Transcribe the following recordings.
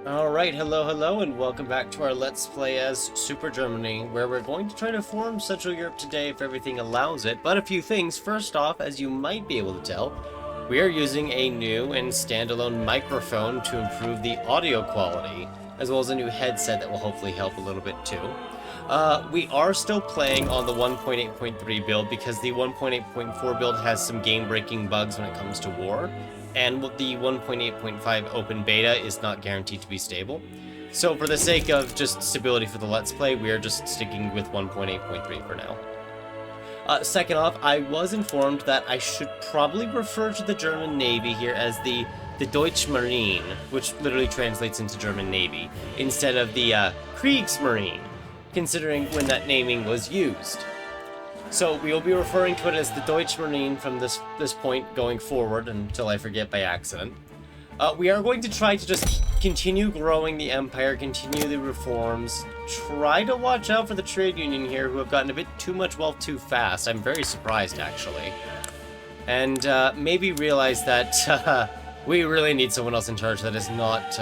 Alright, hello, and welcome back to our Let's Play as Super Germany, where we're going to try to form Central Europe today if everything allows it. But a few things. First off, as you might be able to tell, we are using a new and standalone microphone to improve the audio quality, as well as a new headset that will hopefully help a little bit too. We are still playing on the 1.8.3 build because the 1.8.4 build has some game-breaking bugs when it comes to war, and the 1.8.5 open beta is not guaranteed to be stable. So for the sake of just stability for the Let's Play, we are just sticking with 1.8.3 for now. Second off, I was informed that I should probably refer to the German Navy here as the Deutsch Marine, which literally translates into German Navy, instead of the Kriegsmarine, considering when that naming was used. So we will be referring to it as the Deutsch Marine from this point going forward until I forget by accident. We are going to try to just continue growing the empire, continue the reforms, try to watch out for the trade union here who have gotten a bit too much wealth too fast. I'm very surprised, actually. And maybe realize that we really need someone else in charge that is not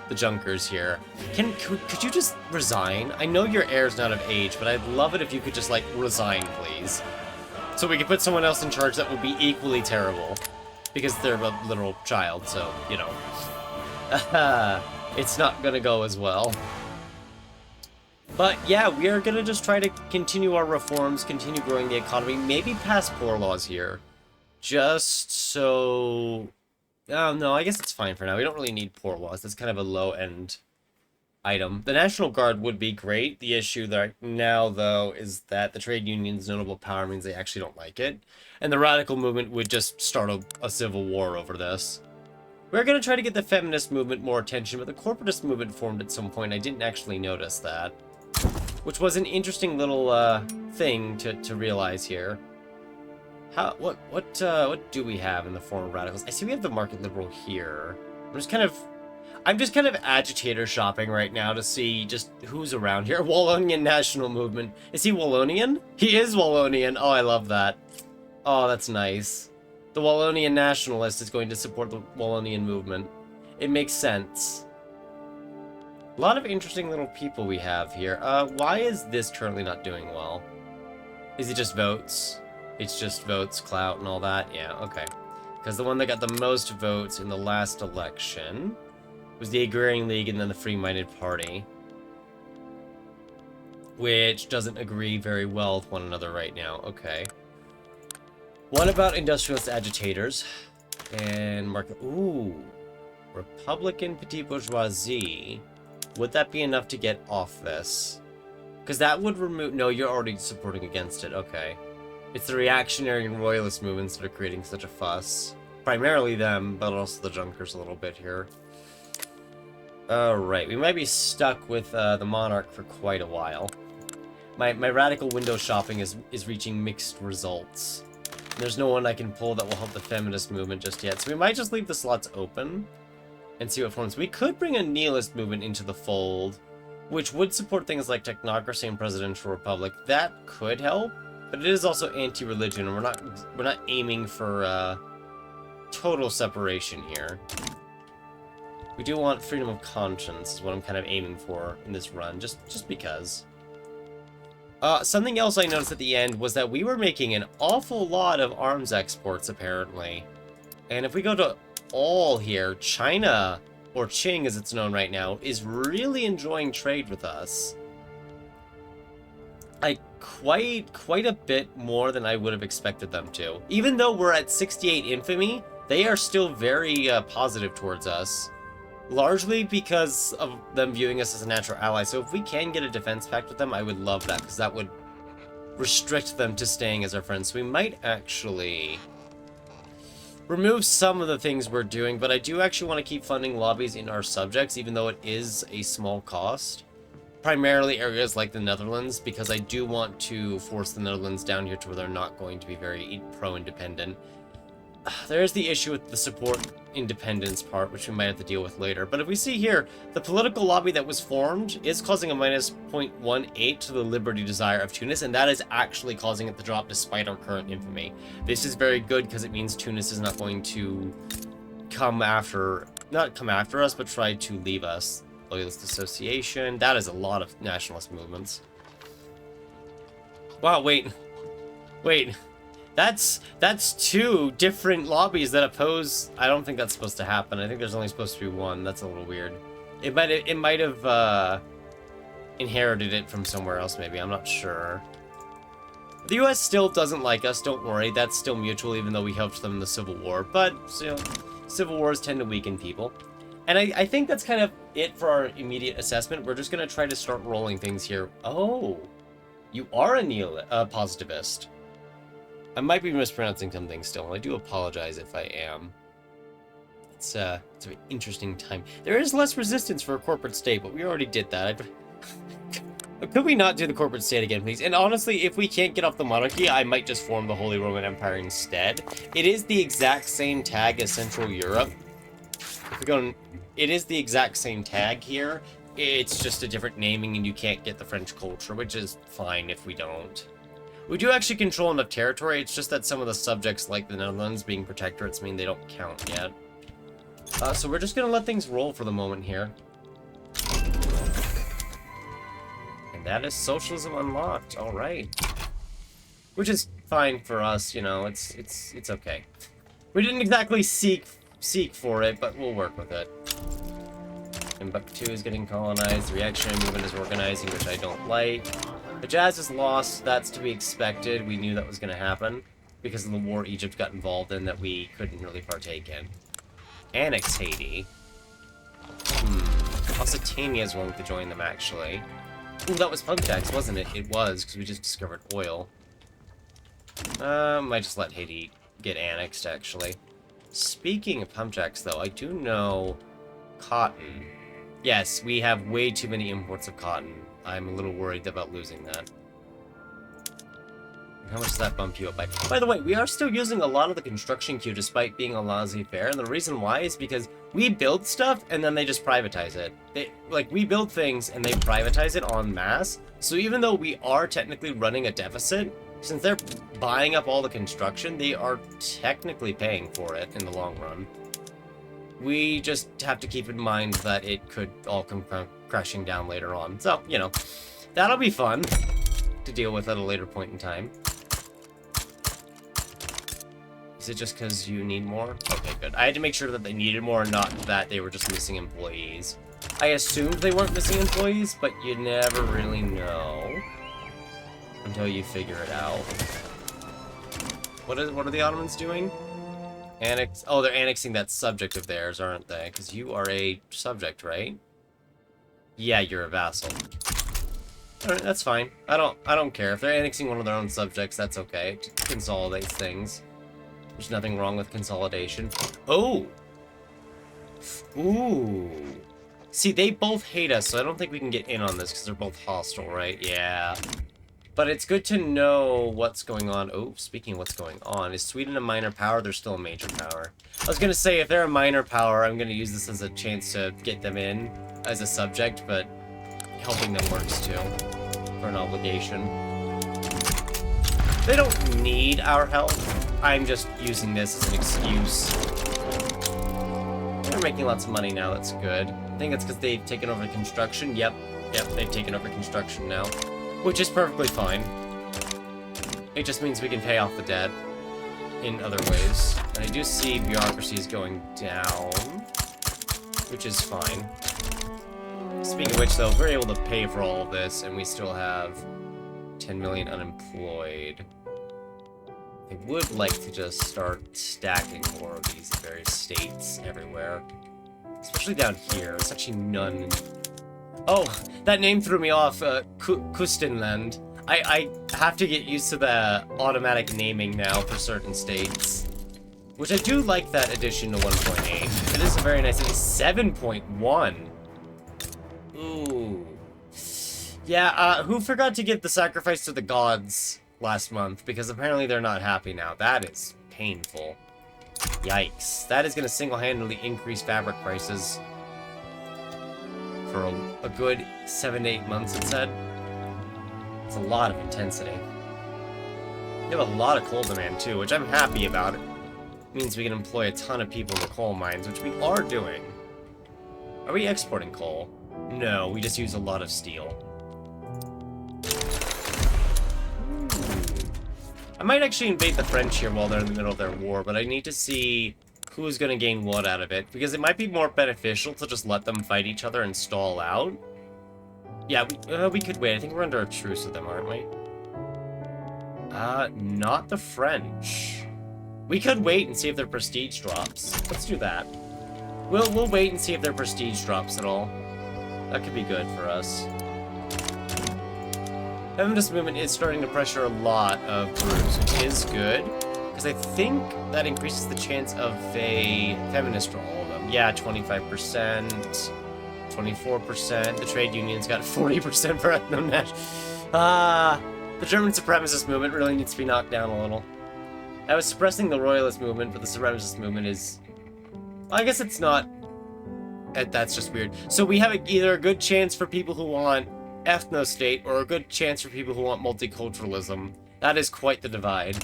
the Junkers here. Could you just resign? I know your heir's not of age, but I'd love it if you could just, like, resign, please. So we can put someone else in charge that would be equally terrible. Because they're a literal child, so, you know. It's not gonna go as well. But yeah, we are gonna just try to continue our reforms, continue growing the economy, maybe pass poor laws here. Just so... Oh, no, I guess it's fine for now. We don't really need poor laws. That's kind of a low-end item. The National Guard would be great. The issue right now, though, is that the trade union's notable power means they actually don't like it. And the radical movement would just start a civil war over this. We're going to try to get the feminist movement more attention, but the corporatist movement formed at some point. I didn't actually notice that. Which was an interesting little thing to realize here. What do we have in the form of radicals? I see we have the market liberal here. I'm just kind of agitator shopping right now to see just who's around here. Wallonian National Movement. Is he Wallonian? He is Wallonian. Oh, I love that. Oh, that's nice. The Wallonian Nationalist is going to support the Wallonian movement. It makes sense. A lot of interesting little people we have here. Why is this currently not doing well? Is it just votes? It's just votes, clout, and all that? Yeah, okay. Because the one that got the most votes in the last election was the Agrarian League and then the Free-Minded Party, which doesn't agree very well with one another right now. Okay. What about industrialist agitators? And market... Ooh. Republican Petit Bourgeoisie. Would that be enough to get off this? Because that would remove... No, you're already supporting against it. Okay. It's the reactionary and royalist movements that are creating such a fuss. Primarily them, but also the Junkers a little bit here. Alright, we might be stuck with the monarch for quite a while. My radical window shopping is reaching mixed results. There's no one I can pull that will help the feminist movement just yet, so we might just leave the slots open and see what forms. We could bring a nihilist movement into the fold, which would support things like technocracy and presidential republic. That could help, but it is also anti-religion, and we're not aiming for total separation here. We do want freedom of conscience, is what I'm kind of aiming for in this run, just because. Something else I noticed at the end was that we were making an awful lot of arms exports, apparently. And if we go to all here, China, or Qing as it's known right now, is really enjoying trade with us. Like, quite a bit more than I would have expected them to. Even though we're at 68 infamy, they are still very positive towards us. Largely because of them viewing us as a natural ally. So if we can get a defense pact with them, I would love that, because that would restrict them to staying as our friends. So we might actually remove some of the things we're doing, but I do actually want to keep funding lobbies in our subjects, even though it is a small cost. Primarily areas like the Netherlands, because I do want to force the Netherlands down here to where they're not going to be very pro-independent. There's the issue with the support independence part, which we might have to deal with later. But if we see here, the political lobby that was formed is causing a minus 0.18 to the liberty desire of Tunis, and that is actually causing it to drop despite our current infamy. This is very good because it means Tunis is not going to come after not come after us, but try to leave us. Loyalist Association. That is a lot of nationalist movements. Wow, wait. Wait. That's two different lobbies that oppose. I don't think that's supposed to happen. I think there's only supposed to be one. That's a little weird. It might have inherited it from somewhere else, maybe. I'm not sure. The US still doesn't like us, don't worry. That's still mutual, even though we helped them in the Civil War. But, you know, civil wars tend to weaken people. And I think that's kind of it for our immediate assessment. We're just going to try to start rolling things here. Oh, you are a positivist. I might be mispronouncing something still, and I do apologize if I am. It's an interesting time. There is less resistance for a corporate state, but we already did that. Could we not do the corporate state again, please? And honestly, if we can't get off the monarchy, I might just form the Holy Roman Empire instead. It is the exact same tag as Central Europe. If we go, it is the exact same tag here. It's just a different naming, and you can't get the French culture, which is fine if we don't. We do actually control enough territory. It's just that some of the subjects, like the Netherlands, being protectorates, mean they don't count yet. So we're just going to let things roll for the moment here. And that is socialism unlocked. All right. Which is fine for us, you know. It's okay. We didn't exactly seek for it, but we'll work with it. Timbuktu is getting colonized. The reactionary movement is organizing, which I don't like. The Jazz is lost. That's to be expected. We knew that was going to happen because of the war Egypt got involved in that we couldn't really partake in. Annex Haiti. Occitania is willing to join them, actually. Ooh, that was Pumpjax, wasn't it? It was, because we just discovered oil. Might just let Haiti get annexed, actually. Speaking of Pumpjax, though, I do know cotton. Yes, we have way too many imports of cotton. I'm a little worried about losing that. How much does that bump you up by? By the way, we are still using a lot of the construction queue despite being a laissez-faire, and the reason why is because we build stuff and then they just privatize it. We build things and they privatize it en masse, so even though we are technically running a deficit, since they're buying up all the construction, they are technically paying for it in the long run. We just have to keep in mind that it could all come crashing down later on. So, you know, that'll be fun to deal with at a later point in time. Is it just because you need more? Okay, good. I had to make sure that they needed more, not that they were just missing employees. I assumed they weren't missing employees, but you never really know until you figure it out. What are the Ottomans doing? Oh, they're annexing that subject of theirs, aren't they? Because you are a subject, right? Yeah, you're a vassal. Alright, that's fine. I don't care. If they're annexing one of their own subjects, that's okay. It consolidates things. There's nothing wrong with consolidation. Oh! Ooh. See, they both hate us, so I don't think we can get in on this because they're both hostile, right? Yeah. But it's good to know what's going on. Oh, speaking of what's going on, is Sweden a minor power? They're still a major power. I was going to say, if they're a minor power, I'm going to use this as a chance to get them in as a subject, but helping them works too, for an obligation. They don't need our help. I'm just using this as an excuse. They're making lots of money now, that's good. I think it's because they've taken over construction. Yep, they've taken over construction now. Which is perfectly fine. It just means we can pay off the debt in other ways. And I do see bureaucracy is going down, which is fine. Speaking of which, though, we're able to pay for all of this, and we still have 10 million unemployed. I would like to just start stacking more of these in various states everywhere. Especially down here. There's actually none. Oh, that name threw me off, Kustenland. I have to get used to the automatic naming now for certain states. Which I do like that addition to 1.8. It is a very nice, it is 7.1. Ooh. Yeah, who forgot to give the sacrifice to the gods last month? Because apparently they're not happy now. That is painful. Yikes. That is going to single-handedly increase fabric prices for a good 7 to 8 months, it said. It's a lot of intensity. We have a lot of coal demand, too, which I'm happy about. It means we can employ a ton of people in the coal mines, which we are doing. Are we exporting coal? No, we just use a lot of steel. I might actually invade the French here while they're in the middle of their war, but I need to see who's going to gain what out of it, because it might be more beneficial to just let them fight each other and stall out. Yeah, we could wait. I think we're under a truce with them, aren't we? Not the French. We could wait and see if their prestige drops. Let's do that. We'll wait and see if their prestige drops at all. That could be good for us. Feminist movement is starting to pressure a lot of groups, which is good, because I think that increases the chance of a feminist for all of them. Yeah, 25%, 24%. The trade unions got 40% for ethno-national. The German supremacist movement really needs to be knocked down a little. I was suppressing the royalist movement, but the supremacist movement is... I guess it's not... That's just weird. So we have either a good chance for people who want ethno-state, or a good chance for people who want multiculturalism. That is quite the divide,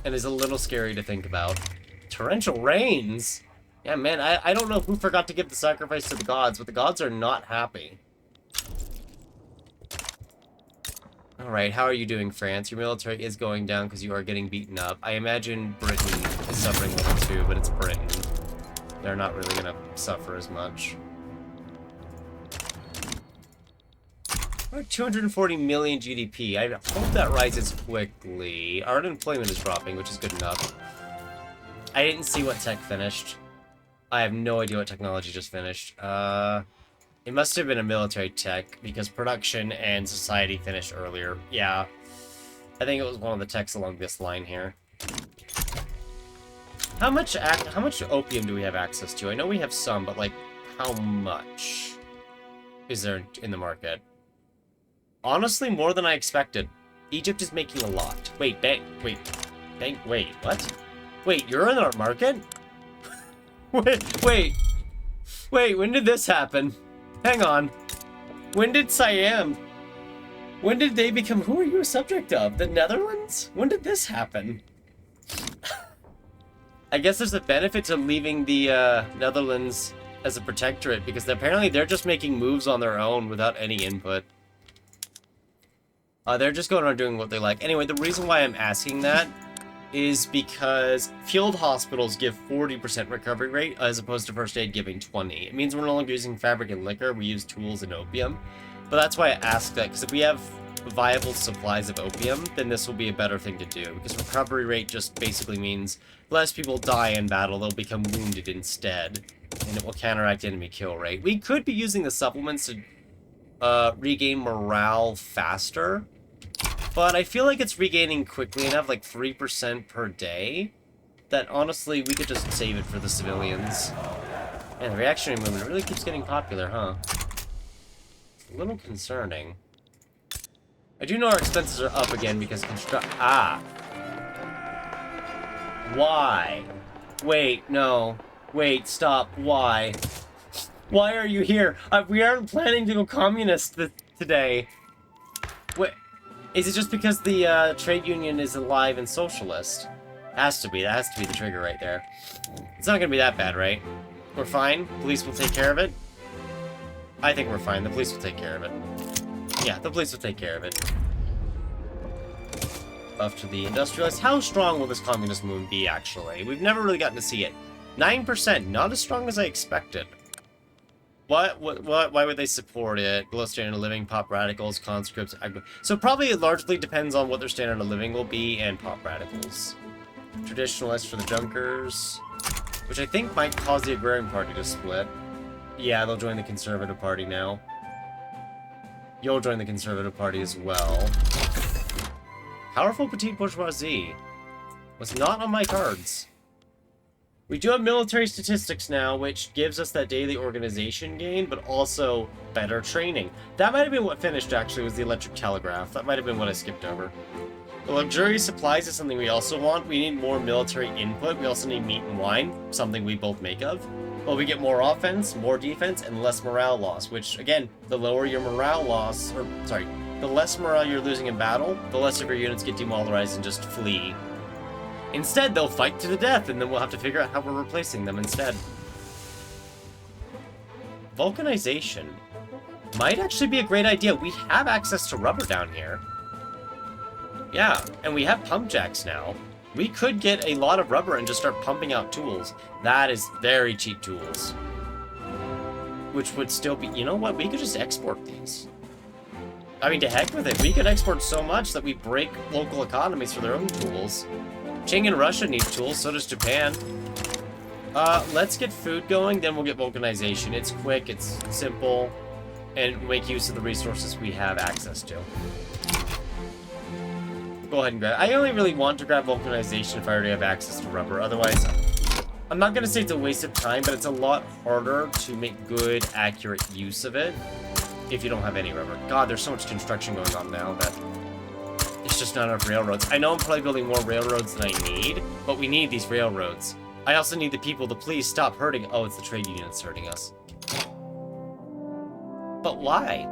and is a little scary to think about. Torrential rains? Yeah, man, I don't know who forgot to give the sacrifice to the gods, but the gods are not happy. Alright, how are you doing, France? Your military is going down because you are getting beaten up. I imagine Britain is suffering a little too, but it's Britain. They're not really going to suffer as much. We're at 240 million GDP. I hope that rises quickly. Our unemployment is dropping, which is good enough. I didn't see what tech finished. I have no idea what technology just finished. It must have been a military tech, because production and society finished earlier. Yeah. I think it was one of the techs along this line here. How much opium do we have access to? I know we have some, but, like, how much is there in the market? Honestly, more than I expected. Egypt is making a lot. Wait, wait, what? Wait, you're in our market? wait, when did this happen? Hang on. When did Siam... When did they become... Who are you a subject of? The Netherlands? When did this happen? I guess there's a benefit to leaving the Netherlands as a protectorate, because apparently they're just making moves on their own without any input. They're just going around doing what they like. Anyway, the reason why I'm asking that is because field hospitals give 40% recovery rate as opposed to first aid giving 20. It means we're no longer using fabric and liquor, we use tools and opium. But that's why I asked that, because if we have viable supplies of opium, then this will be a better thing to do, because recovery rate just basically means less people die in battle, they'll become wounded instead, and it will counteract enemy kill rate. We could be using the supplements to regain morale faster, but I feel like it's regaining quickly enough, like 3% per day, that honestly we could just save it for the civilians. And the reactionary movement really keeps getting popular, huh? It's a little concerning. I do know our expenses are up again because Why? Wait, no. Wait, stop. Why? Why are you here? We aren't planning to go communist today. Wait. Is it just because the trade union is alive and socialist? Has to be. That has to be the trigger right there. It's not gonna be that bad, right? We're fine? Police will take care of it? I think we're fine. The police will take care of it. Yeah, the police will take care of it. Buff to the industrialists. How strong will this communist movement be, actually? We've never really gotten to see it. 9%. Not as strong as I expected. Why would they support it? Below standard of living, pop radicals, conscripts... So probably it largely depends on what their standard of living will be, and pop radicals. Traditionalists for the Junkers, which I think might cause the Agrarian Party to split. Yeah, they'll join the Conservative Party now. You'll join the Conservative Party as well. Powerful petite bourgeoisie. Was not on my cards. We do have military statistics now, which gives us that daily organization gain, but also better training. That might have been what finished, actually, was the electric telegraph. That might have been what I skipped over. The luxurious supplies is something we also want. We need more military input. We also need meat and wine, something we both make of. Well, we get more offense, more defense, and less morale loss, which, again, the lower your morale loss, or, sorry, the less morale you're losing in battle, the less of your units get demoralized and just flee. Instead, they'll fight to the death, and then we'll have to figure out how we're replacing them instead. Vulcanization might actually be a great idea. We have access to rubber down here. Yeah, and we have pump jacks now. We could get a lot of rubber and just start pumping out tools. That is very cheap tools. Which would still be... You know what? We could just export these. I mean, to heck with it. We could export so much that we break local economies for their own tools. Qing and Russia need tools, so does Japan. Let's get food going, then we'll get vulcanization. It's quick, it's simple, and make use of the resources we have access to. Go ahead and grab it. I only really want to grab vulcanization if I already have access to rubber. Otherwise, I'm not going to say it's a waste of time, but it's a lot harder to make good, accurate use of it if you don't have any rubber. God, there's so much construction going on now that there's just not enough railroads. I know I'm probably building more railroads than I need, but we need these railroads. I also need the people to please stop hurting. Oh, it's the trade union that's hurting us. But why?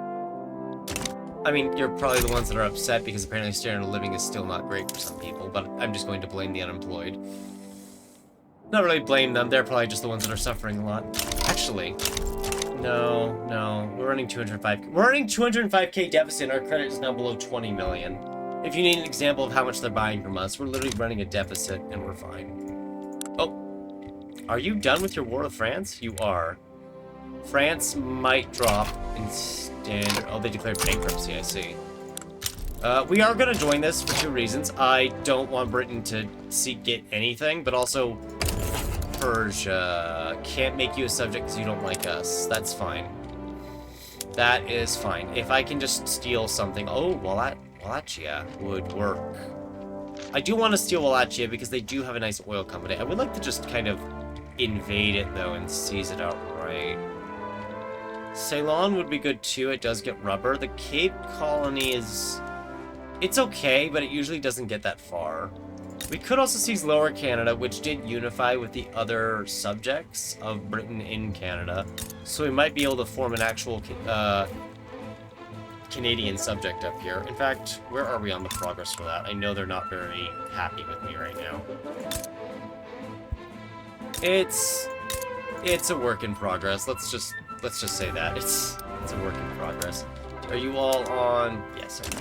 I mean, you're probably the ones that are upset because apparently standard of living is still not great for some people, but I'm just going to blame the unemployed. Not really blame them, they're probably just the ones that are suffering a lot. Actually, no, we're running 205. We're running 205k deficit, our credit is now below 20 million. If you need an example of how much they're buying from us, we're literally running a deficit and we're fine. Oh, are you done with your war with France? You are. France might drop in standard... Oh, they declared bankruptcy, I see. We are going to join this for two reasons. I don't want Britain to get anything, but also Persia can't make you a subject because you don't like us. That's fine. That is fine. If I can just steal something... Oh, Wallachia would work. I do want to steal Wallachia because they do have a nice oil company. I would like to just kind of invade it, though, and seize it outright. Ceylon would be good, too. It does get rubber. The Cape Colony is... It's okay, but it usually doesn't get that far. We could also seize Lower Canada, which did unify with the other subjects of Britain in Canada. So we might be able to form an actual Canadian subject up here. In fact, where are we on the progress for that? I know they're not very happy with me right now. It's a work in progress. Let's just say that. It's a work in progress. Are you all on... Yes, okay.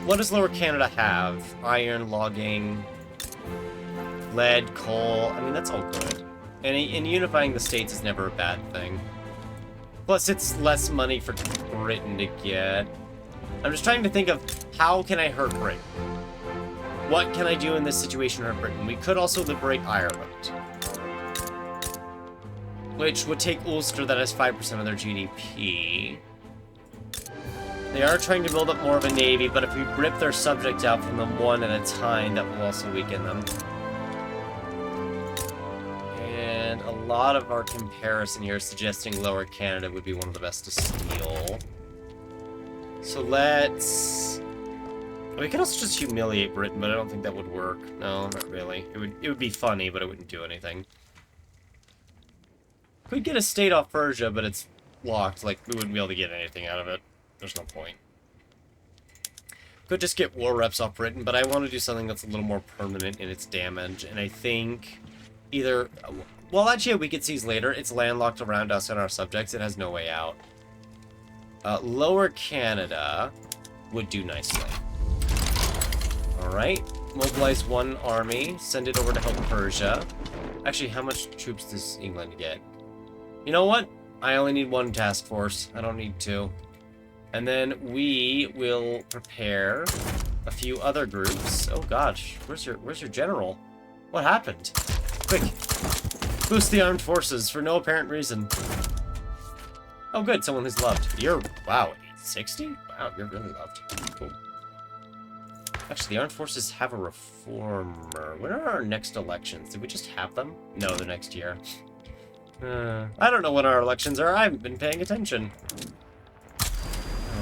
What does Lower Canada have? Iron, logging, lead, coal. I mean, that's all good. And unifying the states is never a bad thing. Plus, it's less money for Britain to get. I'm just trying to think of how can I hurt Britain? What can I do in this situation to hurt Britain? We could also liberate Ireland, which would take Ulster, that has 5% of their GDP. They are trying to build up more of a navy, but if we rip their subjects out from them one at a time, that will also weaken them. And a lot of our comparison here is suggesting Lower Canada would be one of the best to steal. So let's... We could also just humiliate Britain, but I don't think that would work. No, not really. It would be funny, but it wouldn't do anything. We'd get a state off Persia, but it's locked. Like, we wouldn't be able to get anything out of it. There's no point. Could just get war reps off Britain, but I want to do something that's a little more permanent in its damage, and I think either... Well, actually, we could seize later. It's landlocked around us and our subjects. It has no way out. Lower Canada would do nicely. Alright. Mobilize one army. Send it over to help Persia. Actually, how much troops does England get? You know what? I only need one task force. I don't need two. And then we will prepare a few other groups. Oh gosh, where's your general? What happened? Quick, boost the armed forces for no apparent reason. Oh good, someone who's loved. You're, wow, 60? Wow, you're really loved. Cool. Actually, the armed forces have a reformer. When are our next elections? Did we just have them? No, the next year. I don't know when our elections are. I haven't been paying attention.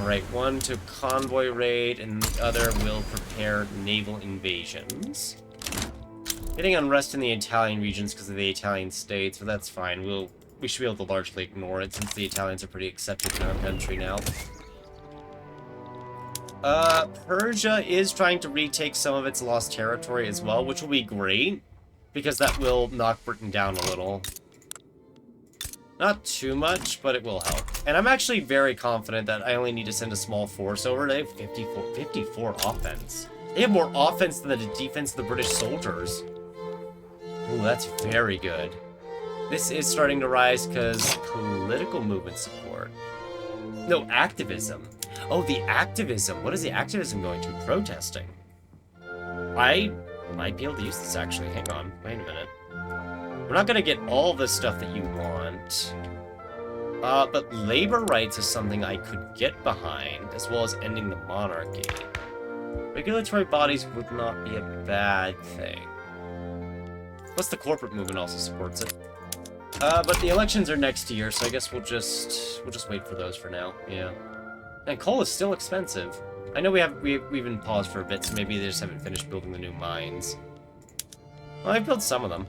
Alright, one to convoy raid, and the other will prepare naval invasions. Getting unrest in the Italian regions because of the Italian states, but that's fine. We should be able to largely ignore it since the Italians are pretty accepted in our country now. Persia is trying to retake some of its lost territory as well, which will be great, because that will knock Britain down a little. Not too much, but it will help. And I'm actually very confident that I only need to send a small force over. They have 54 offense. They have more offense than the defense of the British soldiers. Ooh, that's very good. This is starting to rise because political movement support. No, activism. Oh, the activism. What is the activism going to? Protesting. I might be able to use this, actually. Hang on. Wait a minute. We're not going to get all the stuff that you want. But labor rights is something I could get behind, as well as ending the monarchy. Regulatory bodies would not be a bad thing. Plus, the corporate movement also supports it. But the elections are next year, so I guess we'll just wait for those for now. Yeah. And coal is still expensive. I know we've been paused for a bit, so maybe they just haven't finished building the new mines. Well, I've built some of them.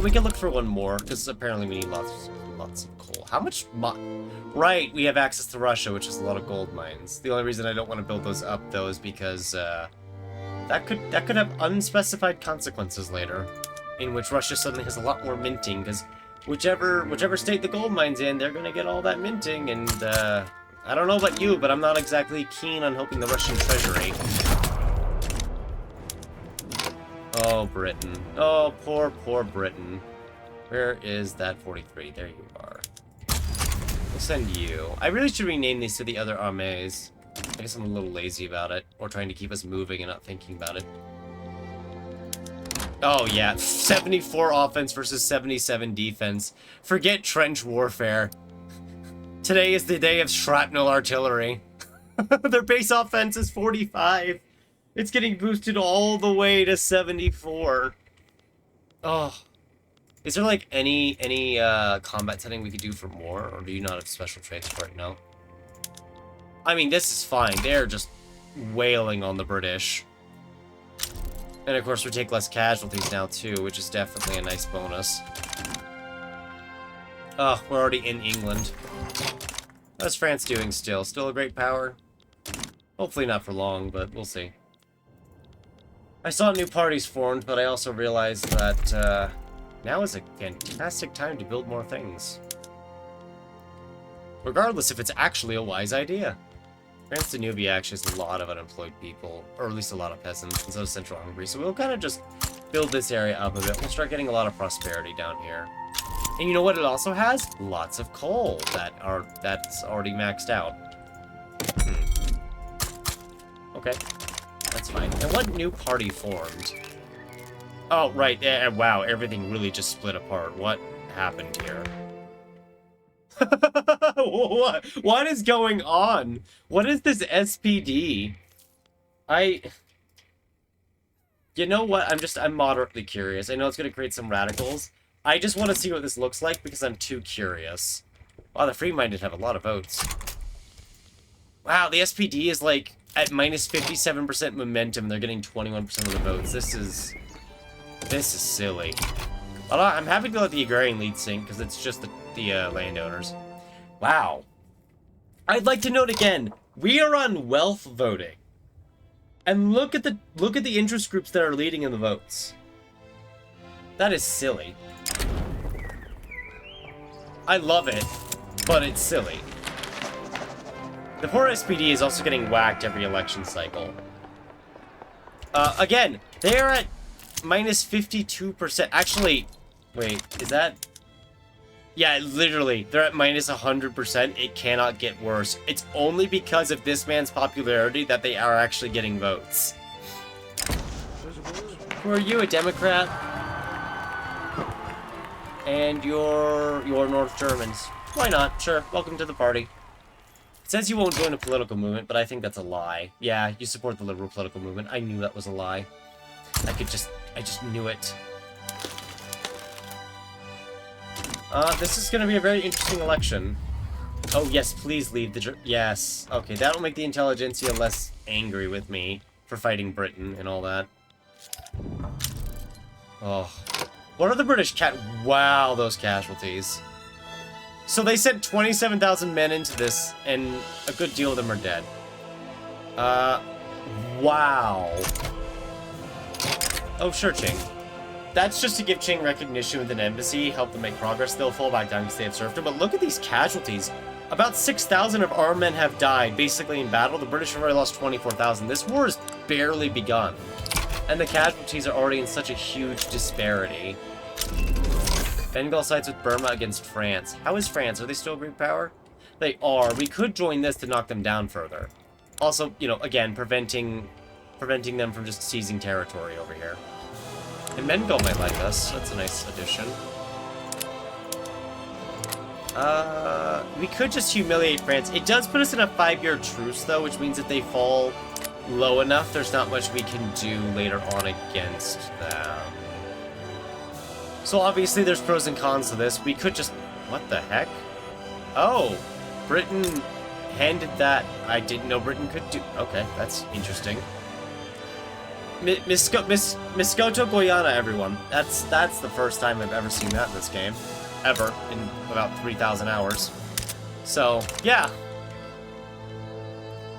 We can look for one more, because apparently we need lots of coal. How much Right, we have access to Russia, which is a lot of gold mines. The only reason I don't want to build those up, though, is because, that could have unspecified consequences later, in which Russia suddenly has a lot more minting, because whichever state the gold mine's in, they're gonna get all that minting, and, I don't know about you, but I'm not exactly keen on helping the Russian treasury. Oh, Britain. Oh, poor Britain. Where is that 43? There you are. We'll send you. I really should rename these to the other armies. I guess I'm a little lazy about it, or trying to keep us moving and not thinking about it. Oh, yeah. 74 offense versus 77 defense. Forget trench warfare. Today is the day of shrapnel artillery. Their base offense is 45. It's getting boosted all the way to 74. Oh. Is there, like, any combat setting we could do for more? Or do you not have special traits for it? No? I mean, this is fine. They're just wailing on the British. And, of course, we take less casualties now, too, which is definitely a nice bonus. Oh, we're already in England. How's France doing still? Still a great power? Hopefully not for long, but we'll see. I saw new parties formed, but I also realized that now is a fantastic time to build more things. Regardless if it's actually a wise idea. France Danubia actually has a lot of unemployed people, or at least a lot of peasants, and so does Central Hungary, so we'll kind of just build this area up a bit. We'll start getting a lot of prosperity down here. And you know what it also has? Lots of coal that's already maxed out. Okay. That's fine. And what new party formed? Oh, right. Wow, everything really just split apart. What happened here? What is going on? What is this SPD? You know what? I'm moderately curious. I know it's going to create some radicals. I just want to see what this looks like because I'm too curious. Wow, the free-minded have a lot of votes. Wow, the SPD is like at minus 57% momentum. They're getting 21% of the votes. This is silly. I'm happy to let the agrarian lead sink because it's just the landowners. Wow. I'd like to note again, we are on wealth voting. And look at the interest groups that are leading in the votes. That is silly. I love it, but it's silly. The poor SPD is also getting whacked every election cycle. Again, they are at minus 52%. Actually, wait, is that... Yeah, literally, they're at minus 100%. It cannot get worse. It's only because of this man's popularity that they are actually getting votes. Who are you, a Democrat? And you're North Germans. Why not? Sure, welcome to the party. It says you won't join a political movement, but I think that's a lie. Yeah, you support the liberal political movement. I knew that was a lie. I just knew it. This is gonna be a very interesting election. Oh, yes, please leave the... Yes. Okay, that'll make the intelligentsia less angry with me for fighting Britain and all that. Oh. What are the British Wow, those casualties. So they sent 27,000 men into this, and a good deal of them are dead. Wow. Oh, sure, Ching. That's just to give Qing recognition with an embassy, help them make progress. They'll fall back down because they have serfdom. But look at these casualties. About 6,000 of our men have died, basically in battle. The British have already lost 24,000. This war has barely begun. And the casualties are already in such a huge disparity. Bengal sides with Burma against France. How is France? Are they still a great power? They are. We could join this to knock them down further. Also, you know, again, preventing them from just seizing territory over here. And Bengal might like us. That's a nice addition. We could just humiliate France. It does put us in a 5-year truce, though, which means if they fall low enough, there's not much we can do later on against them. So obviously there's pros and cons to this. We could just... What the heck? Oh! Britain handed that... I didn't know Britain could do... Okay, that's interesting. Miscoto Guyana, everyone. That's the first time I've ever seen that in this game. Ever. In about 3,000 hours. So, yeah.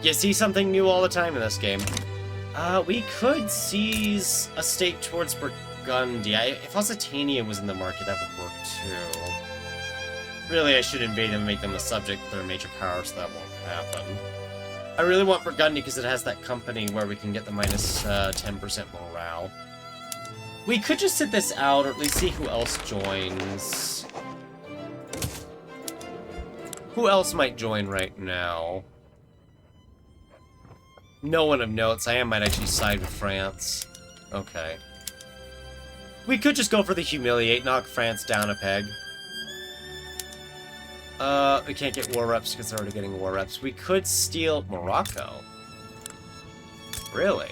You see something new all the time in this game. We could seize a state towards Burgundy. If Occitania was in the market, that would work too. Really, I should invade them and make them a subject. They're a major power, so that won't happen. I really want Burgundy because it has that company where we can get the minus 10% morale. We could just sit this out, or at least see who else joins. Who else might join right now? No one of note. Siam might actually side with France. Okay. We could just go for the humiliate, knock France down a peg. We can't get war reps because they're already getting war reps. We could steal Morocco. Really?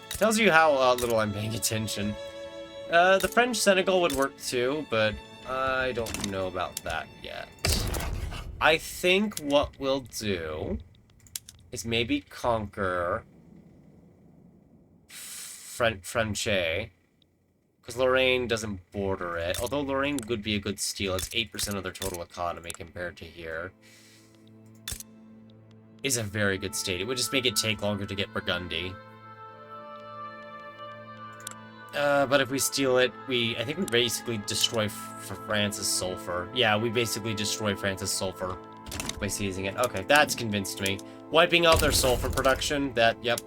Tells you how little I'm paying attention. The French Senegal would work too, but I don't know about that yet. I think what we'll do is maybe conquer Franche. Because Lorraine doesn't border it. Although Lorraine would be a good steal. It's 8% of their total economy compared to here. Is a very good state. It would just make it take longer to get Burgundy. But if we steal it, I think we basically destroy France's sulfur. Yeah, we basically destroy France's sulfur by seizing it. Okay, that's convinced me. Wiping out their sulfur production, yep.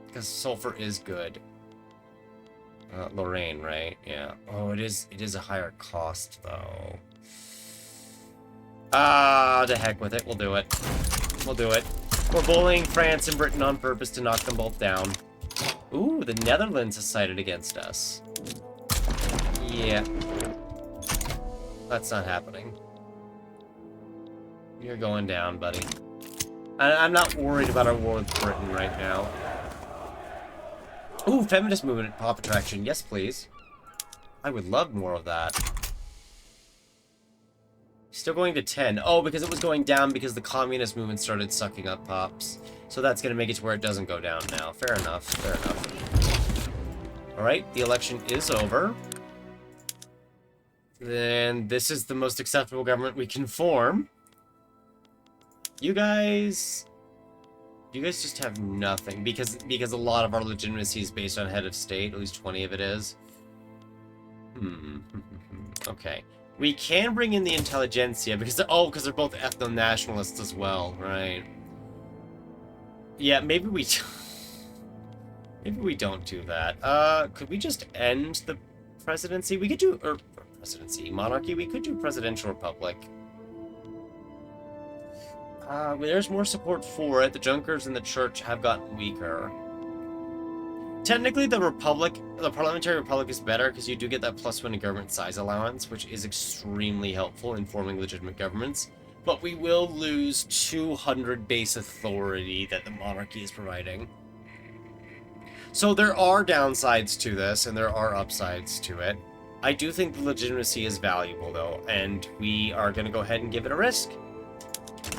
Because sulfur is good. Lorraine, right? Yeah. Oh, it is a higher cost, though. To heck with it. We'll do it. We'll do it. We're bullying France and Britain on purpose to knock them both down. Ooh, the Netherlands has sided against us. Yeah. That's not happening. You're going down, buddy. I'm not worried about our war with Britain right now. Ooh, feminist movement pop attraction. Yes, please. I would love more of that. Still going to 10. Oh, because it was going down because the communist movement started sucking up pops. So that's going to make it to where it doesn't go down now. Fair enough. Fair enough. Alright, the election is over. Then this is the most acceptable government we can form. You guys just have nothing because a lot of our legitimacy is based on head of state. At least 20 of it is. Okay. We can bring in the intelligentsia because they're both ethno-nationalists as well, right? Yeah, maybe we don't do that. Could we just end the presidency? We could do monarchy. We could do presidential republic. There's more support for it. The Junkers and the church have gotten weaker. Technically, the parliamentary republic is better because you do get that +1 in government size allowance, which is extremely helpful in forming legitimate governments. But we will lose 200 base authority that the monarchy is providing. So there are downsides to this, and there are upsides to it. I do think the legitimacy is valuable, though, and we are going to go ahead and give it a risk.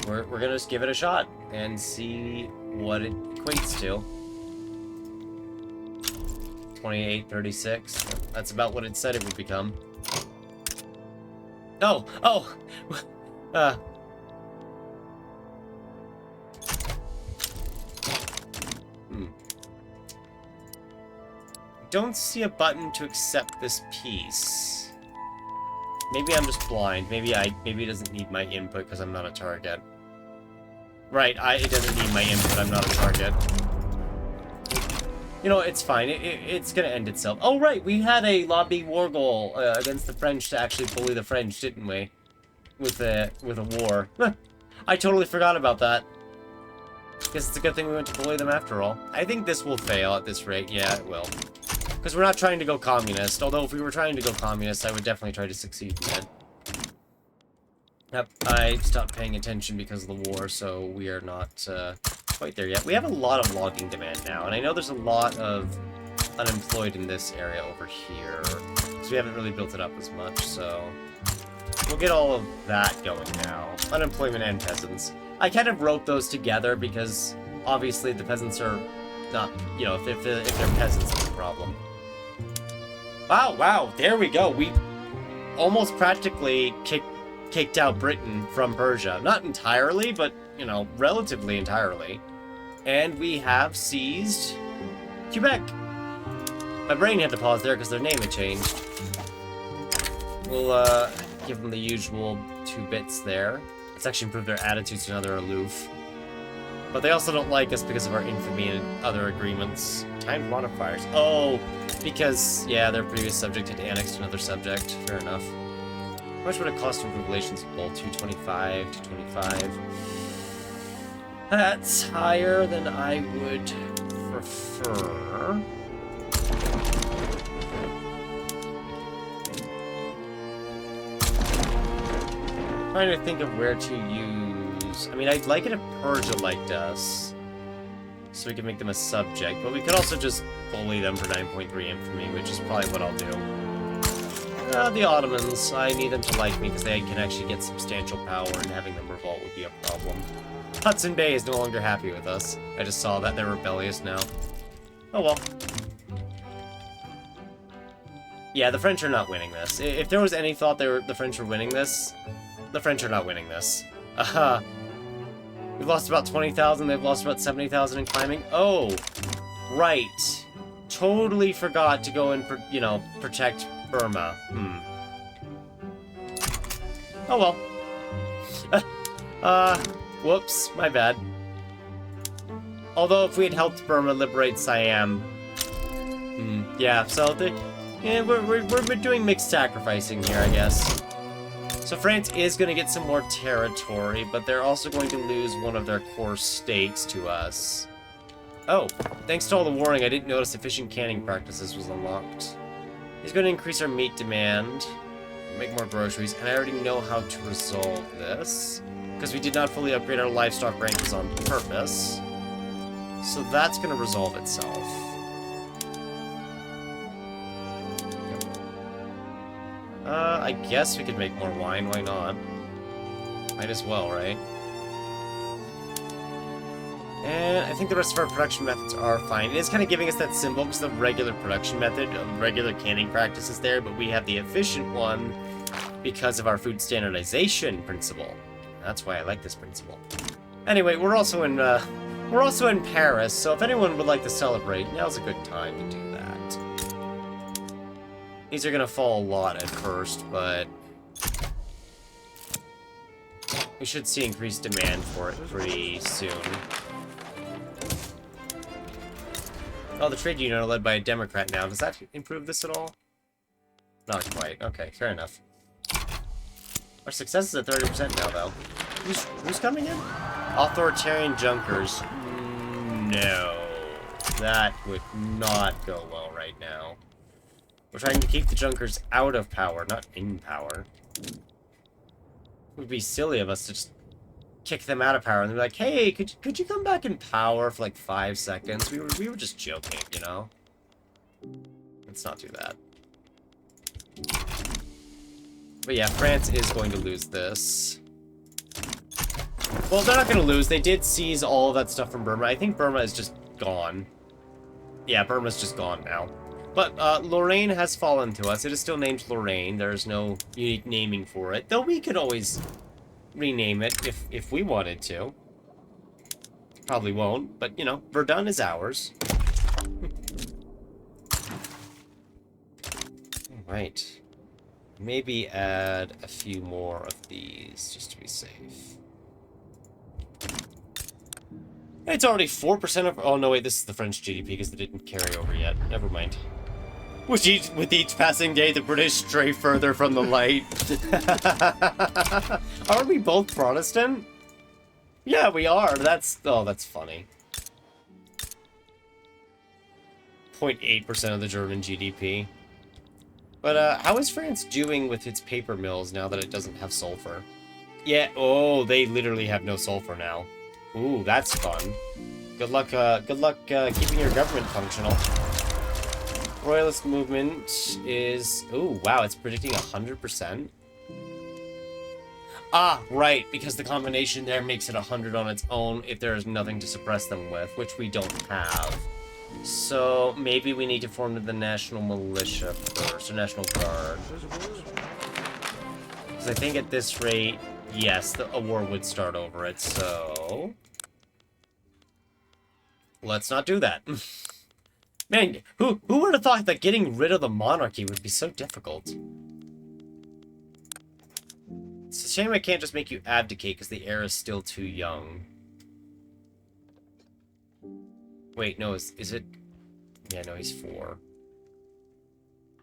We're going to just give it a shot and see what it equates to. 2836. That's about what it said it would become. Oh! don't see a button to accept this piece. Maybe I'm just blind. Maybe it doesn't need my input because I'm not a target. Right, it doesn't need my input. I'm not a target. You know, it's fine. It's gonna end itself. Oh, right, we had a lobby war goal against the French to actually bully the French, didn't we? With a war. I totally forgot about that. Guess it's a good thing we went to bully them after all. I think this will fail at this rate. Yeah, it will. Because we're not trying to go communist. Although if we were trying to go communist, I would definitely try to succeed in it. Yep, I stopped paying attention because of the war, so we are not quite there yet. We have a lot of logging demand now, and I know there's a lot of unemployed in this area over here. So we haven't really built it up as much, so we'll get all of that going now. Unemployment and peasants. I kind of wrote those together because obviously the peasants are not, you know, if they're peasants, it's a problem. Wow, there we go. We almost practically kicked out Britain from Persia. Not entirely, but, you know, relatively entirely. And we have seized Quebec. My brain had to pause there because their name had changed. We'll give them the usual 2 bits there. Let's actually improve their attitudes, so now they're aloof. But they also don't like us because of our infamy and other agreements. Timed modifiers. Oh, because, yeah, their previous subject had annexed another subject. Fair enough. How much would it cost to improve relations with Bull? 225, 225. That's higher than I would prefer. Trying to think of where to use. I mean, I'd like it if Persia liked us, so we can make them a subject, but we could also just bully them for 9.3 infamy, which is probably what I'll do. The Ottomans, I need them to like me because they can actually get substantial power, and having them revolt would be a problem. Hudson Bay is no longer happy with us. I just saw that they're rebellious now. Oh well. Yeah, the French are not winning this. If there was any thought the French were winning this, the French are not winning this. We've lost about 20,000, they've lost about 70,000 in climbing. Oh, right. Totally forgot to go and, you know, protect Burma. Oh well. Whoops, my bad. Although if we had helped Burma liberate Siam... yeah, so we're doing mixed sacrificing here, I guess. So France is going to get some more territory, but they're also going to lose one of their core states to us. Oh, thanks to all the warring, I didn't notice efficient canning practices was unlocked. He's going to increase our meat demand, make more groceries, and I already know how to resolve this, because we did not fully upgrade our livestock rankings on purpose. So that's going to resolve itself. I guess we could make more wine, why not? Might as well, right? And I think the rest of our production methods are fine. It is kind of giving us that symbol because the regular production method, regular canning practice is there, but we have the efficient one because of our food standardization principle. That's why I like this principle. Anyway, we're also in Paris, so if anyone would like to celebrate, now's a good time to do that. These are gonna fall a lot at first, but we should see increased demand for it pretty soon. Oh, the trade union are led by a Democrat now. Does that improve this at all? Not quite. Okay, fair enough. Our success is at 30% now, though. Who's coming in? Authoritarian junkers. No. That would not go well right now. We're trying to keep the junkers out of power, not in power. It would be silly of us to just kick them out of power and be like, hey, could you come back in power for like 5 seconds? We were just joking, you know? Let's not do that. But yeah, France is going to lose this. Well, they're not going to lose. They did seize all of that stuff from Burma. I think Burma is just gone. Yeah, Burma's just gone now. But Lorraine has fallen to us. It is still named Lorraine. There's no unique naming for it. Though we could always rename it if we wanted to. Probably won't, but, you know, Verdun is ours. Right. Maybe add a few more of these, just to be safe. It's already 4% of... Oh, no, wait, this is the French GDP, because it didn't carry over yet. Never mind. With each passing day, the British stray further from the light. Are we both Protestant? Yeah, we are. That's... Oh, that's funny. 0.8% of the German GDP. But, how is France doing with its paper mills now that it doesn't have sulfur? Yeah, oh, they literally have no sulfur now. Ooh, that's fun. Good luck keeping your government functional. Royalist movement is... Ooh, wow, it's predicting 100%. Ah, right, because the combination there makes it 100 on its own if there is nothing to suppress them with, which we don't have. So, maybe we need to form the National Militia first, or National Guard. Because I think at this rate, yes, a war would start over it, so... Let's not do that. Man, who would have thought that getting rid of the monarchy would be so difficult? It's a shame I can't just make you abdicate because the heir is still too young. Wait, no, is it? Yeah, no, he's 4.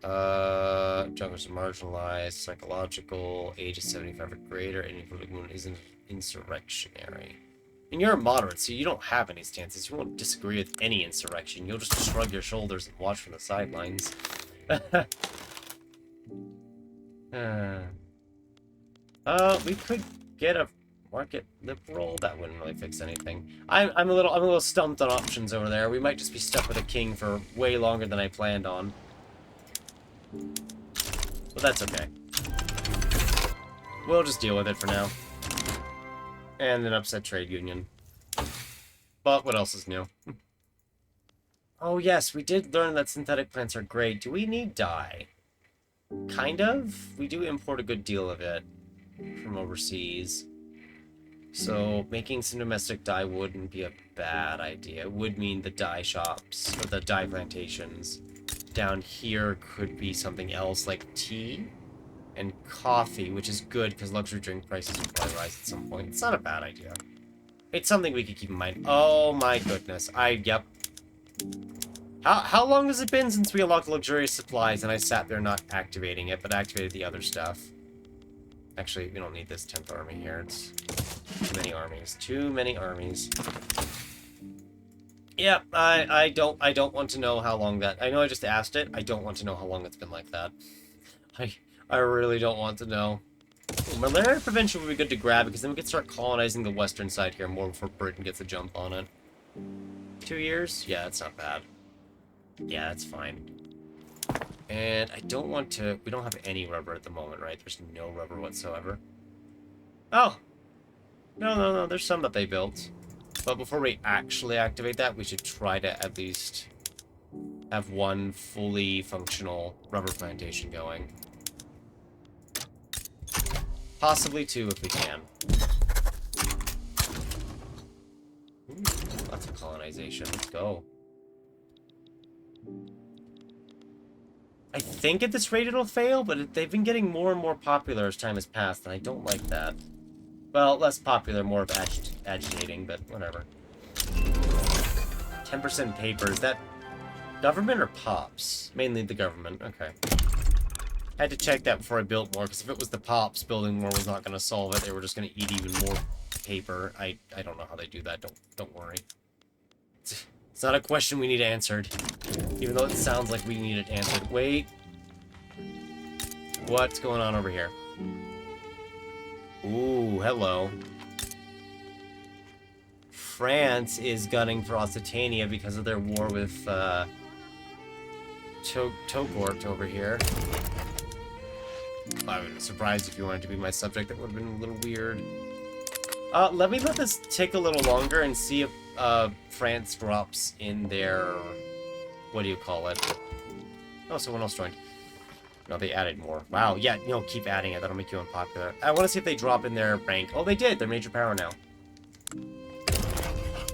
Junglers are marginalized, psychological, age is 75 or greater, any political movement isn't insurrectionary. And you're a moderate, so you don't have any stances. You won't disagree with any insurrection. You'll just shrug your shoulders and watch from the sidelines. We could get a market liberal. That wouldn't really fix anything. I'm a little stumped on options over there. We might just be stuck with a king for way longer than I planned on. But that's okay. We'll just deal with it for now. And an upset trade union. But what else is new? Oh yes, we did learn that synthetic plants are great. Do we need dye? Kind of. We do import a good deal of it from overseas. So making some domestic dye wouldn't be a bad idea. It would mean the dye shops, or the dye plantations down here could be something else like tea and coffee, which is good because luxury drink prices will probably rise at some point. It's not a bad idea. It's something we could keep in mind. Oh my goodness. Yep. How long has it been since we unlocked luxurious supplies and I sat there not activating it, but activated the other stuff? Actually, we don't need this 10th army here. It's too many armies. Too many armies. Yeah, I don't want to know how long that... I know I just asked it. I don't want to know how long it's been like that. I really don't want to know. Malaria prevention would be good to grab because then we could start colonizing the western side here more before Britain gets a jump on it. 2 years? Yeah, that's not bad. Yeah, that's fine. And I don't want to... We don't have any rubber at the moment, right? There's no rubber whatsoever. Oh! No. There's some that they built. But before we actually activate that, we should try to at least have one fully functional rubber plantation going. Possibly 2 if we can. Ooh, lots of colonization. Let's go. I think at this rate it'll fail, but they've been getting more and more popular as time has passed, and I don't like that. Well, less popular, more of agitating, but whatever. 10% paper, is that government or pops? Mainly the government, okay. I had to check that before I built more, because if it was the pops, building more was not going to solve it. They were just going to eat even more paper. I don't know how they do that, don't worry. It's not a question we need answered. Even though it sounds like we need it answered. Wait. What's going on over here? Ooh, hello. France is gunning for Occitania because of their war with, Togort over here. I would be surprised if you wanted to be my subject. That would have been a little weird. Let me let this take a little longer and see if, France drops in their... What do you call it? Oh, someone else joined. No, they added more. Wow, yeah, keep adding it. That'll make you unpopular. I want to see if they drop in their rank. Oh, they did. They're major power now.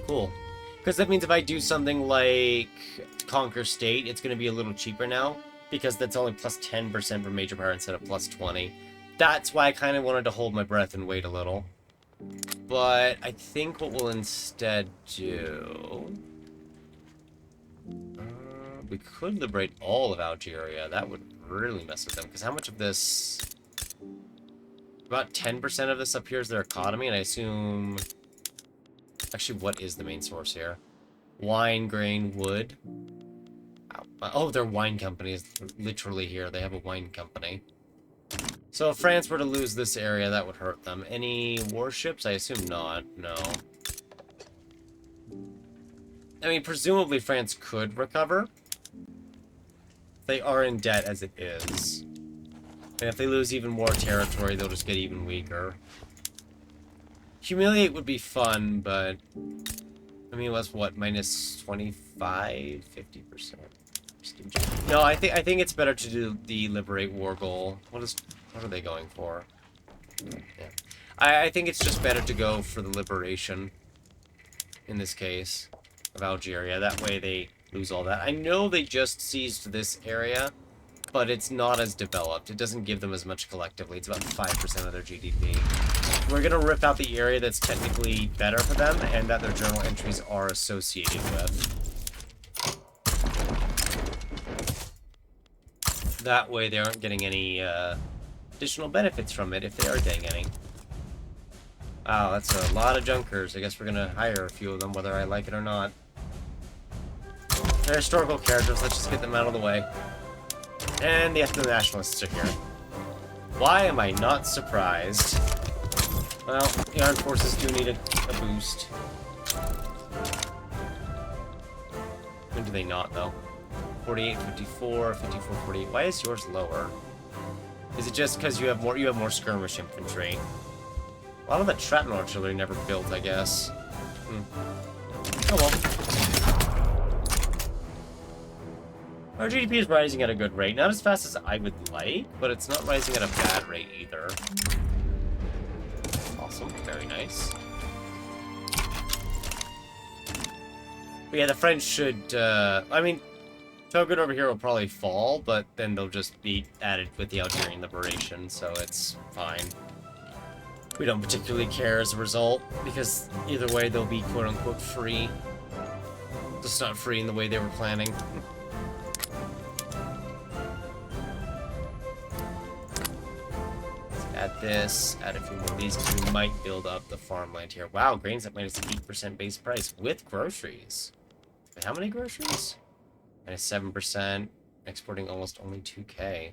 Cool. Because that means if I do something like conquer state, it's going to be a little cheaper now. because that's only plus 10% for major power instead of plus 20. That's why I kind of wanted to hold my breath and wait a little. But I think what we'll instead do... we could liberate all of Algeria. That would really mess with them, because how much of this... About 10% of this up here is their economy, and I assume... Actually, what is the main source here? Wine, grain, wood. Oh, their wine company is literally here. They have a wine company. So if France were to lose this area, that would hurt them. Any warships? I assume not. No. I mean, presumably France could recover. They are in debt as it is. And if they lose even more territory, they'll just get even weaker. Humiliate would be fun, but... I mean, that's what, minus 25? 50%? No, I think it's better to do the liberate war goal. What are they going for? Yeah. I think it's just better to go for the liberation, in this case, of Algeria. That way they lose all that. I know they just seized this area, but it's not as developed. It doesn't give them as much collectively. It's about 5% of their GDP. We're going to rip out the area that's technically better for them and that their journal entries are associated with. That way they aren't getting any additional benefits from it, if they are getting any. Wow, that's a lot of junkers. I guess we're going to hire a few of them, whether I like it or not. They're historical characters. Let's just get them out of the way. And the ethno-nationalists are here. Why am I not surprised? Well, the armed forces do need a boost. When do they not, though? 48, 54, 54, 48. Why is yours lower? Is it just because you have more skirmish infantry? A lot of the shrapnel artillery never built, I guess. Oh well. Our GDP is rising at a good rate. Not as fast as I would like, but it's not rising at a bad rate either. Awesome. Very nice. But yeah, the French should, I mean, Togun over here will probably fall, but then they'll just be added with the Algerian liberation, so it's fine. We don't particularly care as a result, because either way they'll be quote-unquote free. Just not free in the way they were planning. Add this, add a few more of these, because we might build up the farmland here. Wow, grain's at minus 8% base price with groceries. Wait, how many groceries? Minus 7%, exporting almost only 2K.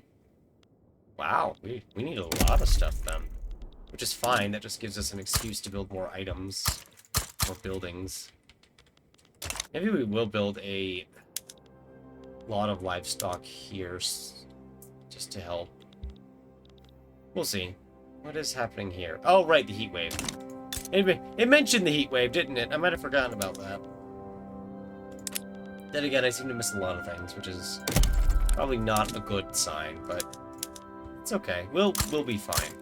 Wow, we need a lot of stuff then. Which is fine, that just gives us an excuse to build more items, more buildings. Maybe we will build a lot of livestock here, just to help. We'll see. What is happening here? Oh, right, the heat wave. It mentioned the heat wave, didn't it? I might have forgotten about that. Then again, I seem to miss a lot of things, which is probably not a good sign, but it's okay. We'll be fine.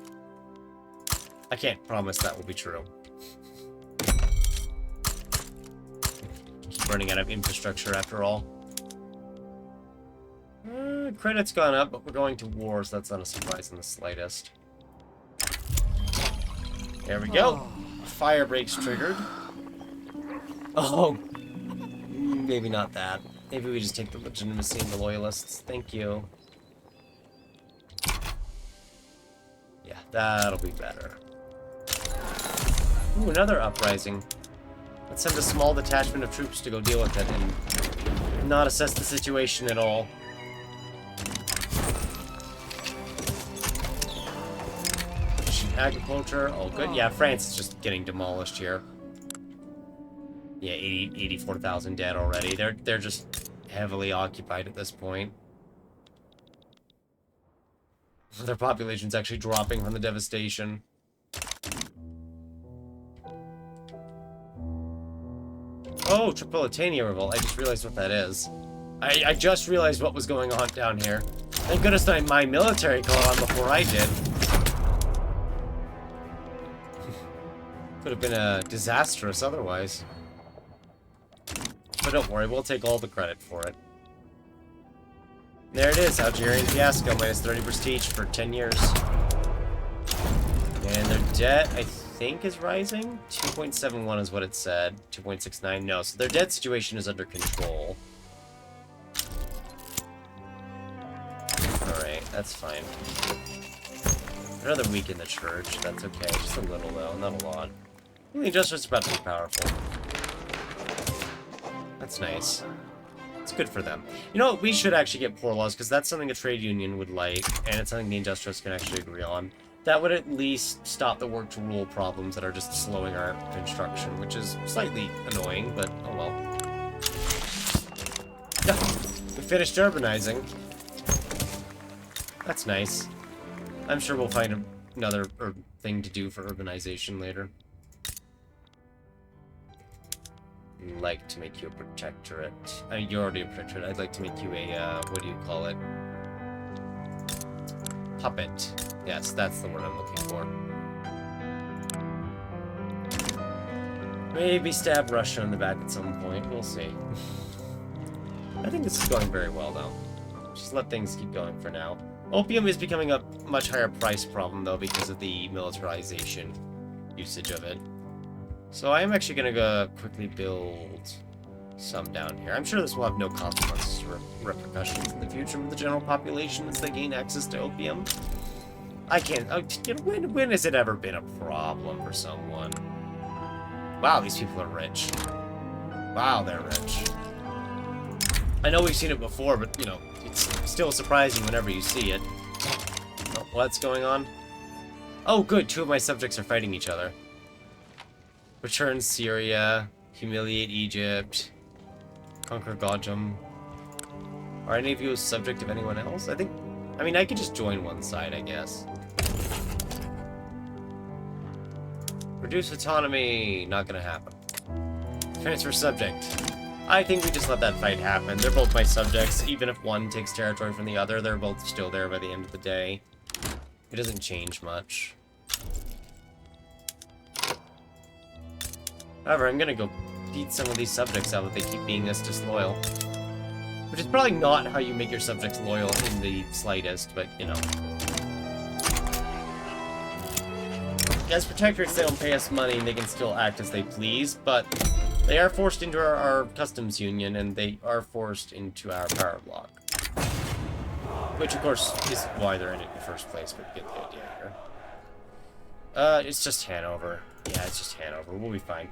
I can't promise that will be true. Keep running out of infrastructure after all. Credit's gone up, but we're going to war, so that's not a surprise in the slightest. There we go. Fire breaks triggered. Oh, maybe not that. Maybe we just take the legitimacy and the loyalists. Thank you. Yeah, that'll be better. Ooh, another uprising. Let's send a small detachment of troops to go deal with it and not assess the situation at all. Agriculture, all good. Yeah, France is just getting demolished here. Yeah, 84,000 dead already. They're just heavily occupied at this point. Their population's actually dropping from the devastation. Oh, Tripolitania revolt. I just realized what that is. I just realized what was going on down here. Thank goodness that my military caught on before I did. Could have been disastrous otherwise. But don't worry, we'll take all the credit for it. There it is, Algerian fiasco, minus 30 prestige for 10 years. And their debt, I think, is rising? 2.71 is what it said. 2.69, no. So their debt situation is under control. Alright, that's fine. Another week in the church, that's okay. Just a little, though, not a lot. The Injustice is about to be powerful. That's nice. It's good for them. You know what? We should actually get poor laws, because that's something a trade union would like, and it's something the Industrialists can actually agree on. That would at least stop the work to rule problems that are just slowing our construction, which is slightly annoying, but oh well. Yeah, we finished urbanizing. That's nice. I'm sure we'll find another thing to do for urbanization later. I'd like to make you a protectorate. I mean, you're already a protectorate. I'd like to make you a, what do you call it? Puppet. Yes, that's the word I'm looking for. Maybe stab Russia in the back at some point. We'll see. I think this is going very well, though. Just let things keep going for now. Opium is becoming a much higher price problem, though, because of the militarization usage of it. So I am actually going to go quickly build some down here. I'm sure this will have no consequences or repercussions in the future with the general population as they gain access to opium. I can't... when has it ever been a problem for someone? Wow, these people are rich. Wow, they're rich. I know we've seen it before, but, you know, it's still surprising whenever you see it. Oh, what's going on? Oh, good. 2 of my subjects are fighting each other. Return Syria. Humiliate Egypt. Conquer Gojam. Are any of you a subject of anyone else? I mean, I could just join one side, I guess. Reduce autonomy. Not gonna happen. Transfer subject. I think we just let that fight happen. They're both my subjects. Even if one takes territory from the other, they're both still there by the end of the day. It doesn't change much. However, I'm gonna go beat some of these subjects out if they keep being this disloyal. Which is probably not how you make your subjects loyal in the slightest, but, you know. As protectorates, they don't pay us money and they can still act as they please, but they are forced into our customs union and they are forced into our power block. Which, of course, is why they're in it in the first place, but you get the idea here. It's just Hanover. Yeah, it's just Hanover. We'll be fine.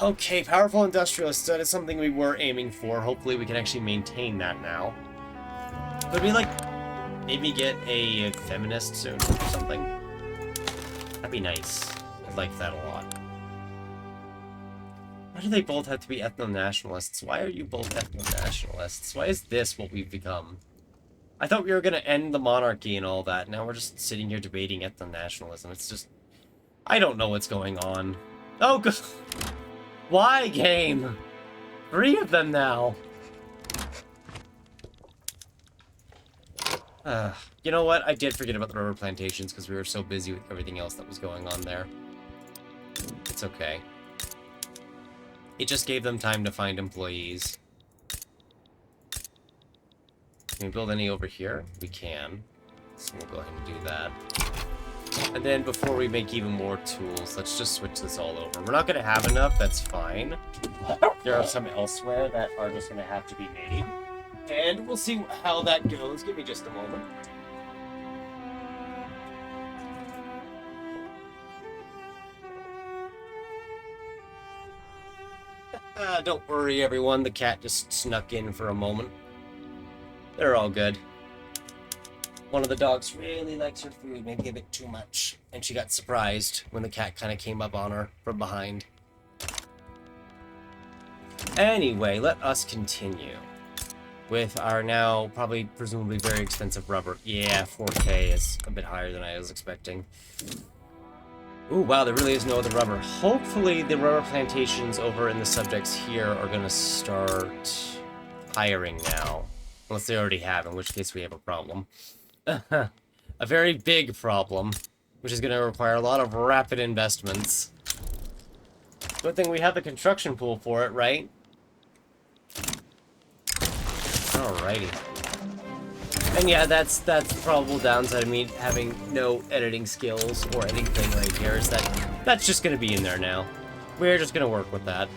Okay, powerful industrialists. That is something we were aiming for. Hopefully we can actually maintain that now. Could we, like, maybe get a feminist soon or something? That'd be nice. I'd like that a lot. Why do they both have to be ethno-nationalists? Why are you both ethno-nationalists? Why is this what we've become? I thought we were going to end the monarchy and all that. Now we're just sitting here debating ethno-nationalism. It's just... I don't know what's going on. Oh, good. Why, game? 3 of them now. You know what? I did forget about the rubber plantations because we were so busy with everything else that was going on there. It's okay. It just gave them time to find employees. Can we build any over here? We can. So we'll go ahead and do that. And then before we make even more tools, let's just switch this all over. We're not going to have enough, that's fine. There are some elsewhere that are just going to have to be made. And we'll see how that goes. Give me just a moment. Don't worry, everyone. The cat just snuck in for a moment. They're all good. One of the dogs really likes her food, maybe a bit too much. And she got surprised when the cat kind of came up on her from behind. Anyway, let us continue with our now probably presumably very expensive rubber. Yeah, 4K is a bit higher than I was expecting. Ooh, wow, there really is no other rubber. Hopefully the rubber plantations over in the subjects here are going to start hiring now. Unless they already have, in which case we have a problem. A very big problem, which is going to require a lot of rapid investments. Good thing we have the construction pool for it, right? Alrighty. And yeah, that's the probable downside of me having no editing skills or anything right here, is that that's just going to be in there now. We're just going to work with that.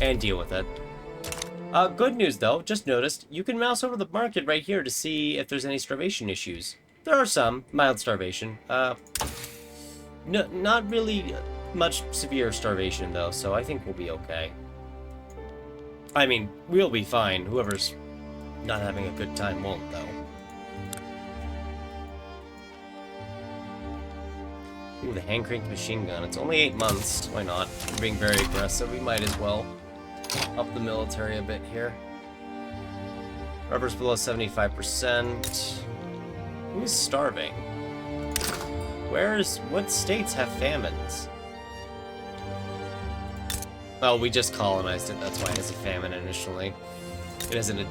And deal with it. Good news though, just noticed, you can mouse over the market right here to see if there's any starvation issues. There are some, mild starvation. No, not really much severe starvation though, so I think we'll be okay. I mean, we'll be fine. Whoever's not having a good time won't, though. Ooh, the hand-cranked machine gun. It's only 8 months. Why not? We're being very aggressive. We might as well up the military a bit here. Rubber's below 75%. Who's starving? What states have famines? Oh, we just colonized it. That's why it has a famine initially. It hasn't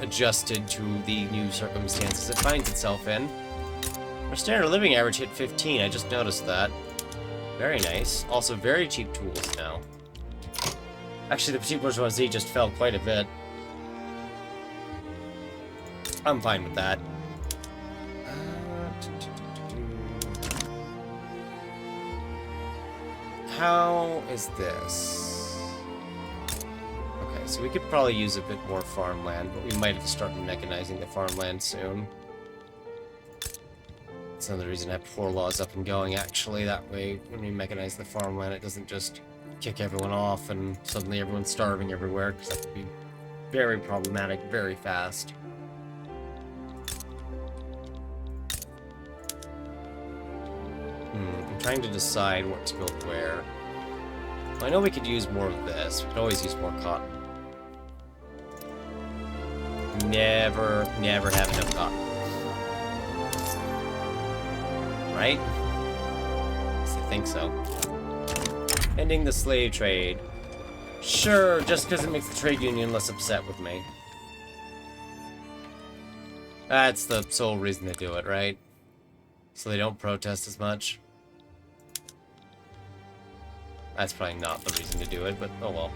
adjusted to the new circumstances it finds itself in. Our standard living average hit 15. I just noticed that. Very nice. Also, very cheap tools now. Actually, the cheap bourgeoisie just fell quite a bit. I'm fine with that. How is this? Okay, so we could probably use a bit more farmland, but we might have to start mechanizing the farmland soon. That's another reason I have poor laws up and going, actually. That way, when we mechanize the farmland, it doesn't just kick everyone off and suddenly everyone's starving everywhere, because that would be very problematic very fast. I'm trying to decide what to build where. Well, I know we could use more of this. We could always use more cotton. Never have enough cotton. Right? I think so. Ending the slave trade. Sure, just because it makes the trade union less upset with me. That's the sole reason they do it, right? So they don't protest as much. That's probably not the reason to do it, but oh well.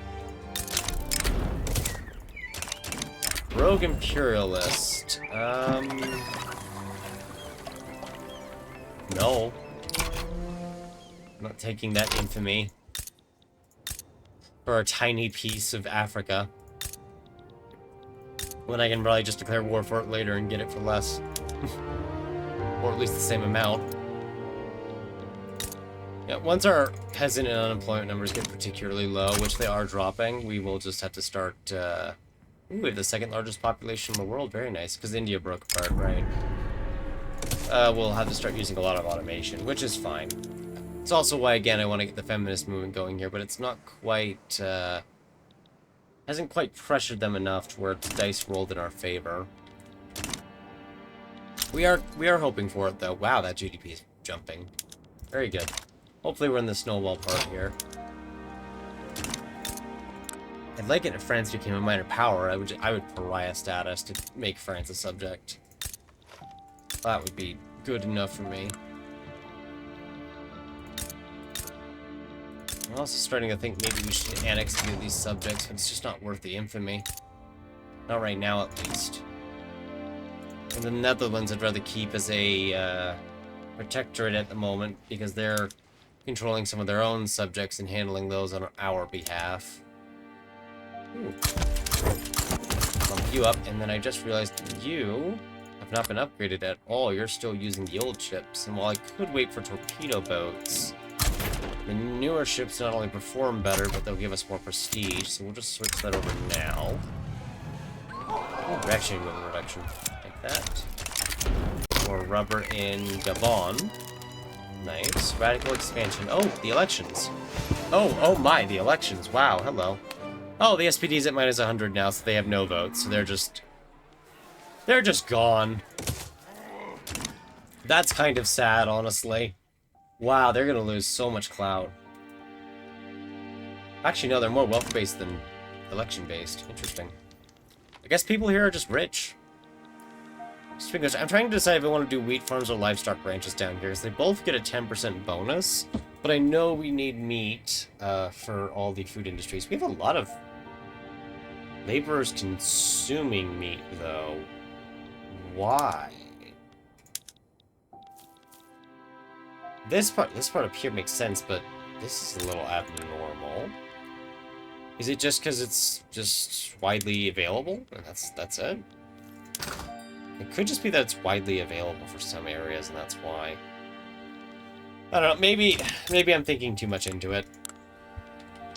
Rogue Imperialist. No. I'm not taking that infamy. For a tiny piece of Africa. When I can probably just declare war for it later and get it for less. Or at least the same amount. Yeah, once our peasant and unemployment numbers get particularly low, which they are dropping, we will just have to start, Ooh, we have the second largest population in the world. Very nice, because India broke apart, right? We'll have to start using a lot of automation, which is fine. It's also why, again, I want to get the feminist movement going here, but it's not quite, hasn't quite pressured them enough to where the dice rolled in our favor. We are hoping for it, though. Wow, that GDP is jumping. Very good. Hopefully we're in the snowball part here. I'd like it if France became a minor power. I would pariah status to make France a subject. That would be good enough for me. I'm also starting to think maybe we should annex a few of these subjects, but it's just not worth the infamy. Not right now, at least. And the Netherlands I'd rather keep as a protectorate at the moment, because they're controlling some of their own subjects and handling those on our behalf. Ooh. Bump you up, and then I just realized you have not been upgraded at all. You're still using the old ships, and while I could wait for torpedo boats, the newer ships not only perform better, but they'll give us more prestige, so we'll just switch that over now. Ooh, reaction movement reduction. Like that. More rubber in Gabon. Nice. Radical expansion. Oh, the elections. Oh my, the elections. Wow, hello. Oh, the SPD's at minus 100 now, so they have no votes, so they're just gone. That's kind of sad, honestly. Wow, they're gonna lose so much clout. Actually, no, they're more wealth-based than election-based. Interesting. I guess people here are just rich. I'm trying to decide if I want to do wheat farms or livestock ranches down here, because they both get a 10% bonus, but I know we need meat for all the food industries. We have a lot of laborers consuming meat, though. why. This part up here makes sense, but this is a little abnormal. Is it just because it's just widely available? And that's it? It could just be that it's widely available for some areas, and that's why. I don't know, maybe I'm thinking too much into it.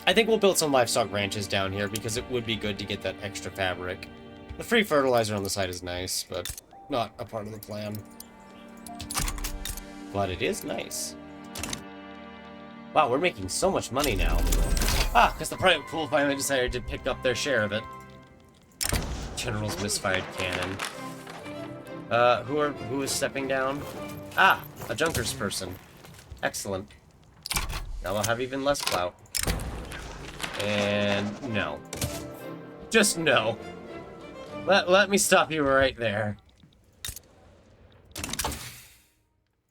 I think we'll build some livestock ranches down here, because it would be good to get that extra fabric. The free fertilizer on the side is nice, but not a part of the plan. But it is nice. Wow, we're making so much money now. Ah, because the private pool finally decided to pick up their share of it. General's misfired cannon. Who is stepping down? Ah, a Junkers person. Excellent. Now we'll have even less clout. And no. Just no. Let me stop you right there.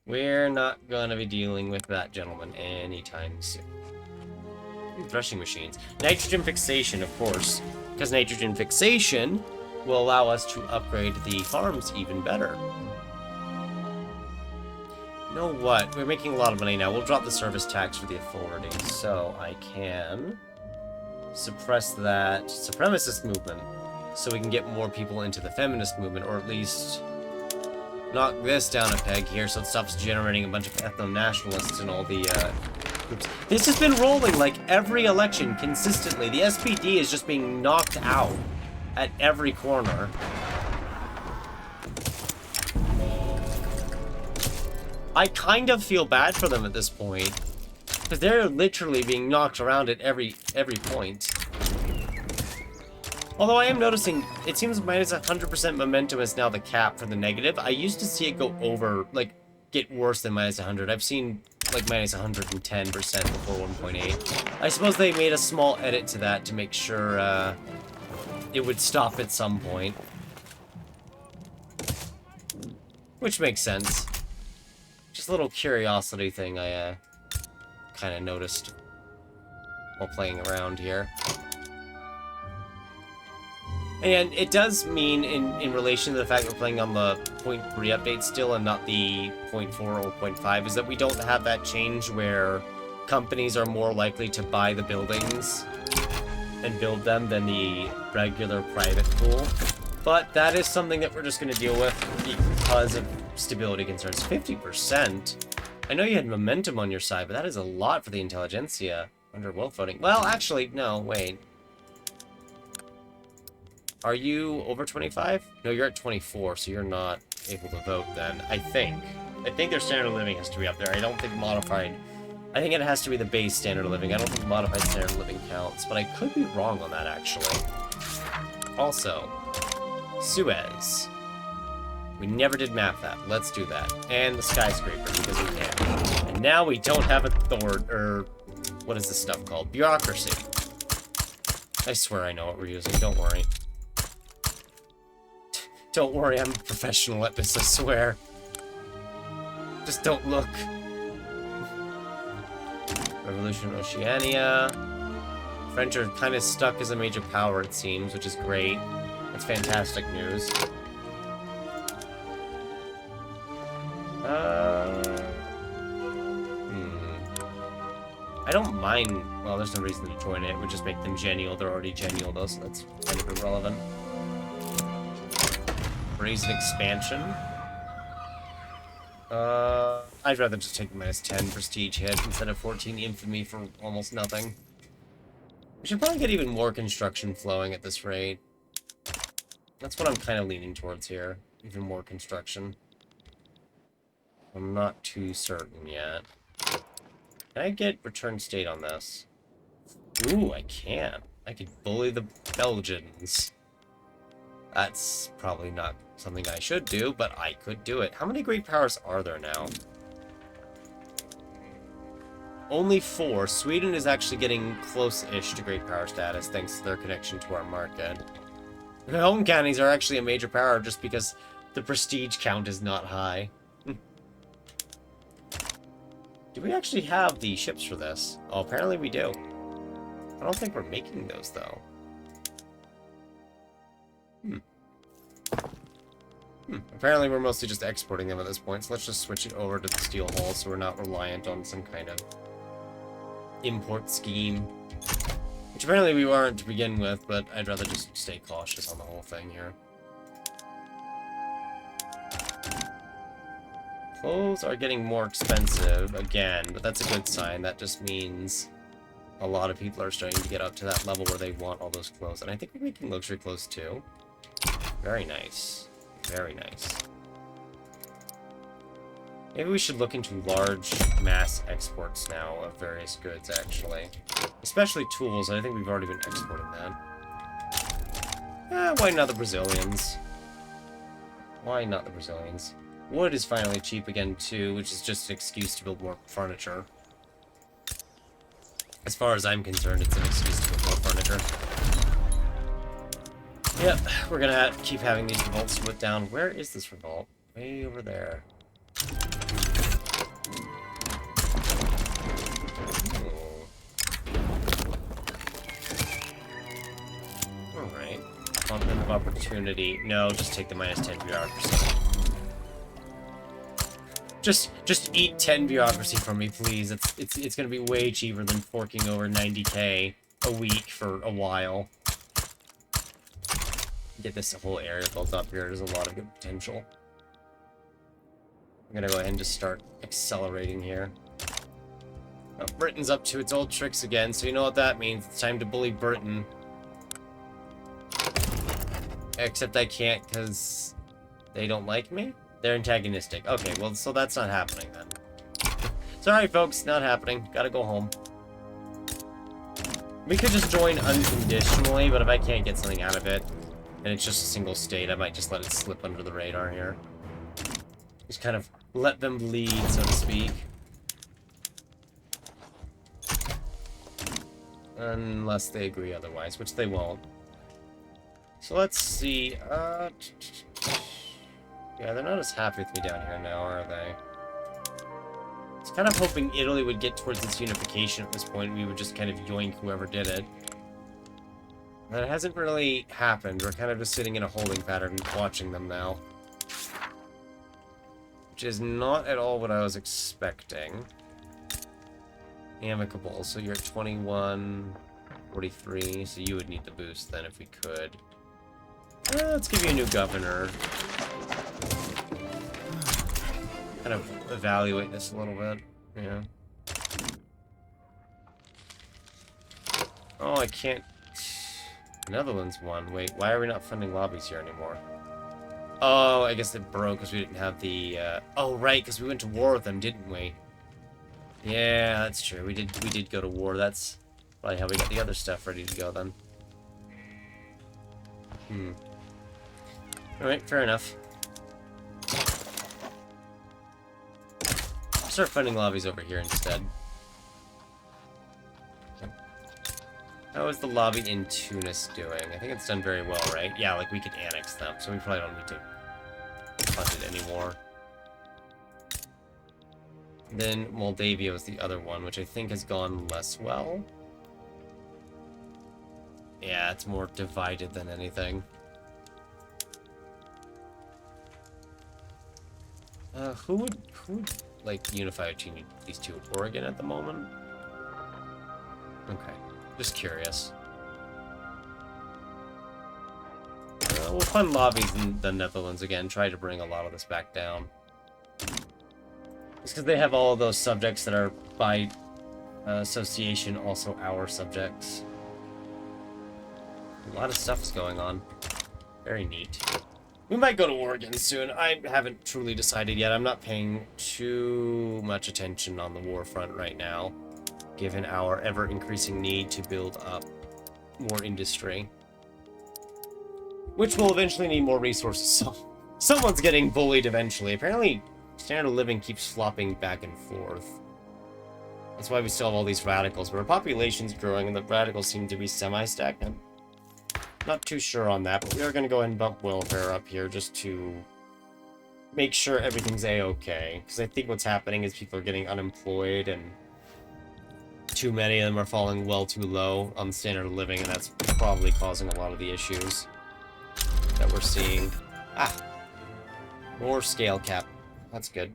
We're not gonna be dealing with that gentleman anytime soon. Threshing machines. Nitrogen fixation, of course. Because nitrogen fixation will allow us to upgrade the farms even better. You know what? We're making a lot of money now. We'll drop the service tax for the authority. So I can suppress that supremacist movement so we can get more people into the feminist movement, or at least knock this down a peg here so it stops generating a bunch of ethno-nationalists and all the groups. This has been rolling like every election consistently. The SPD is just being knocked out at every corner. I kind of feel bad for them at this point, because they're literally being knocked around at every point. Although I am noticing, it seems minus 100% momentum is now the cap for the negative. I used to see it go over, like, get worse than minus 100. I've seen, like, minus 110% before 1.8. I suppose they made a small edit to that to make sure, it would stop at some point. Which makes sense. Just a little curiosity thing I, kind of noticed while playing around here. And it does mean, in relation to the fact that we're playing on the 0.3 update still and not the 0.4 or 0.5, is that we don't have that change where companies are more likely to buy the buildings and build them than the regular private pool. But that is something that we're just going to deal with because of stability concerns. 50%? I know you had momentum on your side, but that is a lot for the intelligentsia under wealth voting. Well, actually, no, wait. Are you over 25? No, you're at 24, so you're not able to vote then, I think. I think their standard of living has to be up there. I don't think modified... I think it has to be the base standard of living. I don't think modified standard of living counts, but I could be wrong on that, actually. Also, Suez. We never did map that. Let's do that. And the skyscraper, because we can. And now we don't have what is this stuff called? Bureaucracy. I swear I know what we're using, don't worry. Don't worry, I'm a professional at this, I swear. Just don't look. Revolution Oceania. French are kind of stuck as a major power, it seems, which is great. That's fantastic news. I don't mind... Well, there's no reason to join it. It would just make them genial. They're already genial, though, so that's kind of irrelevant. Raise an expansion. I'd rather just take minus 10 prestige hit instead of 14 infamy for almost nothing. We should probably get even more construction flowing at this rate. That's what I'm kind of leaning towards here. Even more construction. I'm not too certain yet. Can I get return state on this? Ooh, I can. I could bully the Belgians. That's probably not something I should do, but I could do it. How many great powers are there now? Only 4. Sweden is actually getting close-ish to great power status thanks to their connection to our market. The home counties are actually a major power just because the prestige count is not high. Do we actually have the ships for this? Oh, apparently we do. I don't think we're making those, though. Apparently we're mostly just exporting them at this point, so let's just switch it over to the steel hull so we're not reliant on some kind of import scheme. Which apparently we weren't to begin with, but I'd rather just stay cautious on the whole thing here. Clothes are getting more expensive again, but that's a good sign. That just means a lot of people are starting to get up to that level where they want all those clothes. And I think we're making luxury clothes too. Very nice. Very nice. Maybe we should look into large mass exports now of various goods, actually. Especially tools. I think we've already been exporting that. Why not the Brazilians? Why not the Brazilians? Wood is finally cheap again, too, which is just an excuse to build more furniture. As far as I'm concerned, it's an excuse to build more furniture. Yep, we're gonna keep having these revolts put down. Where is this revolt? Way over there. Alright. Conflict of opportunity. No, just take the -10 bureaucracy. Just eat 10 bureaucracy from me, please. It's gonna be way cheaper than forking over 90k a week for a while. Get this whole area built up here. There's a lot of good potential. I'm gonna go ahead and just start accelerating here. Oh, Britain's up to its old tricks again, so you know what that means. It's time to bully Britain. Except I can't because they don't like me? They're antagonistic. Okay, well, so that's not happening then. Sorry, folks, not happening. Gotta go home. We could just join unconditionally, but if I can't get something out of it, and it's just a single state, I might just let it slip under the radar here. Just kind of let them bleed, so to speak. Unless they agree otherwise, which they won't. So let's see, yeah, they're not as happy with me down here now, are they? I was kind of hoping Italy would get towards its unification at this point, we would just kind of yoink whoever did it. That hasn't really happened. We're kind of just sitting in a holding pattern and watching them now. Which is not at all what I was expecting. Amicable, so you're at 21, 43, so you would need the boost then if we could. Let's give you a new governor. Kind of evaluate this a little bit, yeah. Oh, I can't... Netherlands won. Wait, why are we not funding lobbies here anymore? Oh, I guess it broke because we didn't have the, Oh, right, because we went to war with them, didn't we? Yeah, that's true. We did go to war. That's probably how we got the other stuff ready to go, then. Alright, fair enough. Start funding lobbies over here instead. How is the lobby in Tunis doing? I think it's done very well, right? Yeah, like we could annex them, so we probably don't need to fund it anymore. Then Moldavia was the other one, which I think has gone less well. Yeah, it's more divided than anything. Who would like unify between these two? Oregon at the moment? Okay. Just curious. We'll fund lobbies in the Netherlands again, try to bring a lot of this back down. It's because they have all of those subjects that are, by association, also our subjects. A lot of stuff's going on. Very neat. We might go to Oregon soon. I haven't truly decided yet. I'm not paying too much attention on the war front right now, given our ever-increasing need to build up more industry. Which will eventually need more resources, so someone's getting bullied eventually. Apparently, standard of living keeps flopping back and forth. That's why we still have all these radicals, but our population's growing and the radicals seem to be semi-stagnant. Not too sure on that, but we are going to go ahead and bump welfare up here just to make sure everything's a-okay. Because I think what's happening is people are getting unemployed and too many of them are falling well too low on the standard of living, and that's probably causing a lot of the issues that we're seeing. Ah! More scale cap. That's good.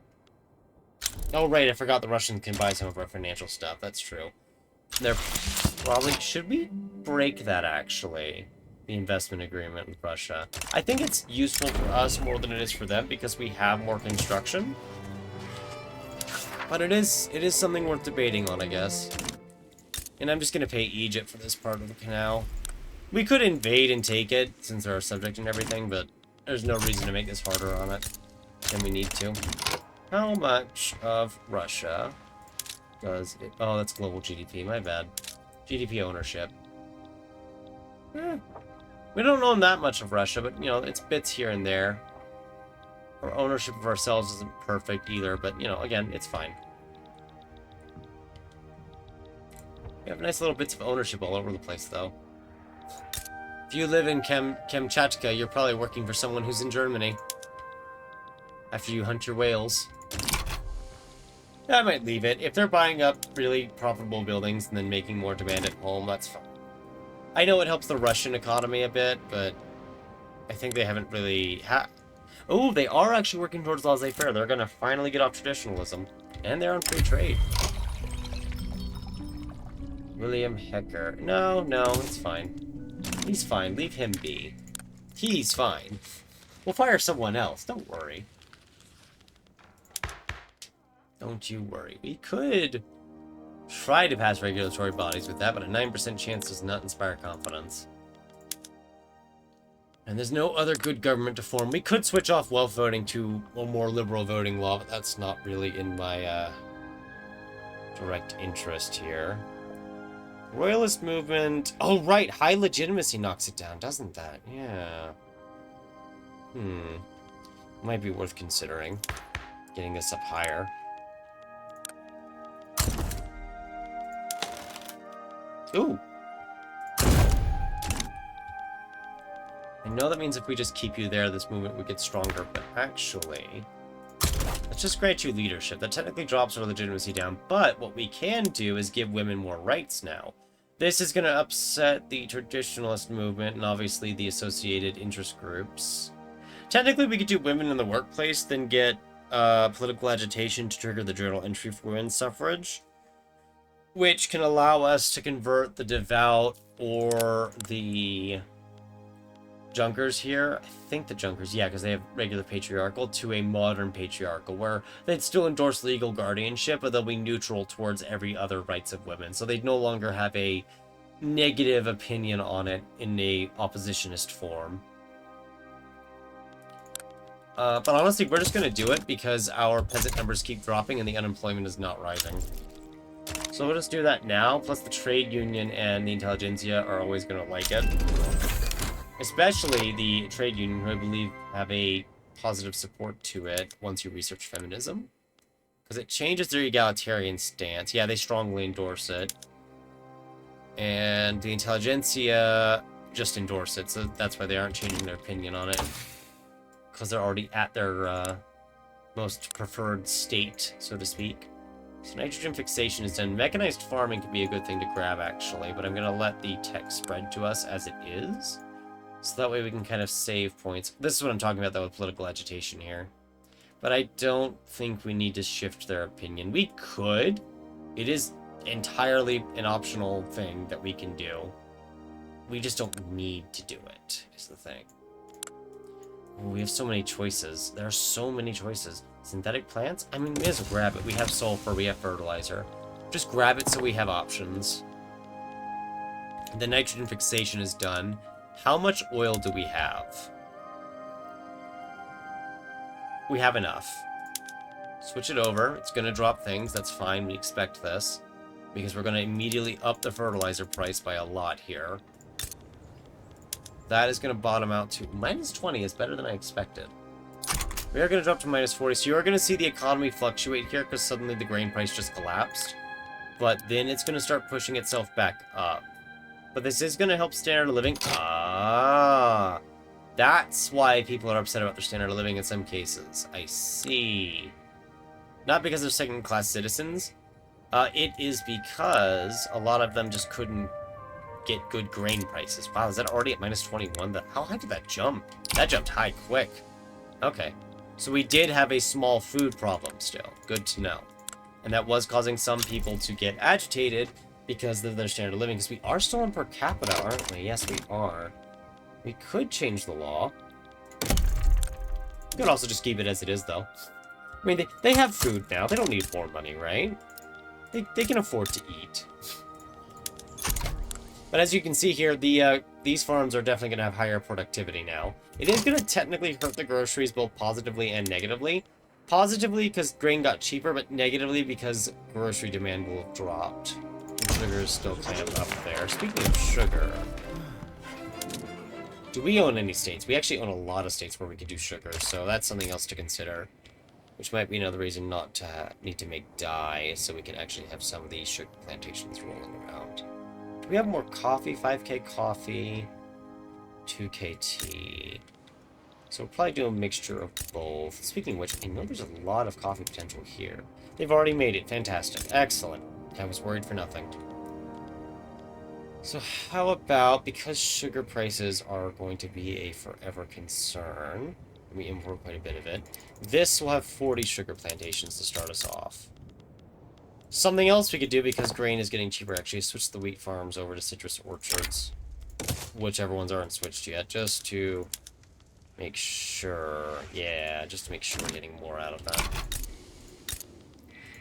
Oh, right, I forgot the Russians can buy some of our financial stuff. That's true. They're probably... Should we break that, actually? The investment agreement with Russia. I think it's useful for us more than it is for them because we have more construction. But it is something worth debating on, I guess. And I'm just going to pay Egypt for this part of the canal. We could invade and take it, since they're our subject and everything, but there's no reason to make this harder on it than we need to. How much of Russia does it... Oh, that's global GDP, my bad. GDP ownership. We don't own that much of Russia, but, you know, it's bits here and there. Our ownership of ourselves isn't perfect either, but, you know, again, it's fine. We have nice little bits of ownership all over the place, though. If you live in Kamchatka, you're probably working for someone who's in Germany. After you hunt your whales. Yeah, I might leave it. If they're buying up really profitable buildings and then making more demand at home, that's fine. I know it helps the Russian economy a bit, but I think they haven't really... Oh, they are actually working towards laissez-faire. They're going to finally get off traditionalism. And they're on free trade. William Hecker. No, it's fine. He's fine. Leave him be. He's fine. We'll fire someone else. Don't worry. Don't you worry. We could try to pass regulatory bodies with that, but a 9% chance does not inspire confidence. And there's no other good government to form. We could switch off wealth voting to a more liberal voting law, but that's not really in my direct interest here. Royalist movement... Oh, right! High legitimacy knocks it down, doesn't that? Yeah. Might be worth considering. Getting this up higher. Ooh! I know that means if we just keep you there, this movement would get stronger, but actually... Let's just grant you leadership. That technically drops our legitimacy down, but what we can do is give women more rights now. This is going to upset the traditionalist movement and obviously the associated interest groups. Technically, we could do women in the workplace, then get political agitation to trigger the journal entry for women's suffrage, which can allow us to convert the devout or the Junkers here. I think the Junkers, yeah, because they have regular patriarchal, to a modern patriarchal, where they'd still endorse legal guardianship, but they'll be neutral towards every other rights of women. So they'd no longer have a negative opinion on it in a oppositionist form. But honestly, we're just going to do it because our peasant numbers keep dropping and the unemployment is not rising. So we'll just do that now, plus the trade union and the intelligentsia are always going to like it. Especially the trade union, who I believe have a positive support to it once you research feminism. Because it changes their egalitarian stance. Yeah, they strongly endorse it. And the intelligentsia just endorse it, so that's why they aren't changing their opinion on it. Because they're already at their most preferred state, so to speak. So nitrogen fixation is done. Mechanized farming could be a good thing to grab, actually, but I'm going to let the text spread to us as it is. So that way we can kind of save points. This is what I'm talking about, though, with political agitation here. But I don't think we need to shift their opinion. We could. It is entirely an optional thing that we can do. We just don't need to do it, is the thing. Oh, we have so many choices. There are so many choices. Synthetic plants? I mean, we may as well grab it. We have sulfur, we have fertilizer. Just grab it so we have options. The nitrogen fixation is done. How much oil do we have? We have enough. Switch it over. It's going to drop things. That's fine. We expect this. Because we're going to immediately up the fertilizer price by a lot here. That is going to bottom out to minus 20 is better than I expected. We are going to drop to minus 40. So you are going to see the economy fluctuate here because suddenly the grain price just collapsed. But then it's going to start pushing itself back up. But this is going to help standard of living. Ah, that's why people are upset about their standard of living in some cases. I see. Not because they're second-class citizens. It is because a lot of them just couldn't get good grain prices. Wow, is that already at minus 21? How high did that jump? That jumped high quick. Okay. So we did have a small food problem still. Good to know. And that was causing some people to get agitated because of their standard of living. Because we are still on per capita, aren't we? Yes, we are. We could change the law. We could also just keep it as it is, though. I mean, they have food now. They don't need more money, right? They can afford to eat. But as you can see here, these farms are definitely going to have higher productivity now. It is going to technically hurt the groceries both positively and negatively. Positively because grain got cheaper, but negatively because grocery demand will have dropped. And sugar is still kind of up there. Speaking of sugar, do we own any states? We actually own a lot of states where we could do sugar, so that's something else to consider. Which might be another reason not to need to make dye, so we can actually have some of these sugar plantations rolling around. Do we have more coffee? 5k coffee, 2k tea. So we'll probably do a mixture of both. Speaking of which, I know there's a lot of coffee potential here. They've already made it. Fantastic. Excellent. I was worried for nothing. So how about, because sugar prices are going to be a forever concern, we import quite a bit of it, this will have 40 sugar plantations to start us off. Something else we could do, because grain is getting cheaper, actually, switch the wheat farms over to citrus orchards. Whichever ones aren't switched yet, just to make sure, yeah, just to make sure we're getting more out of that.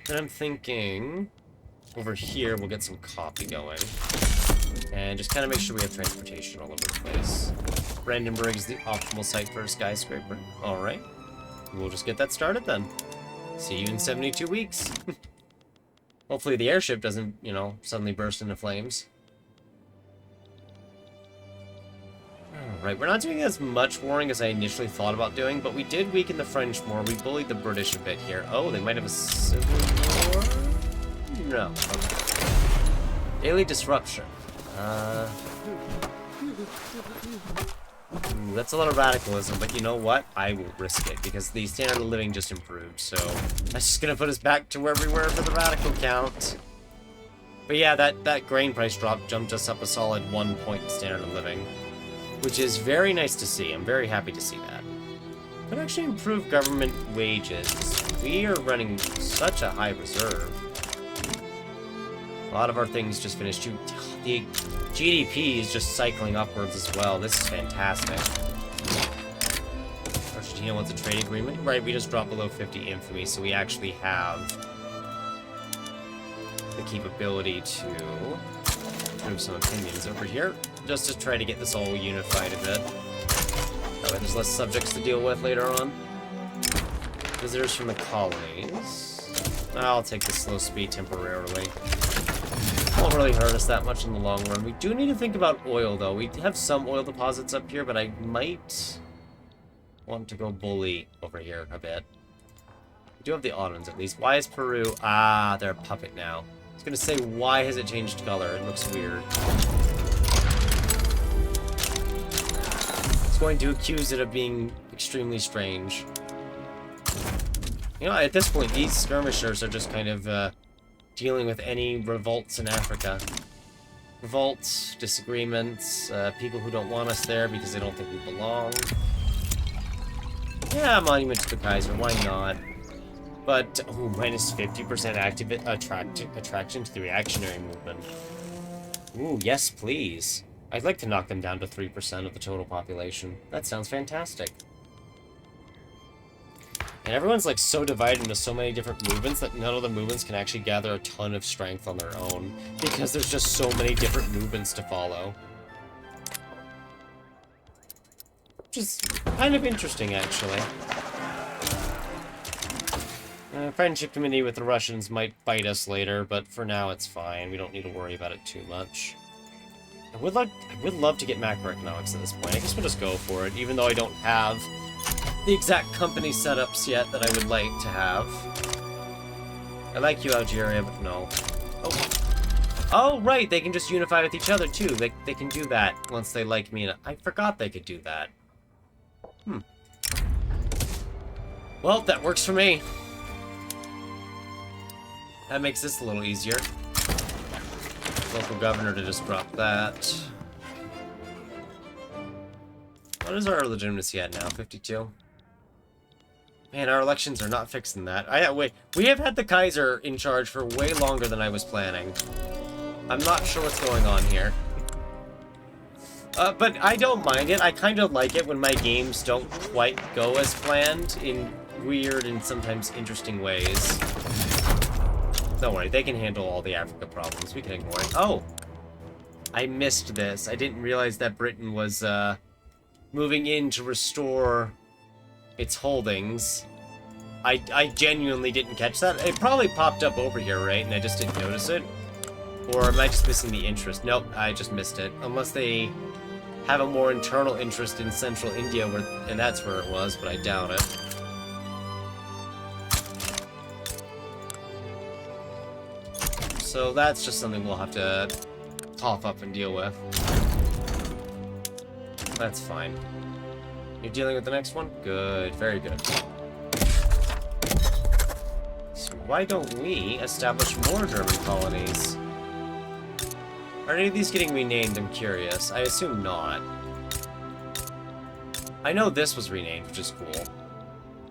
Then I'm thinking, over here, we'll get some coffee going. And just kind of make sure we have transportation all over the place. Brandenburg is the optimal site for a skyscraper. Alright. We'll just get that started then. See you in 72 weeks. Hopefully the airship doesn't, you know, suddenly burst into flames. Alright, we're not doing as much warring as I initially thought about doing, but we did weaken the French more. We bullied the British a bit here. Oh, they might have a civil war? No. Okay. Daily disruption. That's a lot of radicalism, but you know what? I will risk it, because the standard of living just improved, so that's just gonna put us back to where we were for the radical count. But yeah, that grain price drop jumped us up a solid 1 point in standard of living, which is very nice to see. I'm very happy to see that. Could actually improve government wages, because we are running such a high reserve. A lot of our things just finished too. The GDP is just cycling upwards as well. This is fantastic. Argentina wants a trade agreement. Right, we just dropped below 50 infamy, so we actually have the capability to improve some opinions over here, just to try to get this all unified a bit. That way there's less subjects to deal with later on. Visitors from the colonies. I'll take the slow speed temporarily. Won't really hurt us that much in the long run. We do need to think about oil, though. We have some oil deposits up here, but I might want to go bully over here a bit. We do have the Ottomans, at least. Why is Peru? Ah, they're a puppet now. I was going to say, why has it changed color? It looks weird. It's going to accuse it of being extremely strange. You know, at this point, these skirmishers are just kind of, dealing with any revolts in Africa. Revolts, disagreements, people who don't want us there because they don't think we belong. Yeah, monument to the Kaiser, why not? But, oh, minus 50% attraction to the reactionary movement. Ooh, yes, please. I'd like to knock them down to 3% of the total population. That sounds fantastic. And everyone's like so divided into so many different movements that none of the movements can actually gather a ton of strength on their own, because there's just so many different movements to follow. Which is kind of interesting, actually. Friendship committee with the Russians might bite us later, but for now it's fine. We don't need to worry about it too much. I would love to get macroeconomics at this point. I guess we'll just go for it, even though I don't have the exact company setups yet that I would like to have. I like you, Algeria, but no. Oh. Oh, right, they can just unify with each other, too. They can do that once they like me. And I forgot they could do that. Well, that works for me. That makes this a little easier. Local governor to just drop that. What is our legitimacy at now? 52? Man, our elections are not fixing that. Wait, we have had the Kaiser in charge for way longer than I was planning. I'm not sure what's going on here. But I don't mind it. I kind of like it when my games don't quite go as planned in weird and sometimes interesting ways. Don't worry, they can handle all the Africa problems. We can ignore it. Oh! I missed this. I didn't realize that Britain was, moving in to restore its holdings. I genuinely didn't catch that. It probably popped up over here, right? And I just didn't notice it? Or am I just missing the interest? Nope, I just missed it. Unless they have a more internal interest in central India, and that's where it was, but I doubt it. So that's just something we'll have to cough up and deal with. That's fine. You're dealing with the next one? Good, very good. So why don't we establish more German colonies? Are any of these getting renamed? I'm curious. I assume not. I know this was renamed, which is cool.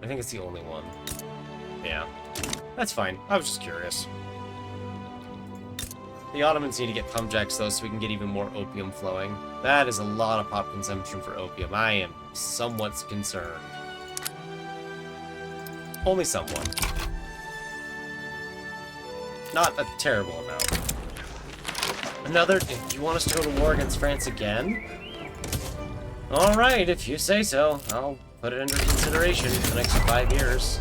I think it's the only one. Yeah. That's fine. I was just curious. The Ottomans need to get pump jacks, though, so we can get even more opium flowing. That is a lot of pop consumption for opium. I am somewhat concerned. Only somewhat. Not a terrible amount. Another... You want us to go to war against France again? Alright, if you say so. I'll put it under consideration for the next 5 years.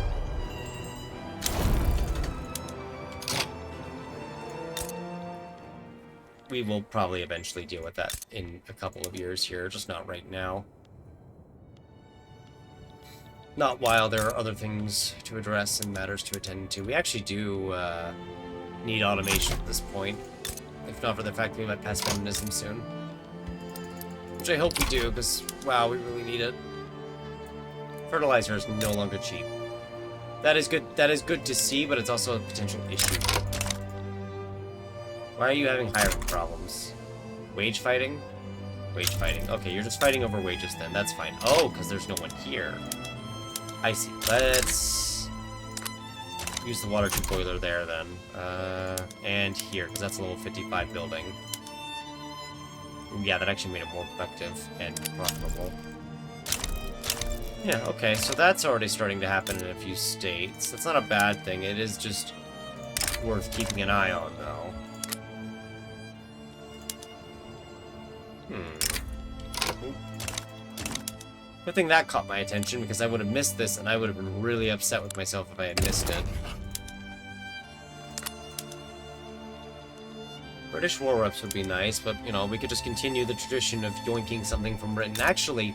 We will probably eventually deal with that in a couple of years here, just not right now. Not while there are other things to address and matters to attend to. We actually do need automation at this point. If not for the fact that we might pass feminism soon. Which I hope we do, because, wow, we really need it. Fertilizer is no longer cheap. That is good to see, but it's also a potential issue. Why are you having hiring problems? Wage fighting? Wage fighting. Okay, you're just fighting over wages then. That's fine. Oh, because there's no one here. I see. Let's use the water tube boiler there then. And here, because that's a level 55 building. Yeah, that actually made it more productive and profitable. Yeah, okay, so that's already starting to happen in a few states. That's not a bad thing. It is just worth keeping an eye on, though. Good thing that caught my attention, because I would have missed this, and I would have been really upset with myself if I had missed it. British war reps would be nice, but, you know, we could just continue the tradition of yoinking something from Britain. Actually,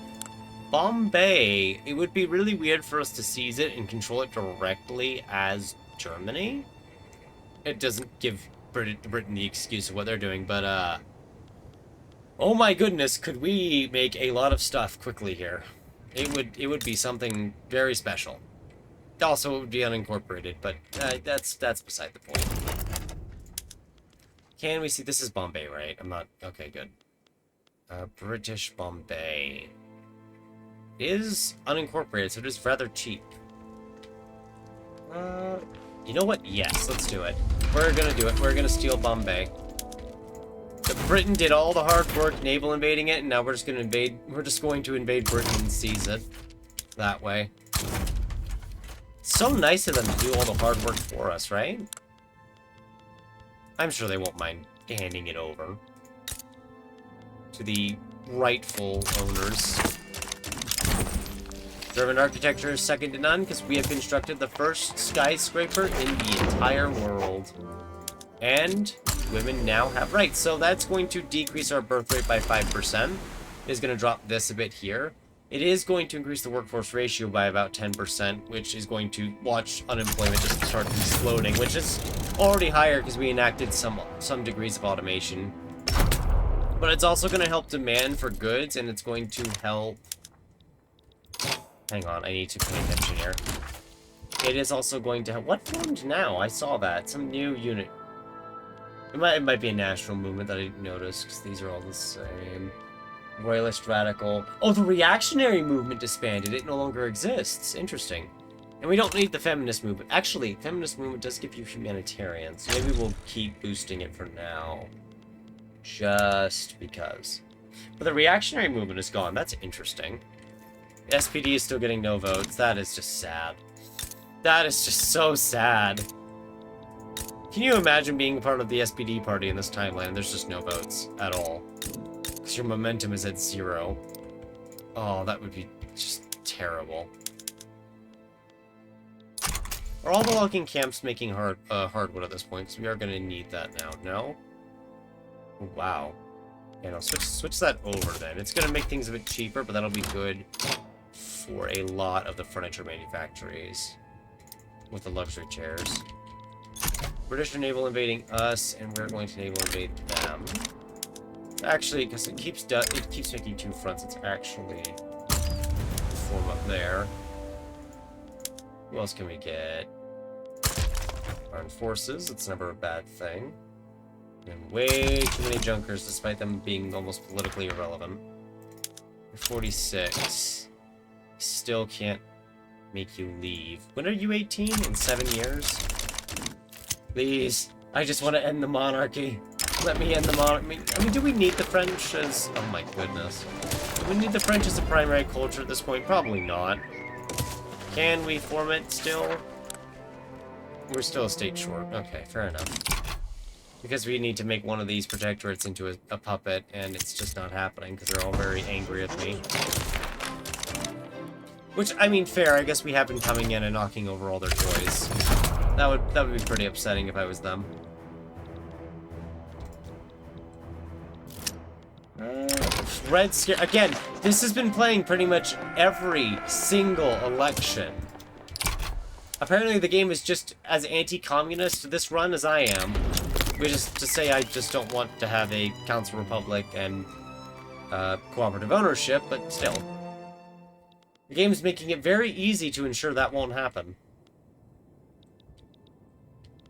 Bombay, it would be really weird for us to seize it and control it directly as Germany. It doesn't give Britain the excuse of what they're doing, but, oh my goodness, could we make a lot of stuff quickly here? It would be something very special. Also, it would be unincorporated, but that's beside the point. Can we see? This is Bombay, right? I'm not... Okay, good. British Bombay is unincorporated, so it is rather cheap. You know what? Yes, let's do it. We're gonna do it. We're gonna steal Bombay. Britain did all the hard work naval invading it, and now we're just gonna invade. We're just going to invade Britain and seize it. That way. It's so nice of them to do all the hard work for us, right? I'm sure they won't mind handing it over to the rightful owners. German architecture is second to none, because we have constructed the first skyscraper in the entire world. And women now have rights, so that's going to decrease our birth rate by 5%. It is going to drop this a bit here. It is going to increase the workforce ratio by about 10%, which is going to watch unemployment just start exploding, which is already higher because we enacted some degrees of automation. But it's also going to help demand for goods, and it's going to help... Hang on, I need to pay attention here. It is also going to help... What formed now? I saw that. Some new unit. It might be a national movement that I didn't notice, because these are all the same. Royalist radical. Oh, the reactionary movement disbanded. It no longer exists. Interesting. And we don't need the feminist movement. Actually, feminist movement does give you humanitarian, so maybe we'll keep boosting it for now. Just because. But the reactionary movement is gone. That's interesting. SPD is still getting no votes. That is just sad. That is just so sad. Can you imagine being part of the SPD party in this timeline? There's just no votes at all. Because your momentum is at 0. Oh, that would be just terrible. Are all the logging camps making hardwood at this point? Because we are going to need that now. No? Oh, wow. Yeah, no, switch that over then. It's going to make things a bit cheaper, but that'll be good for a lot of the furniture manufactories. With the luxury chairs. British are naval invading us, and we're going to naval invade them. Actually, because it keeps making 2 fronts, it's actually form up there. Who else can we get? Armed forces, it's never a bad thing. And way too many junkers, despite them being almost politically irrelevant. You're 46. Still can't make you leave. When are you 18? In 7 years? Please. I just want to end the monarchy. Let me end the monarchy. I mean, do we need the French as... Oh my goodness. Do we need the French as a primary culture at this point? Probably not. Can we form it still? We're still a state short. Okay, fair enough. Because we need to make one of these protectorates into a puppet, and it's just not happening because they're all very angry at me. Which, I mean, fair. I guess we have been coming in and knocking over all their toys. That would be pretty upsetting if I was them. Red Scare... Again, this has been playing pretty much every single election. Apparently the game is just as anti-communist this run as I am. Which is to say I just don't want to have a council republic and cooperative ownership, but still. The game is making it very easy to ensure that won't happen.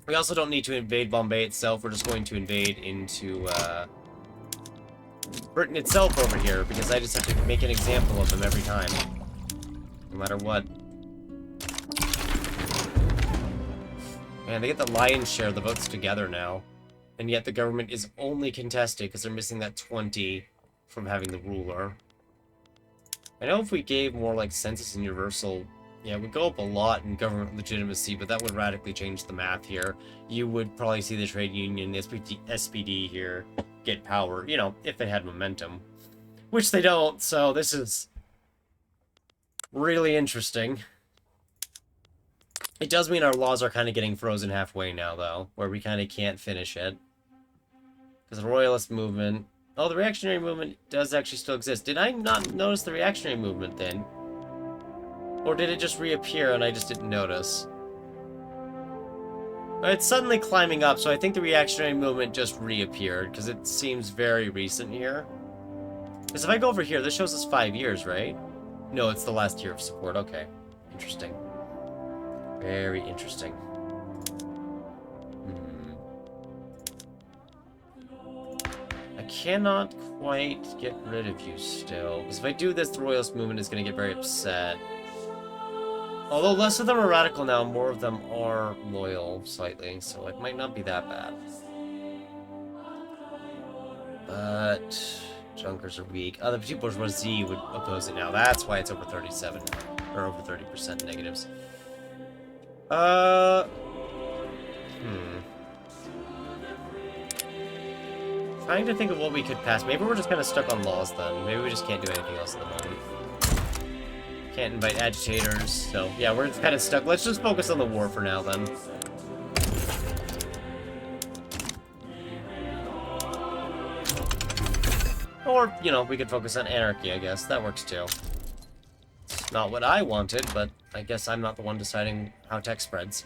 We also don't need to invade Bombay itself. We're just going to invade into Britain itself over here, because I just have to make an example of them every time. No matter what. Man, they get the lion's share of the votes together now. And yet the government is only contested because they're missing that 20 from having the ruler. I know if we gave more like census and universal, yeah, it would go up a lot in government legitimacy, but that would radically change the math here. You would probably see the trade union, the SPD here, get power, you know, if they had momentum. Which they don't, so this is really interesting. It does mean our laws are kind of getting frozen halfway now, though, where we kind of can't finish it. Because the royalist movement... Oh, the reactionary movement does actually still exist. Did I not notice the reactionary movement then? Or did it just reappear and I just didn't notice? It's suddenly climbing up, so I think the reactionary movement just reappeared, because it seems very recent here. Because if I go over here, this shows us 5 years, right? No, it's the last year of support. Okay. Interesting. Very interesting. I cannot quite get rid of you still. Because if I do this, the royalist movement is going to get very upset. Although less of them are radical now, more of them are loyal, slightly. So it might not be that bad. But... Junkers are weak. The petit bourgeoisie would oppose it now. That's why it's over 37. Or over 30% negatives. Trying to think of what we could pass. Maybe we're just kind of stuck on laws then. Maybe we just can't do anything else at the moment. Can't invite agitators, so yeah, we're kind of stuck. Let's just focus on the war for now then. Or, you know, we could focus on anarchy, I guess. That works too. It's not what I wanted, but I guess I'm not the one deciding how tech spreads.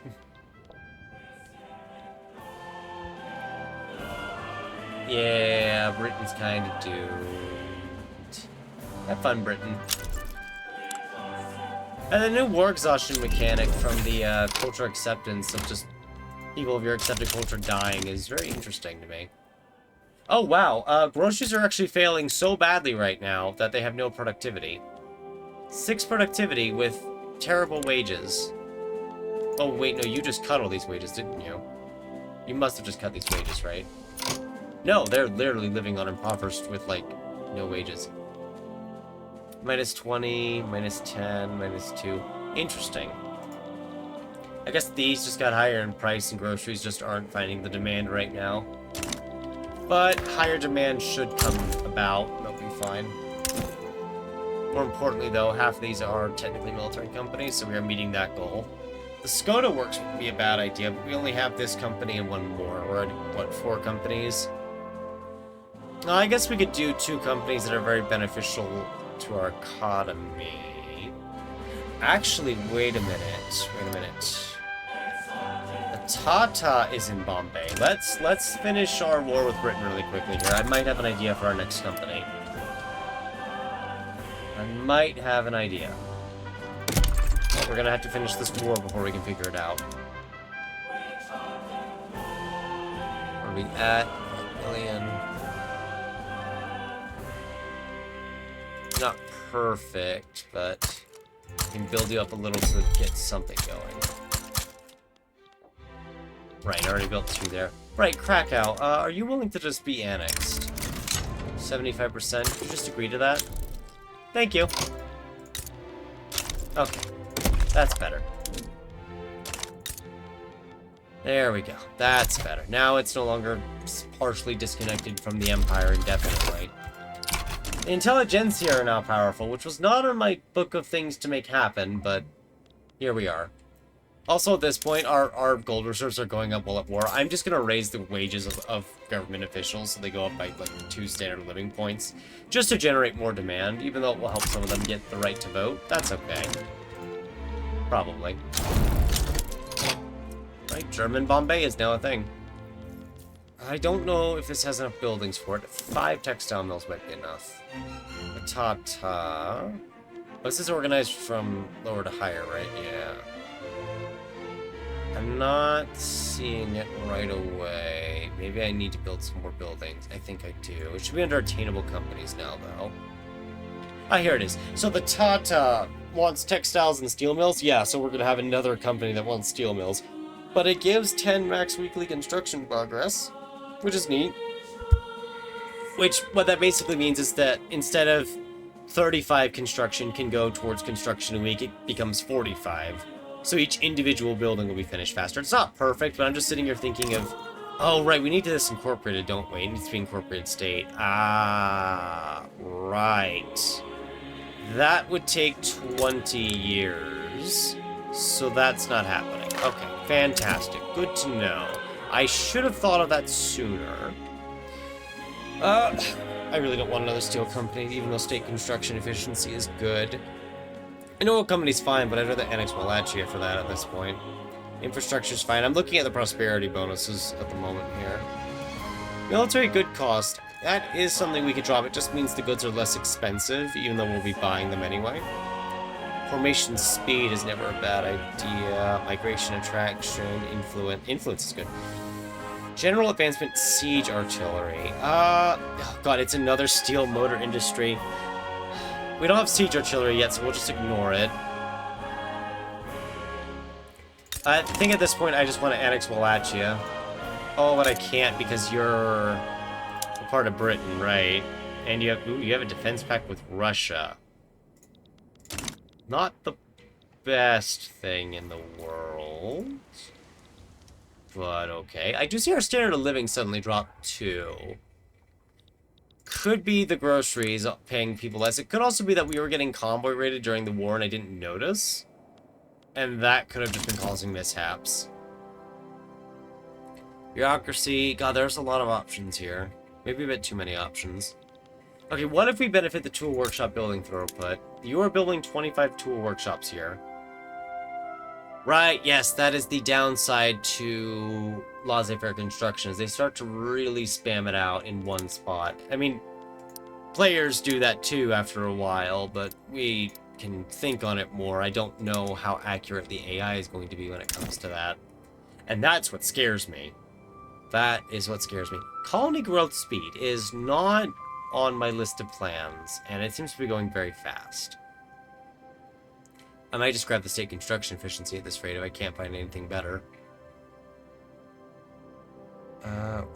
Yeah, Britain's kind of doomed. Have fun, Britain. And the new war exhaustion mechanic from the cultural acceptance of just people of your accepted culture dying is very interesting to me. Oh, wow. Groceries are actually failing so badly right now that they have no productivity. 6 productivity with terrible wages. Oh, wait, no, you just cut all these wages, didn't you? You must have just cut these wages, right? No, they're literally living on impoverished with, like, no wages. Minus 20, minus 10, minus 2. Interesting. I guess these just got higher in price and groceries just aren't finding the demand right now. But higher demand should come about. They'll be fine. More importantly, though, half of these are technically military companies, so we are meeting that goal. The Skoda works would be a bad idea, but we only have this company and one more. We're at, what, 4 companies? I guess we could do 2 companies that are very beneficial to our economy. Actually, wait a minute. The Tata is in Bombay. Let's finish our war with Britain really quickly here. I might have an idea for our next company. We're gonna have to finish this war before we can figure it out. Where are we at? 1 million. Not perfect, but we can build you up a little to get something going. Right, I already built 2 there. Right, Krakow, are you willing to just be annexed? 75%? Could you just agree to that? Thank you. Okay, that's better. There we go. That's better. Now it's no longer partially disconnected from the Empire indefinitely. The intelligentsia are now powerful, which was not on my book of things to make happen, but here we are. Also, at this point, our gold reserves are going up while at war. I'm just going to raise the wages of government officials so they go up by, like, 2 standard living points, just to generate more demand, even though it will help some of them get the right to vote. That's okay. Probably. Right, German Bombay is now a thing. I don't know if this has enough buildings for it. 5 textile mills might be enough. Matata. This is organized from lower to higher, right? Yeah. I'm not seeing it right away. Maybe I need to build some more buildings. I think I do. It should be under attainable companies now, though. Ah, here it is. So the Tata wants textiles and steel mills? Yeah, so we're going to have another company that wants steel mills. But it gives 10 max weekly construction progress, which is neat. What that basically means is that instead of 35 construction can go towards construction a week, it becomes 45. So each individual building will be finished faster. It's not perfect, but I'm just sitting here thinking of, oh, right, we need this incorporated, don't we? It needs to be incorporated state. Ah, right. That would take 20 years, so that's not happening. Okay, fantastic. Good to know. I should have thought of that sooner. I really don't want another steel company, even though state construction efficiency is good. I know a company's fine, but I'd rather annex Wallachia for that at this point. Infrastructure's fine. I'm looking at the prosperity bonuses at the moment here. Military good cost. That is something we could drop. It just means the goods are less expensive, even though we'll be buying them anyway. Formation speed is never a bad idea. Migration attraction, influence is good. General advancement, siege artillery. Oh god, it's another steel motor industry. We don't have siege artillery yet, so we'll just ignore it. I think at this point I just want to annex Wallachia. Oh, but I can't because you're a part of Britain, right? And you have a defense pact with Russia. Not the best thing in the world. But okay. I do see our standard of living suddenly drop too. Could be the groceries paying people less. It could also be that we were getting convoy raided during the war and I didn't notice. And that could have just been causing mishaps. Bureaucracy. God, there's a lot of options here. Maybe a bit too many options. Okay, what if we benefit the tool workshop building throughput? You are building 25 tool workshops here. Right, yes, that is the downside to laissez-faire construction, is they start to really spam it out in one spot. I mean, players do that too after a while, but we can think on it more. I don't know how accurate the AI is going to be when it comes to that. And that's what scares me. That is what scares me. Colony growth speed is not on my list of plans, and it seems to be going very fast. I might just grab the state construction efficiency at this rate if I can't find anything better.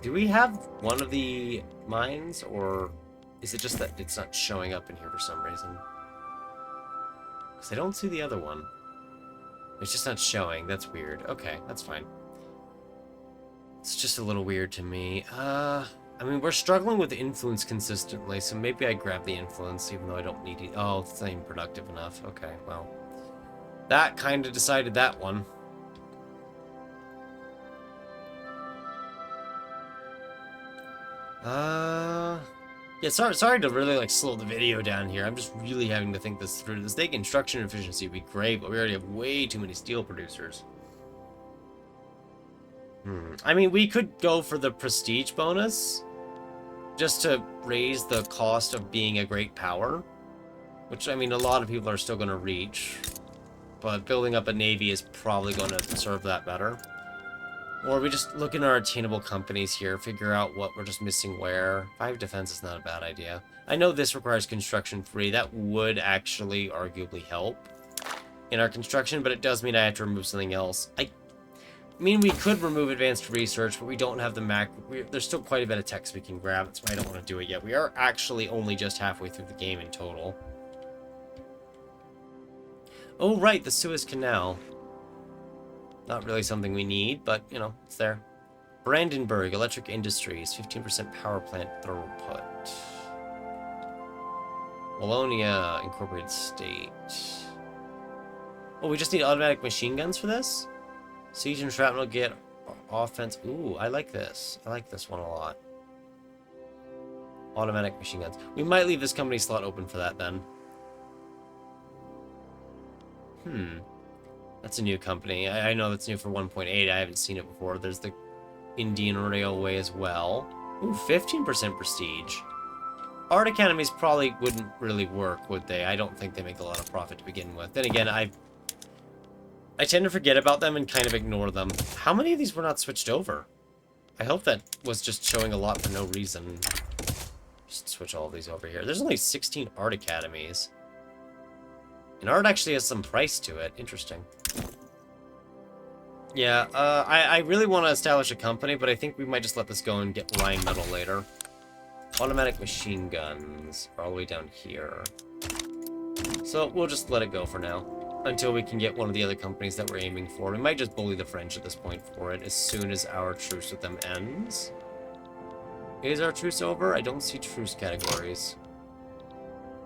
Do we have one of the mines, or is it just that it's not showing up in here for some reason? Because I don't see the other one. It's just not showing. That's weird. Okay, that's fine. It's just a little weird to me. I mean, we're struggling with influence consistently, so maybe I grab the influence, even though I don't need it. Oh, it's not even productive enough. Okay, well. That kind of decided that one. Yeah, sorry to really, like, slow the video down here. I'm just really having to think this through. The state construction efficiency would be great, but we already have way too many steel producers. I mean, we could go for the prestige bonus, just to raise the cost of being a great power, which, I mean, a lot of people are still going to reach, but building up a navy is probably going to serve that better. Or we just look in our attainable companies here, figure out what we're just missing where. 5 defense is not a bad idea. I know this requires construction free. That would actually arguably help in our construction, but it does mean I have to remove something else. I mean, we could remove advanced research, but we don't have the there's still quite a bit of text we can grab. That's why I don't want to do it yet. We are actually only just halfway through the game in total. Oh, right, the Suez Canal. Not really something we need, but, you know, it's there. Brandenburg Electric Industries, 15% power plant throughput. Wallonia Incorporated State. Oh, we just need automatic machine guns for this? Siege and shrapnel get offense. Ooh, I like this. I like this one a lot. Automatic machine guns. We might leave this company slot open for that then. That's a new company. I know that's new for 1.8. I haven't seen it before. There's the Indian Railway as well. Ooh, 15% prestige. Art academies probably wouldn't really work, would they? I don't think they make a lot of profit to begin with. Then again, I tend to forget about them and kind of ignore them. How many of these were not switched over? I hope that was just showing a lot for no reason. Just switch all of these over here. There's only 16 art academies. And art actually has some price to it. Interesting. Yeah, I really want to establish a company, but I think we might just let this go and get Rhine metal later. Automatic machine guns are all the way down here. So we'll just let it go for now, until we can get one of the other companies that we're aiming for. We might just bully the French at this point for it, as soon as our truce with them ends. Is our truce over? I don't see truce categories.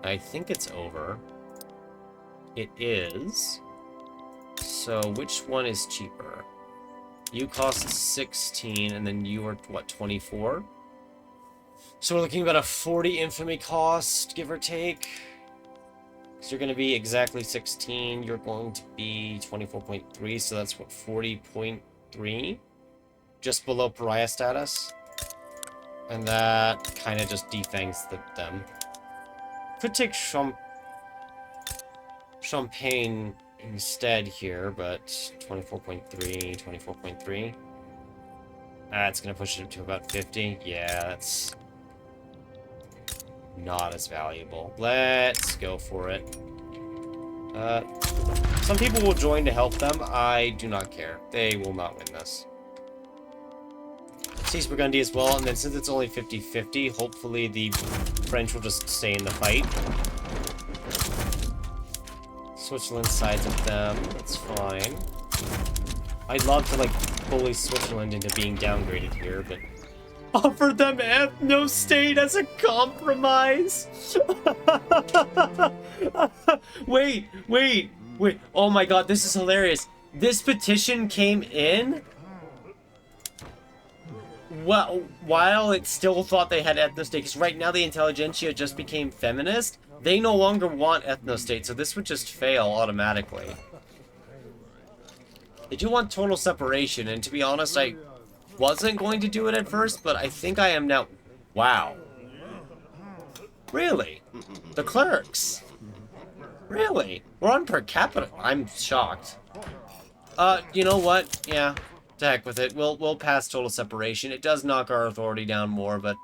I think it's over. It is. So which one is cheaper? You cost 16, and then you are, what, 24? So we're looking at about a 40 infamy cost, give or take. So you're going to be exactly 16. You're going to be 24.3, so that's what, 40.3? Just below pariah status. And that kind of just defangs them. Could take Champagne instead here, but 24.3, 24.3. That's going to push it up to about 50. Yeah, that's not as valuable. Let's go for it. Some people will join to help them. I do not care. They will not win this. Seize Burgundy as well, and then since it's only 50-50, hopefully the French will just stay in the fight. Switzerland sides with them. That's fine. I'd love to, like, bully Switzerland into being downgraded here, but... Offer them ethno-state as a compromise! Wait. Oh my god, this is hilarious. This petition came in... Well, while it still thought they had ethno-state, because right now the intelligentsia just became feminist, they no longer want ethno-state, so this would just fail automatically. They do want total separation, and to be honest, I wasn't going to do it at first, but I think I am now. Wow. Really? The clerks? Really? We're on per capita. I'm shocked. You know what? Yeah. To heck with it. We'll pass total separation. It does knock our authority down more, but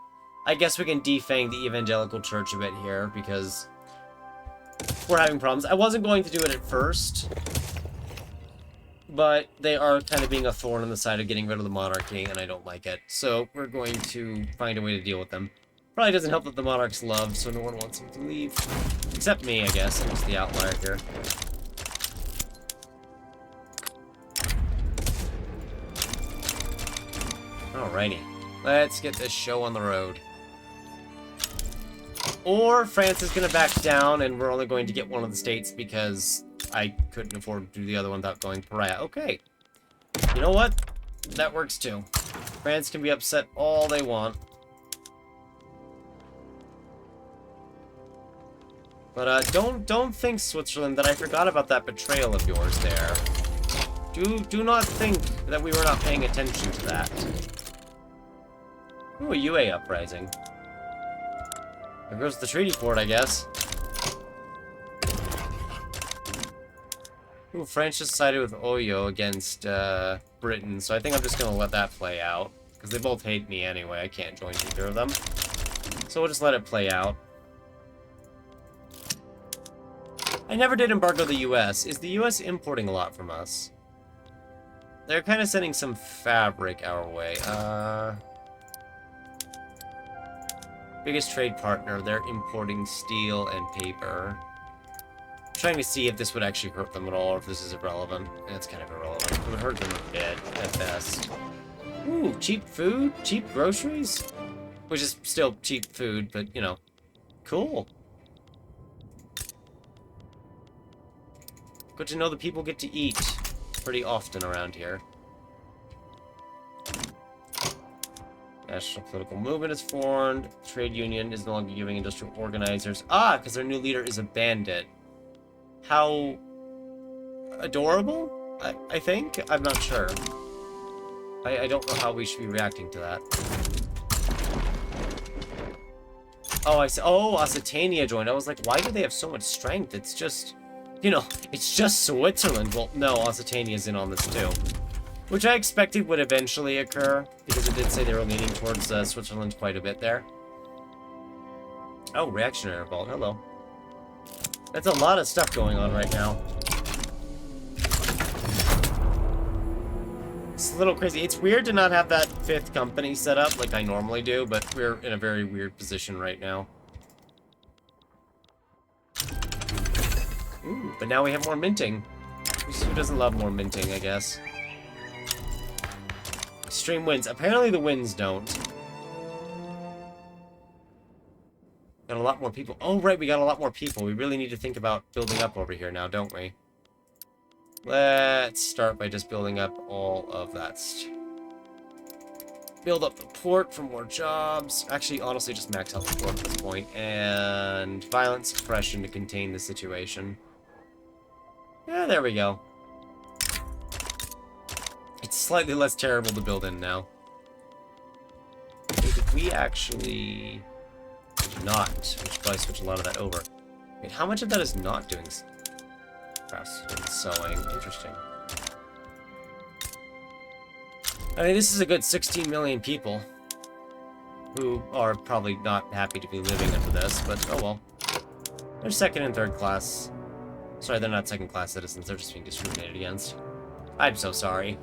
I guess we can defang the evangelical church a bit here, because we're having problems. I wasn't going to do it at first, but they are kind of being a thorn in the side of getting rid of the monarchy, and I don't like it. So we're going to find a way to deal with them. Probably doesn't help that the monarch's loved, so no one wants him to leave. Except me, I guess. I'm just the outlier here. Alrighty. Let's get this show on the road. Or France is going to back down, and we're only going to get one of the states because I couldn't afford to do the other one without going pariah. Okay. You know what? That works too. France can be upset all they want. But don't think, Switzerland, that I forgot about that betrayal of yours there. Do not think that we were not paying attention to that. Ooh, a UA uprising. There goes the treaty port, I guess. Ooh, France just sided with Oyo against Britain, so I think I'm just gonna let that play out. Because they both hate me anyway, I can't join either of them. So we'll just let it play out. I never did embargo the US. Is the US importing a lot from us? They're kind of sending some fabric our way. Biggest trade partner, they're importing steel and paper. I'm trying to see if this would actually hurt them at all, or if this is irrelevant. It's kind of irrelevant. It would hurt them a bit, at best. Ooh, cheap food? Cheap groceries? Which is still cheap food, but, you know, cool. Good to know that people get to eat pretty often around here. National political movement is formed. Trade union is no longer giving industrial organizers. Ah, because their new leader is a bandit. How adorable, I think? I'm not sure. I don't know how we should be reacting to that. Oh, I see. Oh, Occitania joined. I was like, why do they have so much strength? It's just, you know, it's just Switzerland. Well, no, Occitania's in on this too. Which I expected would eventually occur, because it did say they were leaning towards Switzerland quite a bit there. Oh, reactionary revolt. Hello. That's a lot of stuff going on right now. It's a little crazy. It's weird to not have that 5th company set up like I normally do, but we're in a very weird position right now. Ooh, but now we have more minting. Who doesn't love more minting, I guess? Extreme winds. Apparently the winds don't. Got a lot more people. Oh, right, we got a lot more people. We really need to think about building up over here now, don't we? Let's start by just building up all of that. Build up the port for more jobs. Actually, honestly, just max out the port at this point. And violence suppression to contain the situation. Yeah, there we go. It's slightly less terrible to build in now. If we actually not, we should probably switch a lot of that over. Wait, how much of that is not doing press and sewing? Interesting. I mean, this is a good 16 million people who are probably not happy to be living under this, but oh well. They're 2nd and 3rd class. Sorry, they're not 2nd class citizens, they're just being discriminated against. I'm so sorry.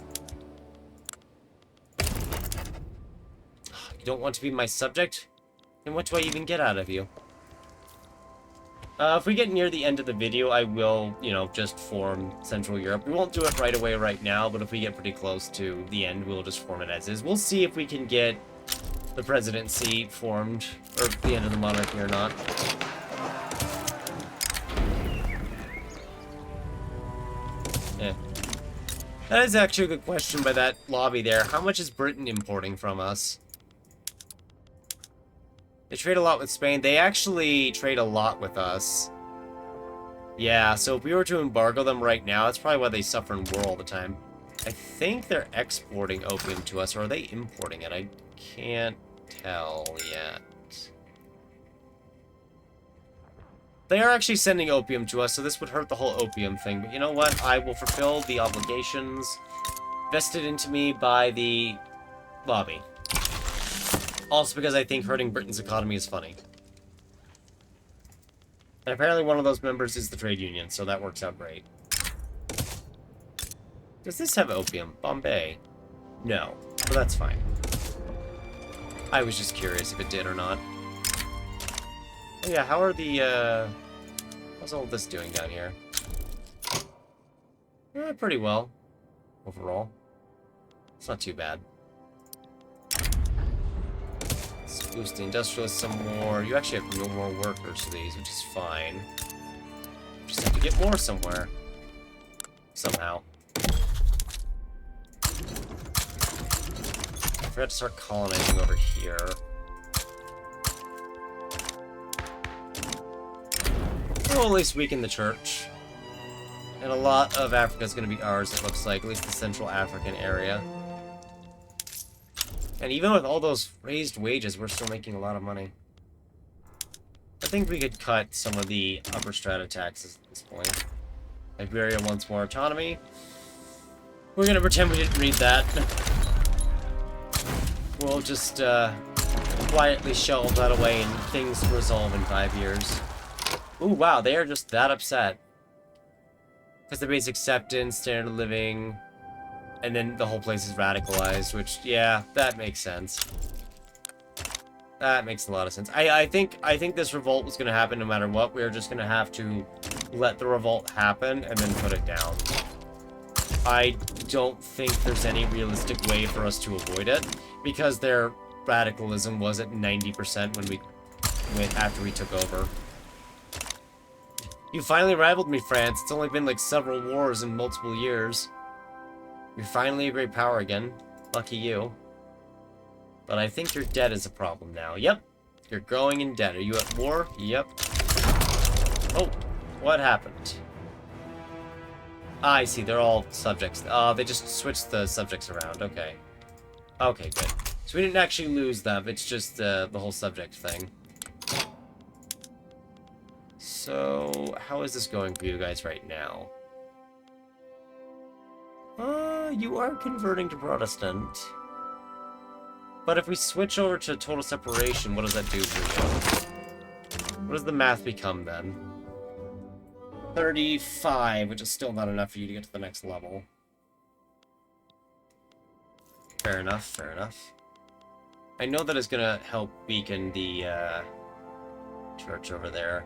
You don't want to be my subject? Then what do I even get out of you? If we get near the end of the video, I will, you know, just form Central Europe. We won't do it right away right now, but if we get pretty close to the end, we'll just form it as is. We'll see if we can get the presidency formed, or the end of the monarchy or not. Yeah. That is actually a good question by that lobby there. How much is Britain importing from us? They trade a lot with Spain. They actually trade a lot with us. Yeah, so if we were to embargo them right now, that's probably why they suffer in war all the time. I think they're exporting opium to us, or are they importing it? I can't tell yet. They are actually sending opium to us, so this would hurt the whole opium thing. But you know what? I will fulfill the obligations vested into me by the lobby. Also because I think hurting Britain's economy is funny. And apparently one of those members is the trade union, so that works out great. Does this have opium? Bombay? No, but that's fine. I was just curious if it did or not. Oh yeah, how are the, how's all this doing down here? Pretty well, overall. It's not too bad. Let's boost the industrialists some more. You actually have no more workers for these, which is fine. Just have to get more somewhere. Somehow. I forgot to start colonizing over here. We'll at least weaken the church. And a lot of Africa is going to be ours, it looks like. At least the Central African area. And even with all those raised wages, we're still making a lot of money. I think we could cut some of the upper strata taxes at this point. Liberia wants more autonomy. We're going to pretend we didn't read that. We'll just quietly shelve that away and things resolve in 5 years. Ooh, wow, they are just that upset. Because the base acceptance, standard of living, and then the whole place is radicalized, which, yeah, that makes sense. That makes a lot of sense. I think this revolt was going to happen no matter what. We are just going to have to let the revolt happen and then put it down. I don't think there's any realistic way for us to avoid it, because their radicalism was at 90% when we went after we took over. You finally rivaled me, France. It's only been like several wars in multiple years. You're finally a great power again. Lucky you. But I think your debt is a problem now. Yep. You're growing in debt. Are you at war? Yep. Oh, what happened? Ah, I see. They're all subjects. They just switched the subjects around. Okay. Okay, good. So we didn't actually lose them. It's just the whole subject thing. So, how is this going for you guys right now? You are converting to Protestant. But if we switch over to total separation, what does that do for you? What does the math become then? 35, which is still not enough for you to get to the next level. Fair enough, fair enough. I know that is going to help weaken the church over there.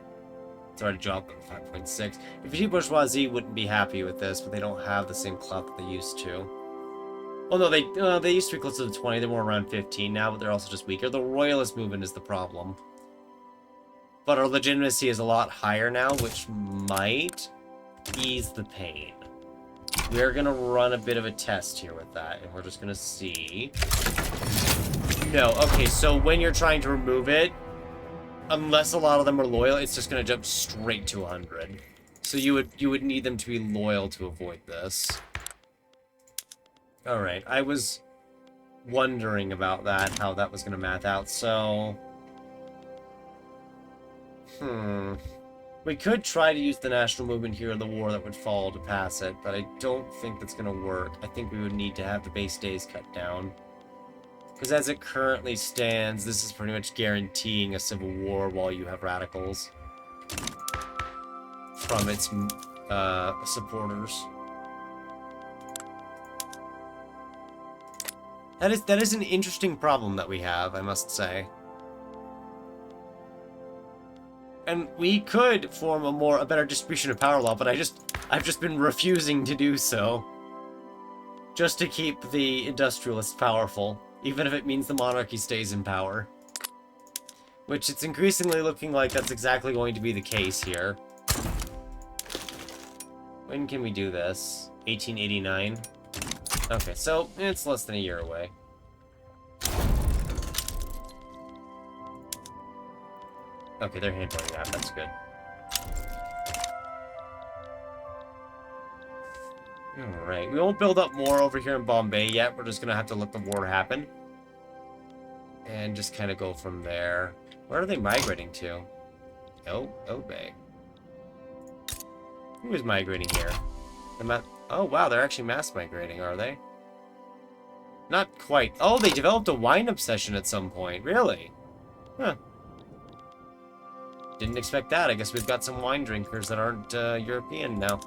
It's already dropped to 5.6. The petite bourgeoisie wouldn't be happy with this, but they don't have the same clout that they used to. Well, no, they used to be closer to 20. They're more around 15 now, but they're also just weaker. The royalist movement is the problem. But our legitimacy is a lot higher now, which might ease the pain. We're going to run a bit of a test here with that, and we're just going to see. No, okay, so when you're trying to remove it, unless a lot of them are loyal, it's just going to jump straight to 100. So you would need them to be loyal to avoid this. Alright, I was wondering about that, how that was going to math out, so... We could try to use the national movement here in the war that would fall to pass it, but I don't think that's going to work. I think we would need to have the base days cut down. Because as it currently stands, this is pretty much guaranteeing a civil war while you have radicals from its supporters. That is an interesting problem that we have, I must say. And we could form a better distribution of power law, but I've just been refusing to do so. Just to keep the industrialists powerful, even if it means the monarchy stays in power. Which it's increasingly looking like that's exactly going to be the case here. When can we do this? 1889? Okay, so it's less than a year away. Okay, they're handling that. That's good. Alright, we won't build up more over here in Bombay yet. We're just gonna have to let the war happen. And just kind of go from there. Where are they migrating to? Oh, Obey. Who is migrating here? Oh, wow, they're actually mass migrating, are they? Not quite. Oh, they developed a wine obsession at some point. Really? Huh. Didn't expect that. I guess we've got some wine drinkers that aren't European now.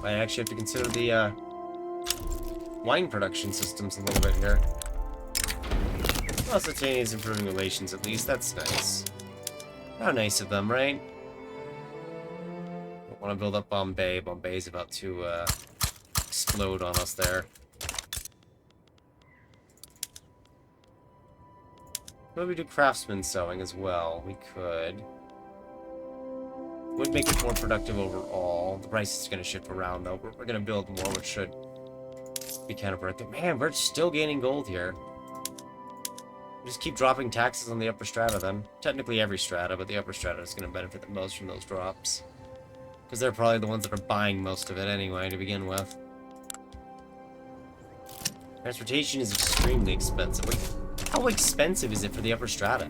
I actually have to consider the wine production systems a little bit here. Well, Sultania's improving relations, at least. That's nice. How nice of them, right? Don't want to build up Bombay. Bombay's about to explode on us there. Could we do craftsman sewing as well? We could. Would make it more productive overall. The price is going to shift around, though. We're going to build more, which should be kind of worth it. Man, we're still gaining gold here. Just keep dropping taxes on the upper strata, then. Technically every strata, but the upper strata is going to benefit the most from those drops. Because they're probably the ones that are buying most of it anyway, to begin with. Transportation is extremely expensive. Wait, how expensive is it for the upper strata?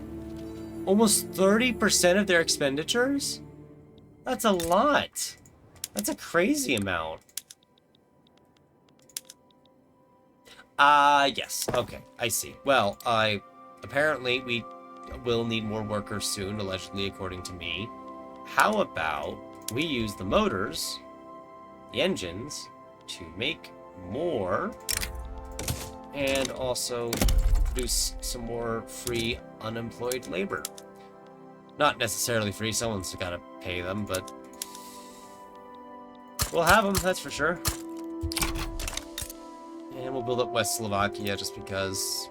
Almost 30% of their expenditures? That's a lot. That's a crazy amount. Yes. Okay, I see. Well, apparently we will need more workers soon, allegedly, according to me. How about we use the motors, the engines, to make more, and also produce some more free unemployed labor. Not necessarily free, someone's gotta pay them, but we'll have them, that's for sure. And we'll build up West Slovakia just because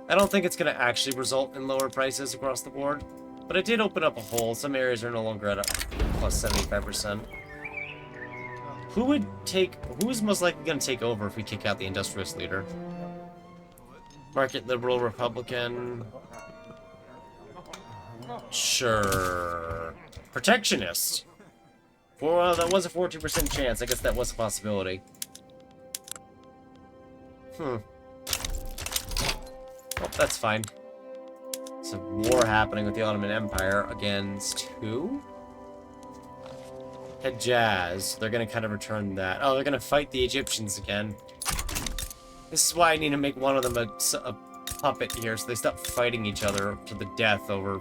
I don't think it's going to actually result in lower prices across the board. But it did open up a hole. Some areas are no longer at a plus 75%. Who is most likely going to take over if we kick out the industrialist leader? Market liberal Republican. Sure. Protectionist. Well, that was a 14% chance. I guess that was a possibility. Oh, that's fine. It's a war happening with the Ottoman Empire against who? Hejaz. They're gonna kind of return that. Oh, they're gonna fight the Egyptians again. This is why I need to make one of them a puppet here, so they stop fighting each other to the death over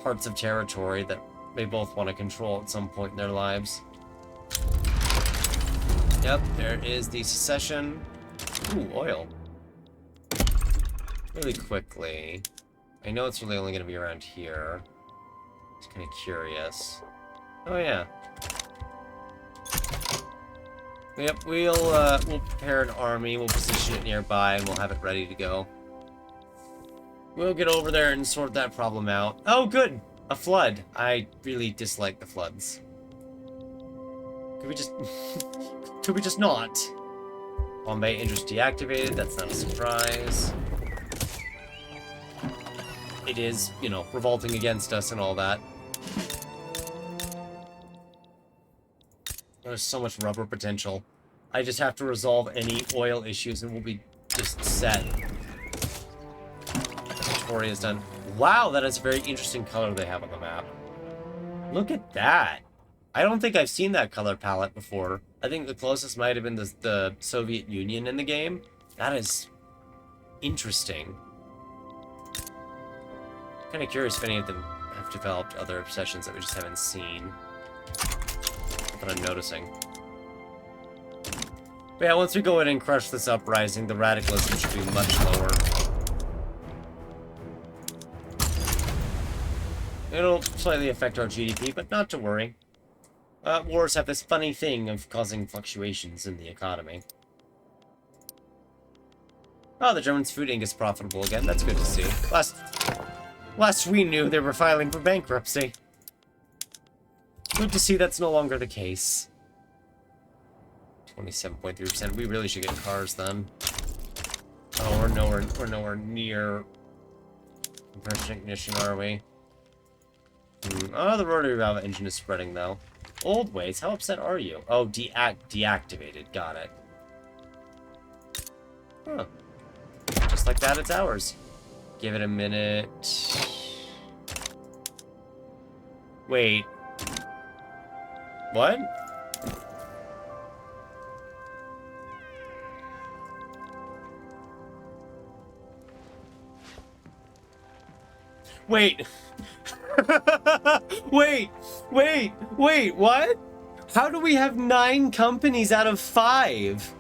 parts of territory that they both want to control at some point in their lives. Yep, there is the secession. Ooh, oil. Really quickly. I know it's really only going to be around here. Just kind of curious. Oh, yeah. Yep, we'll prepare an army, we'll position it nearby, and we'll have it ready to go. We'll get over there and sort that problem out. Oh, good! A flood. I really dislike the floods. Could we just... Could we just not? Bombay interest deactivated, that's not a surprise. It is, you know, revolting against us and all that. There's so much rubber potential. I just have to resolve any oil issues and we'll be just set. Victoria's done. Wow, that is a very interesting color they have on the map. Look at that. I don't think I've seen that color palette before. I think the closest might have been the Soviet Union in the game. That is interesting. Kind of curious if any of them have developed other obsessions that we just haven't seen. That I'm noticing. But yeah, once we go in and crush this uprising, the radicalism should be much lower. It'll slightly affect our GDP, but not to worry. Wars have this funny thing of causing fluctuations in the economy. Oh, the Germans' food inc is profitable again. That's good to see. Last we knew, they were filing for bankruptcy. Good to see that's no longer the case. 27.3%. We really should get cars then. Oh, we're nowhere near compression ignition, are we? Oh, the rotary valve engine is spreading though. Old ways. How upset are you? Oh, deactivated. Got it. Huh. Just like that, it's ours. Give it a minute. Wait. What? Wait. Wait, what? How do we have 9 companies out of 5?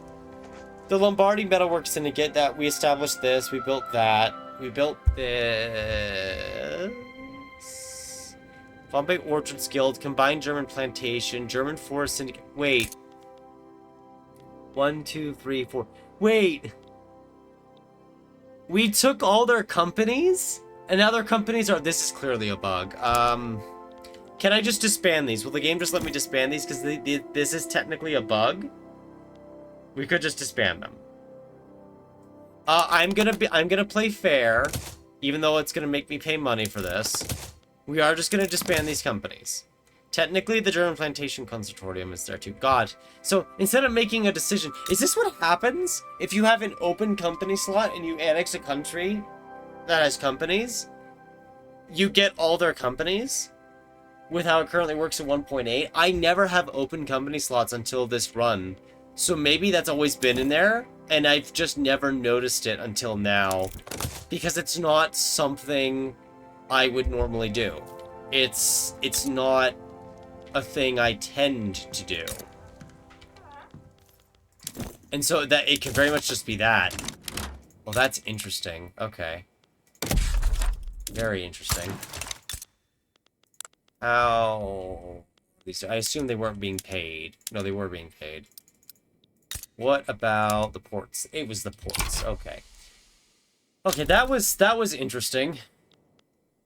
The Lombardy Metalworks Syndicate, that we established this, we built that, we built this. Bombay Orchards Guild, Combined German Plantation, German Forest Syndicate. Wait. 1, 2, 3, 4. Wait. We took all their companies? And now their companies are... This is clearly a bug. Can I just disband these? Will the game just let me disband these? Because this is technically a bug. We could just disband them. I'm gonna play fair, even though it's gonna make me pay money for this. We are just gonna disband these companies. Technically, the German Plantation Consortium is there too. God. So, instead of making a decision... Is this what happens if you have an open company slot and you annex a country that has companies? You get all their companies with how it currently works at 1.8. I never have open company slots until this run. So maybe that's always been in there, and I've just never noticed it until now. Because it's not something I would normally do. It's not a thing I tend to do. And so that it could very much just be that. Well, that's interesting. Okay. Very interesting. How... I assume they weren't being paid. No, they were being paid. What about the ports? It was the ports. Okay. Okay, that was interesting.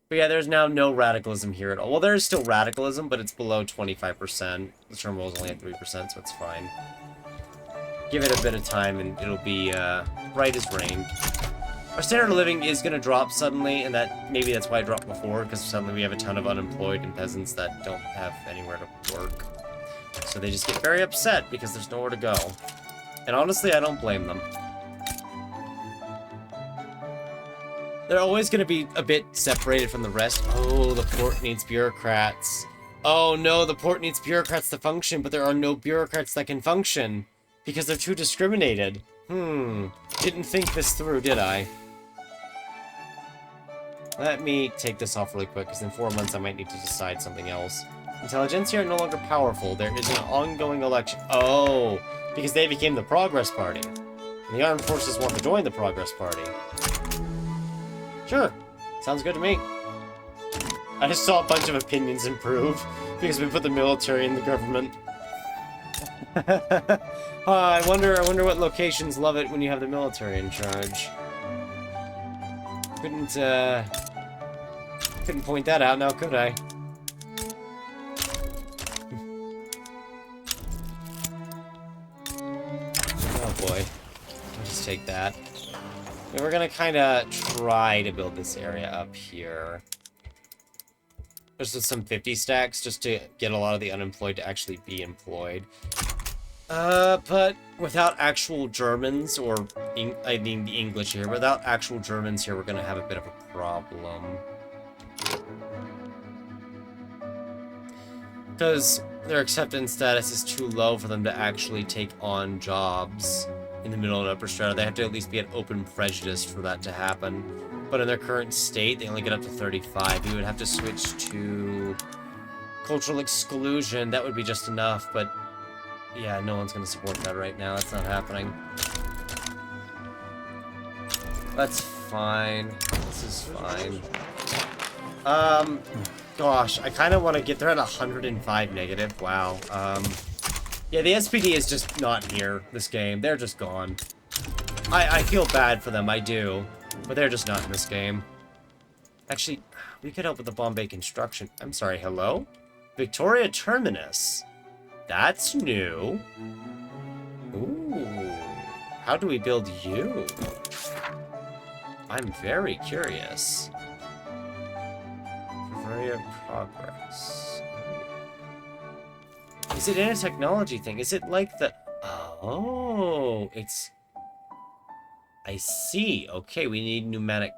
But yeah, there's now no radicalism here at all. Well, there is still radicalism, but it's below 25%. The terminal is only at 3%, so it's fine. Give it a bit of time, and it'll be bright as rain. Our standard of living is going to drop suddenly, and maybe that's why it dropped before, because suddenly we have a ton of unemployed and peasants that don't have anywhere to work. So they just get very upset because there's nowhere to go. And honestly, I don't blame them. They're always going to be a bit separated from the rest. Oh, the port needs bureaucrats. Oh no, the port needs bureaucrats to function, but there are no bureaucrats that can function because they're too discriminated. Didn't think this through, did I? Let me take this off really quick, because in 4 months I might need to decide something else. Intelligentsia are no longer powerful. There is an ongoing election. Oh, because they became the Progress Party. And the armed forces want to join the Progress Party. Sure. Sounds good to me. I just saw a bunch of opinions improve because we put the military in the government. I wonder what locations love it when you have the military in charge. Couldn't point that out now, could I? Oh boy. I'll just take that. And we're gonna kinda try to build this area up here. Just with some 50 stacks, just to get a lot of the unemployed to actually be employed. But without actual Germans, or I mean the English here, without actual Germans here, we're gonna have a bit of a problem. Because their acceptance status is too low for them to actually take on jobs in the middle and upper strata. They have to at least be an open prejudice for that to happen. But in their current state, they only get up to 35. You would have to switch to cultural exclusion. That would be just enough, but yeah, no one's going to support that right now. That's not happening. That's fine. This is fine. Gosh, I kind of want to get there at 105 negative. Wow. Yeah, the SPD is just not here, this game. They're just gone. I feel bad for them, I do. But they're just not in this game. Actually, we could help with the Bombay construction. I'm sorry, hello? Victoria Terminus. That's new. Ooh. How do we build you? I'm very curious. Victoria Progress. Is it in a technology thing? Is it like the... Oh, it's... I see. Okay, we need pneumatic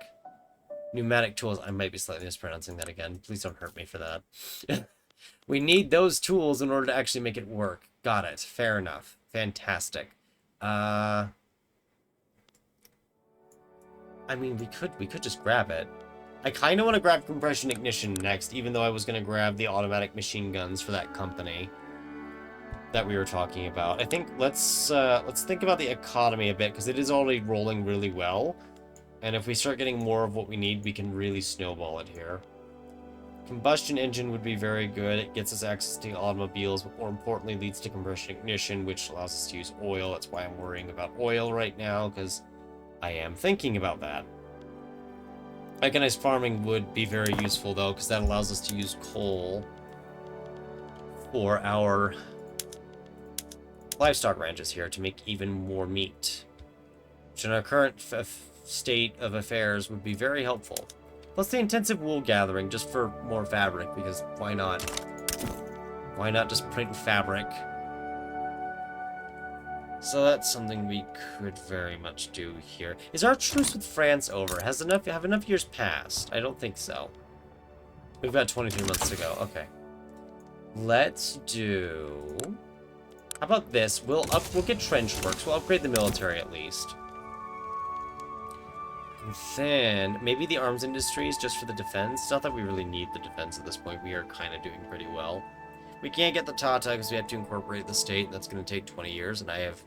tools. I might be slightly mispronouncing that again. Please don't hurt me for that. We need those tools in order to actually make it work. Got it. Fair enough. Fantastic. I mean, we could just grab it. I kind of want to grab compression ignition next, even though I was going to grab the automatic machine guns for that company that we were talking about. I think let's think about the economy a bit, because it is already rolling really well. And if we start getting more of what we need, we can really snowball it here. Combustion engine would be very good. It gets us access to automobiles, but more importantly leads to compression ignition, which allows us to use oil. That's why I'm worrying about oil right now, because I am thinking about that. Mechanized farming would be very useful, though, because that allows us to use coal for our livestock ranches here to make even more meat, which in our current state of affairs would be very helpful. Plus the intensive wool gathering, just for more fabric, because why not? Why not just print fabric? So that's something we could very much do here. Is our truce with France over? Have enough years passed? I don't think so. We've got 23 months to go. Okay. Let's do... How about this? We'll get trench works. We'll upgrade the military at least. And then maybe the arms industries just for the defense. It's not that we really need the defense at this point. We are kind of doing pretty well. We can't get the Tata because we have to incorporate the state. That's going to take 20 years, and I have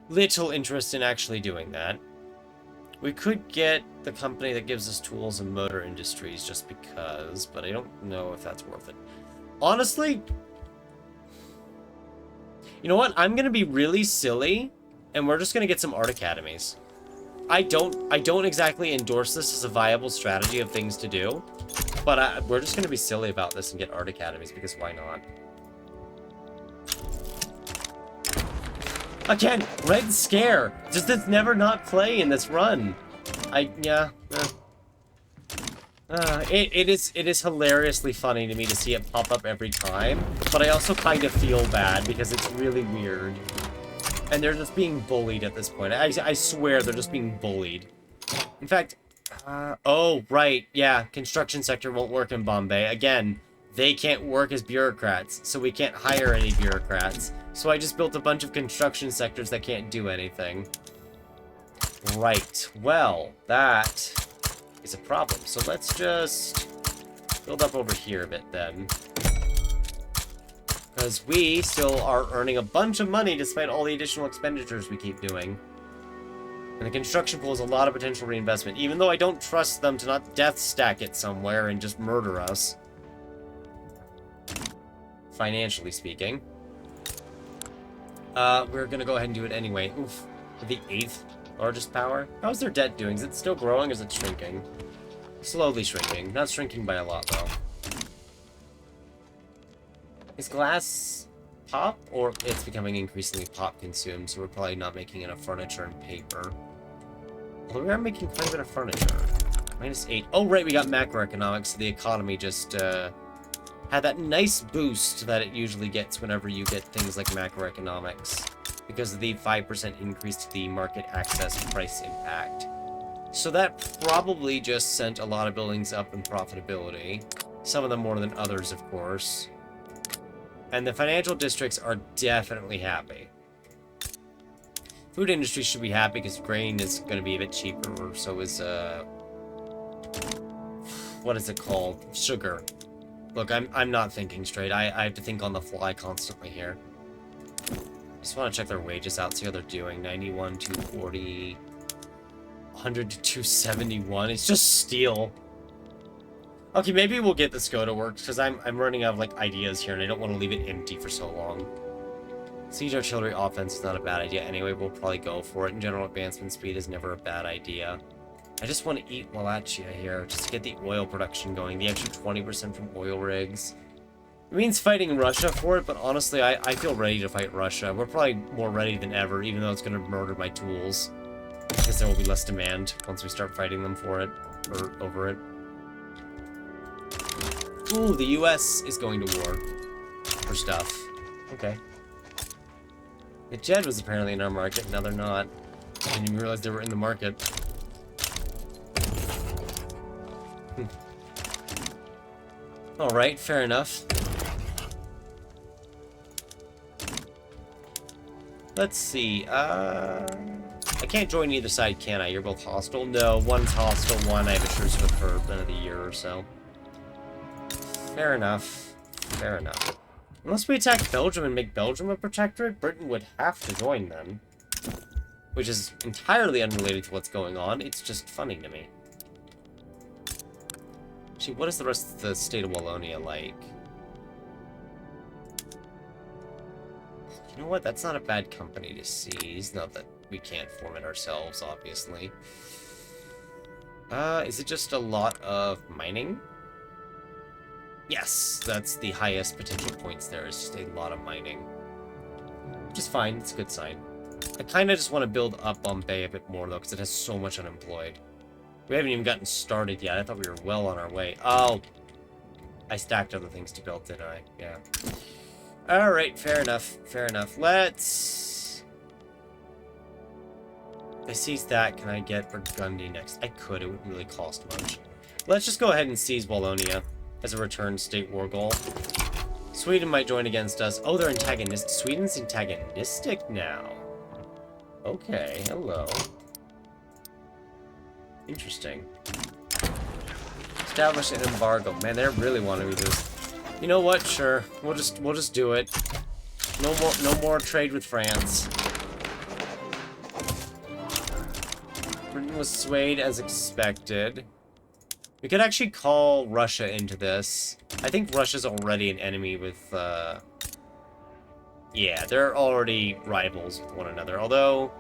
little interest in actually doing that. We could get the company that gives us tools and motor industries just because, but I don't know if that's worth it. Honestly, you know what? I'm going to be really silly, and we're just going to get some art academies. I don't exactly endorse this as a viable strategy of things to do, but we're just going to be silly about this and get art academies, because why not? Again, Red Scare! Does this never not play in this run? Yeah. It is hilariously funny to me to see it pop up every time, but I also kind of feel bad because it's really weird. And they're just being bullied at this point. I swear they're just being bullied. In fact, oh, right, yeah, construction sector won't work in Bombay. Again, they can't work as bureaucrats, so we can't hire any bureaucrats. So I just built a bunch of construction sectors that can't do anything. Right, well, that is a problem. So let's just build up over here a bit then. Because we still are earning a bunch of money despite all the additional expenditures we keep doing. And the construction pool has a lot of potential reinvestment, even though I don't trust them to not death stack it somewhere and just murder us. Financially speaking. We're gonna go ahead and do it anyway. Oof. The 8th largest power? How's their debt doing? Is it still growing or is it shrinking? Slowly shrinking. Not shrinking by a lot, though. Is glass pop, or it's becoming increasingly pop consumed, so we're probably not making enough furniture and paper. Although we are making quite a bit of furniture. -8. Oh, right, we got macroeconomics, so the economy just had that nice boost that it usually gets whenever you get things like macroeconomics, because of the 5% increase to the market access price impact. So that probably just sent a lot of buildings up in profitability. Some of them more than others, of course. And the financial districts are definitely happy. Food industry should be happy because grain is going to be a bit cheaper, or so is, what is it called? Sugar. Look, I'm not thinking straight. I have to think on the fly constantly here. Just want to check their wages out, see how they're doing. 91, 240, 100 to 271. It's just steel. Okay, maybe we'll get the SCO to work, because I'm running out of, like, ideas here, and I don't want to leave it empty for so long. Siege artillery offense is not a bad idea anyway. We'll probably go for it. And general advancement speed is never a bad idea. I just want to eat Wallachia here, just to get the oil production going. The extra 20% from oil rigs. It means fighting Russia for it, but honestly, I feel ready to fight Russia. We're probably more ready than ever, even though it's going to murder my tools. Because there will be less demand once we start fighting them for it, or over it. Ooh, the US is going to war for stuff. Okay. The Jed was apparently in our market, now they're not. I didn't even realize they were in the market. Alright, fair enough. Let's see, I I can't join either side, can I? You're both hostile? No, one's hostile, one I have a truce with for another year or so. Fair enough. Fair enough. Unless we attack Belgium and make Belgium a protectorate, Britain would have to join them. Which is entirely unrelated to what's going on. It's just funny to me. Actually, what is the rest of the state of Wallonia like? You know what? That's not a bad company to seize. Not that we can't form it ourselves, obviously. Is it just a lot of mining? Yes, that's the highest potential points there. Is just a lot of mining. Which is fine. It's a good sign. I kind of just want to build up Bombay a bit more, though, because it has so much unemployed. We haven't even gotten started yet. I thought we were well on our way. Oh! I stacked other things to build, didn't I? Yeah. Alright, fair enough. Fair enough. Let's... If I seize that, can I get Burgundy next? I could. It wouldn't really cost much. Let's just go ahead and seize Wallonia as a return state war goal. Sweden might join against us. Oh, they're antagonistic. Sweden's antagonistic now. Okay, hello. Interesting. Establish an embargo. Man, they really want to do this. You know what? Sure, we'll just do it. No more trade with France. Britain was swayed as expected. We could actually call Russia into this. I think Russia's already an enemy with. Yeah, they're already rivals with one another. Although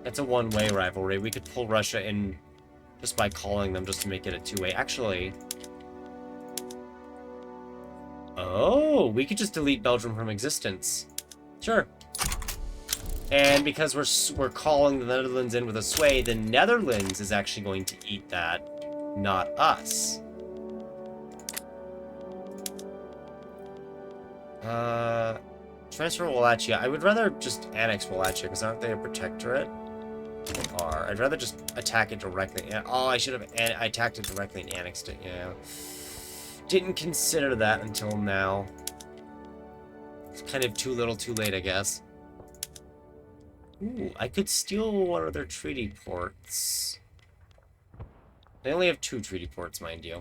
it's a one-way rivalry, we could pull Russia in just by calling them, just to make it a two-way. Actually, oh, we could just delete Belgium from existence. Sure. And because we're calling the Netherlands in with a sway, the Netherlands is actually going to eat that, not us. Transfer Wallachia. I would rather just annex Wallachia, because aren't they a protectorate? They are. I'd rather just attack it directly. Oh, I should have attacked it directly and annexed it, yeah. Didn't consider that until now. It's kind of too little too late, I guess. Ooh, I could steal one of their treaty ports. They only have 2 treaty ports, mind you.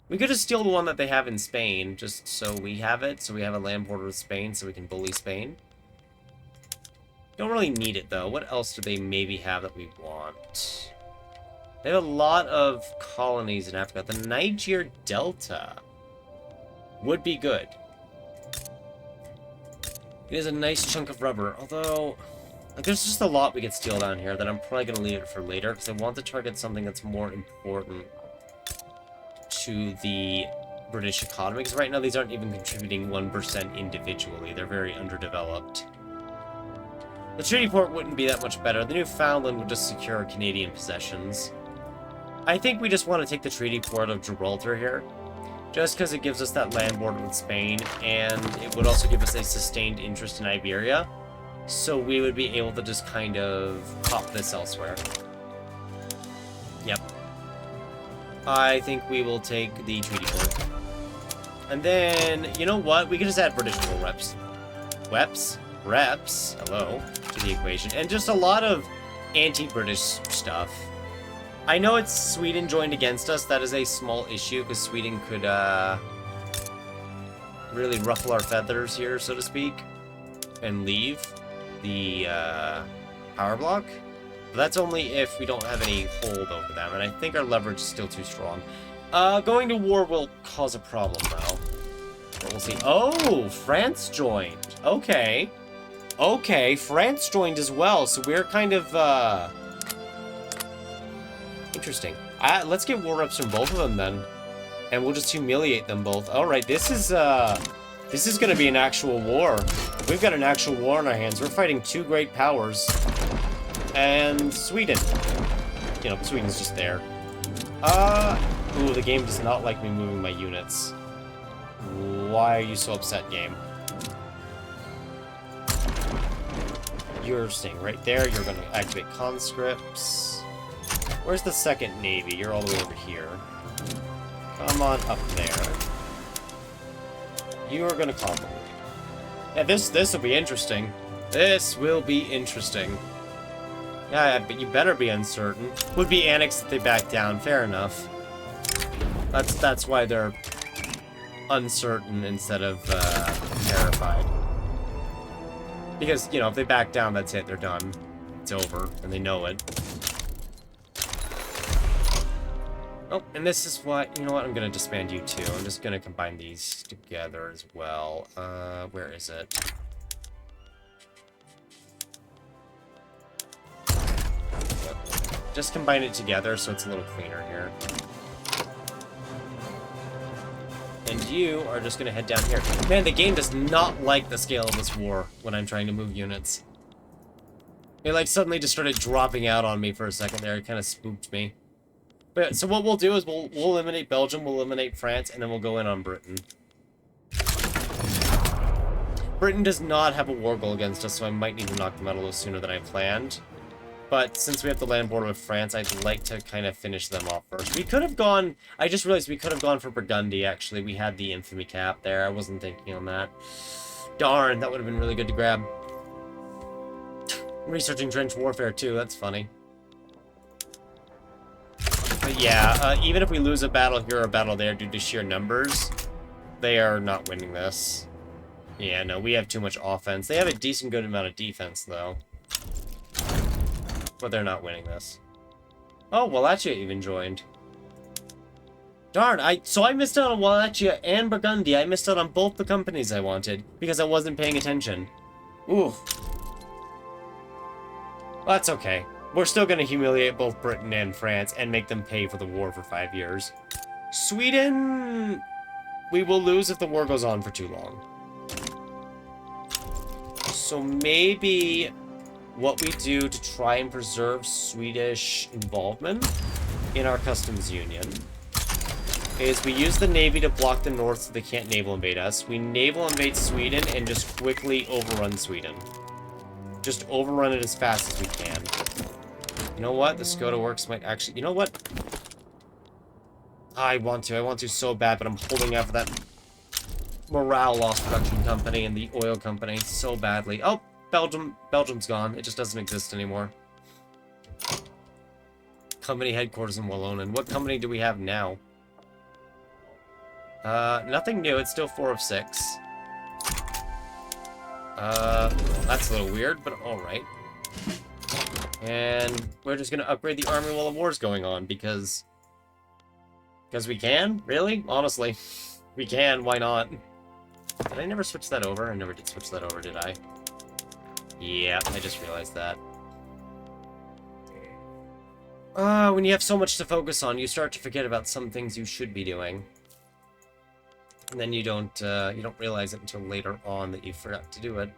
We could just steal the one that they have in Spain, just so we have it, so we have a land border with Spain, so we can bully Spain. Don't really need it, though. What else do they maybe have that we want? They have a lot of colonies in Africa. The Niger Delta would be good. It is a nice chunk of rubber, although... Like, there's just a lot we could steal down here that I'm probably going to leave it for later, because I want to target something that's more important to the British economy, because right now these aren't even contributing 1% individually. They're very underdeveloped. The treaty port wouldn't be that much better. The Newfoundland would just secure Canadian possessions. I think we just want to take the treaty port of Gibraltar here, just because it gives us that land border with Spain, and it would also give us a sustained interest in Iberia, so we would be able to just kind of pop this elsewhere. Yep. I think we will take the treaty port. And then, you know what? We could just add British war reps. Reps, hello, to the equation. And just a lot of anti-British stuff. I know it's Sweden joined against us. That is a small issue, because Sweden could, really ruffle our feathers here, so to speak, and leave the, power block. But that's only if we don't have any hold over them, and I think our leverage is still too strong. Going to war will cause a problem, though. But we'll see. Oh, France joined. Okay. Okay, France joined as well, so we're kind of, interesting. Let's get war reps from both of them, then. And we'll just humiliate them both. Alright, this is gonna be an actual war. We've got an actual war on our hands. We're fighting 2 great powers. And Sweden. You know, Sweden's just there. Ooh, the game does not like me moving my units. Why are you so upset, game? You're staying right there. You're going to activate conscripts. Where's the 2nd Navy? You're all the way over here. Come on up there. You are going to conquer. Yeah, this will be interesting. This will be interesting. Yeah, but you better be uncertain. Would be annexed if they back down. Fair enough. That's why they're uncertain instead of terrified. Because, you know, if they back down, that's it. They're done. It's over, and they know it. Oh, and this is what... You know what? I'm going to disband you too. I'm just going to combine these together as well. Where is it? Just combine it together so it's a little cleaner here. And you are just going to head down here. Man, the game does not like the scale of this war when I'm trying to move units. It, like, suddenly just started dropping out on me for a second there. It kind of spooked me. But, so what we'll do is we'll eliminate Belgium, we'll eliminate France, and then we'll go in on Britain. Britain does not have a war goal against us, so I might need to knock them out a little sooner than I planned. But since we have the land border with France, I'd like to kind of finish them off first. We could have gone... I just realized we could have gone for Burgundy, actually. We had the infamy cap there. I wasn't thinking on that. Darn, that would have been really good to grab. Researching trench warfare, too. That's funny. But yeah, even if we lose a battle here or a battle there due to sheer numbers, they are not winning this. Yeah, no, we have too much offense. They have a decent good amount of defense, though. But they're not winning this. Oh, Wallachia even joined. Darn, so I missed out on Wallachia and Burgundy. I missed out on both the companies I wanted because I wasn't paying attention. Ooh. Well, that's okay. We're still going to humiliate both Britain and France and make them pay for the war for 5 years. Sweden... We will lose if the war goes on for too long. So maybe... what we do to try and preserve Swedish involvement in our customs union is we use the Navy to block the North so they can't naval invade us. We naval invade Sweden and just quickly overrun Sweden. Just overrun it as fast as we can. You know what? The Skoda Works might actually... You know what? I want to so bad, but I'm holding out for that morale loss production company and the oil company so badly. Oh! Belgium's gone. It just doesn't exist anymore. Company headquarters in Wallonen. What company do we have now? Nothing new. It's still 4 of 6. That's a little weird, but alright. And we're just gonna upgrade the army while the war's going on, because we can? Really? Honestly. We can, why not? Did I never switch that over? I never did switch that over, did I? Yeah, I just realized that. When you have so much to focus on, you start to forget about some things you should be doing. And then you don't realize it until later on that you forgot to do it.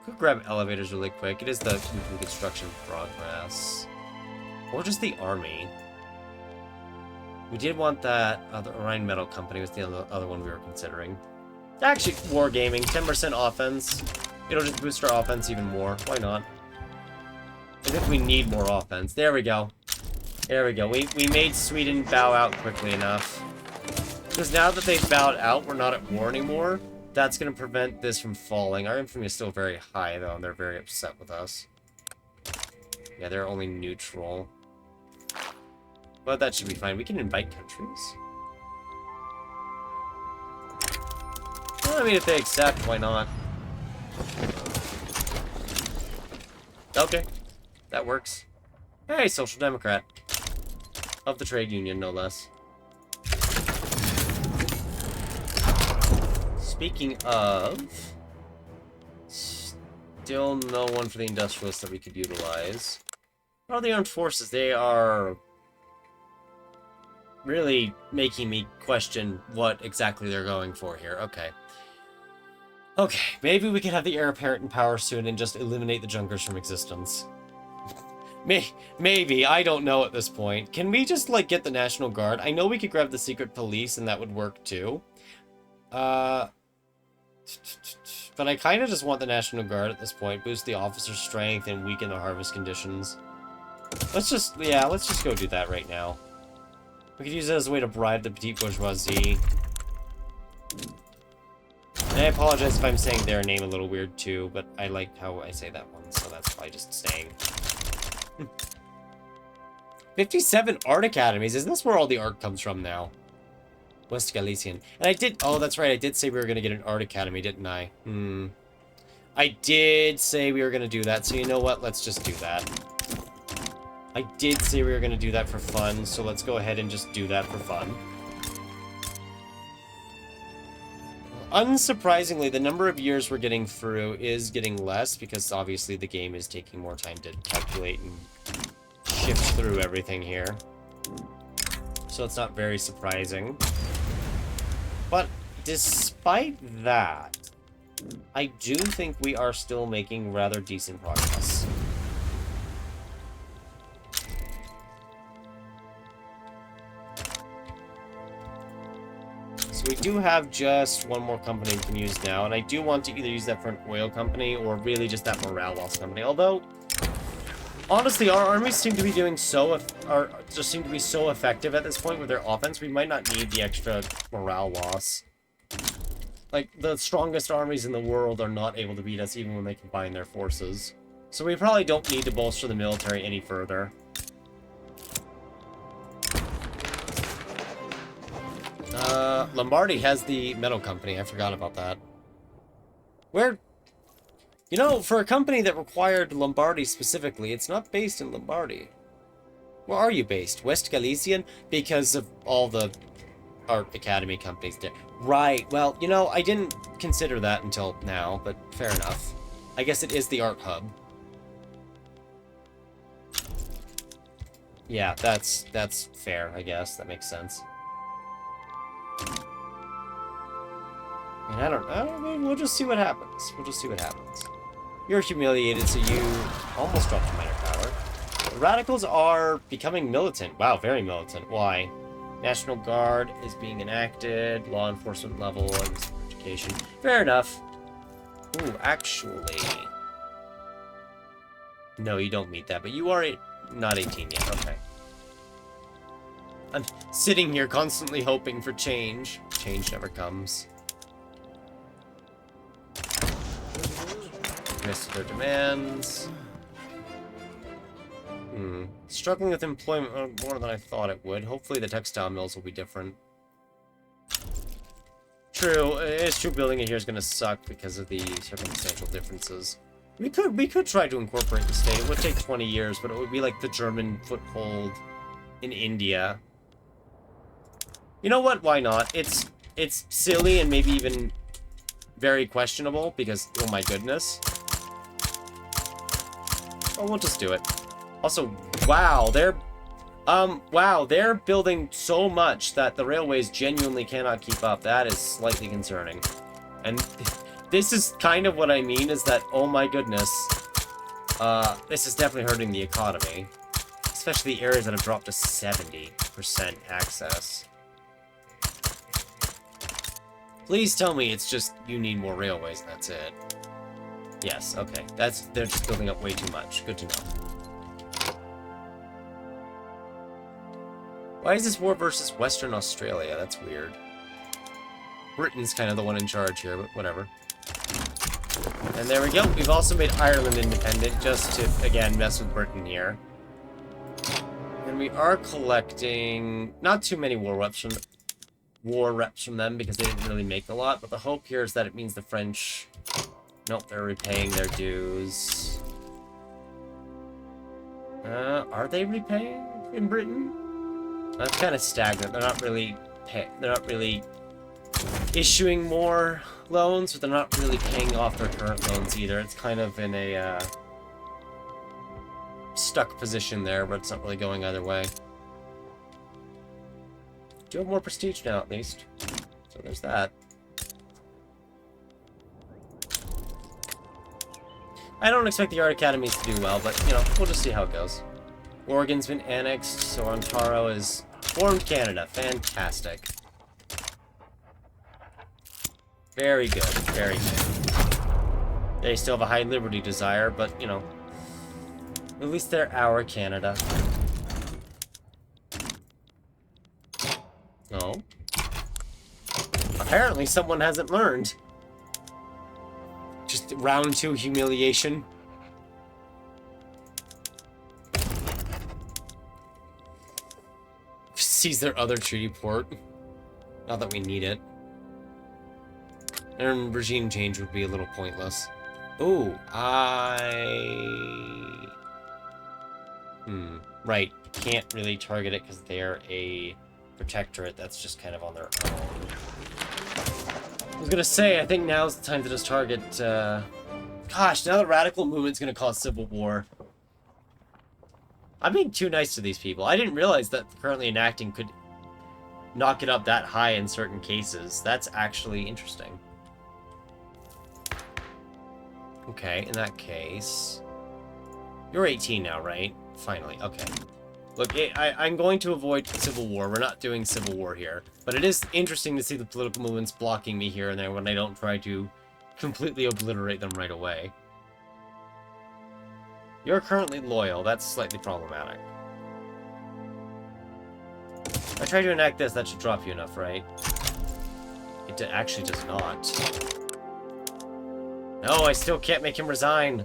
Could grab elevators really quick. It is the construction progress. Or just the army. We did want that other Orion Metal Company was the other one we were considering. Actually, wargaming, 10% offense. It'll just boost our offense even more. Why not? I think we need more offense. There we go. There we go. We made Sweden bow out quickly enough. Because now that they've bowed out, we're not at war anymore. That's going to prevent this from falling. Our infamy is still very high, though, and they're very upset with us. Yeah, they're only neutral. But that should be fine. We can invite countries. Well, I mean, if they accept, why not? Okay. That works. Hey, Social Democrat. Of the trade union, no less. Speaking of... Still no one for the industrialists that we could utilize. What are the armed forces? They are... really making me question what exactly they're going for here. Okay. Okay, maybe we can have the heir apparent in power soon and just eliminate the Junkers from existence. Maybe, I don't know at this point. Can we just, like, get the National Guard? I know we could grab the secret police and that would work too. But I kind of just want the National Guard at this point. Boost the officer strength and weaken the harvest conditions. Let's just go do that right now. We could use it as a way to bribe the petite bourgeoisie. And I apologize if I'm saying their name a little weird too, but I like how I say that one, so that's why just staying. 57 art academies. Isn't this where all the art comes from now? West Galician. And I did... Oh, that's right. I did say we were going to get an art academy, didn't I? I did say we were going to do that, so you know what? Let's just do that. I did say we were going to do that for fun, so let's go ahead and just do that for fun. Unsurprisingly, the number of years we're getting through is getting less, because obviously the game is taking more time to calculate and shift through everything here. So it's not very surprising. But despite that, I do think we are still making rather decent progress. So we do have just one more company we can use now, and I do want to either use that for an oil company or really just that morale loss company. Although, honestly, our armies seem to be doing just seem to be so effective at this point with their offense, we might not need the extra morale loss. Like, the strongest armies in the world are not able to beat us even when they combine their forces. So we probably don't need to bolster the military any further. Lombardy has the metal company. I forgot about that. Where... You know, for a company that required Lombardy specifically, it's not based in Lombardy. Where are you based? West Galician? Because of all the art academy companies there. Right, well, you know, I didn't consider that until now, but fair enough. I guess it is the art hub. Yeah, that's fair, I guess. That makes sense. And I don't know, we'll just see what happens. We'll just see what happens. You're humiliated, so you almost dropped your minor power. The radicals are becoming militant. Wow, very militant. Why? National Guard is being enacted, law enforcement level, and education. Fair enough. Ooh, actually... No, you don't meet that, but you are not 18 yet. Okay. I'm sitting here constantly hoping for change. Change never comes. Missed their demands. Struggling with employment more than I thought it would. Hopefully the textile mills will be different. True, it's true building it here is going to suck because of the circumstantial differences. We could try to incorporate the state. It would take 20 years, but it would be like the German foothold in India. You know what? Why not? It's silly and maybe even very questionable because, oh my goodness. Oh, we'll just do it. Also, wow, they're building so much that the railways genuinely cannot keep up. That is slightly concerning. And this is kind of what I mean, is that, oh my goodness, this is definitely hurting the economy. Especially the areas that have dropped to 70% access. Please tell me it's just you need more railways and that's it. Yes, okay. They're just building up way too much. Good to know. Why is this war versus Western Australia? That's weird. Britain's kind of the one in charge here, but whatever. And there we go. We've also made Ireland independent just to, again, mess with Britain here. And we are collecting not too many war reps from them because they didn't really make a lot, but the hope here is that it means the French... Nope, they're repaying their dues. Are they repaying in Britain? That's kind of stagnant. They're not really issuing more loans, but they're not really paying off their current loans either. It's kind of in a stuck position there, but it's not really going either way. Do have more prestige now, at least. So there's that. I don't expect the art academies to do well, but, you know, we'll just see how it goes. Oregon's been annexed, so Ontario has formed Canada. Fantastic. Very good, very good. They still have a high liberty desire, but, you know, at least they're our Canada. Oh. Apparently someone hasn't learned. round 2 humiliation. Seize their other treaty port. Not that we need it. And regime change would be a little pointless. Ooh, right. Can't really target it because they're a protectorate that's just kind of on their own. I was gonna say, I think now's the time to just target, Gosh, now the radical movement's gonna cause civil war. I'm being too nice to these people. I didn't realize that currently enacting could knock it up that high in certain cases. That's actually interesting. Okay, in that case... You're 18 now, right? Finally, okay. Look, I'm going to avoid civil war. We're not doing civil war here. But it is interesting to see the political movements blocking me here and there when I don't try to completely obliterate them right away. You're currently loyal. That's slightly problematic. If I try to enact this, that should drop you enough, right? It actually does not. No, I still can't make him resign.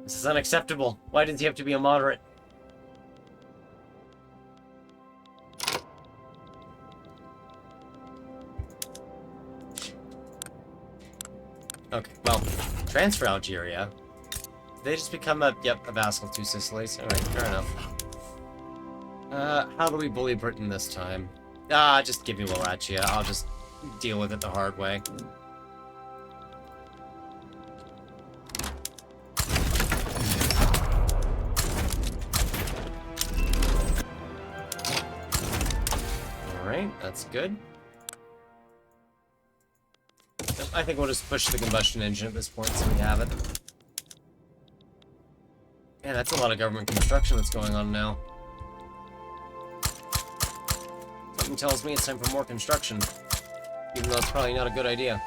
This is unacceptable. Why does he have to be a moderate? Okay, well, transfer Algeria. They just become a vassal to Sicily's. Alright, fair enough. How do we bully Britain this time? Just give me Wallachia. I'll just deal with it the hard way. Alright, that's good. I think we'll just push the combustion engine at this point so we have it. Man, that's a lot of government construction that's going on now. Something tells me it's time for more construction. Even though it's probably not a good idea.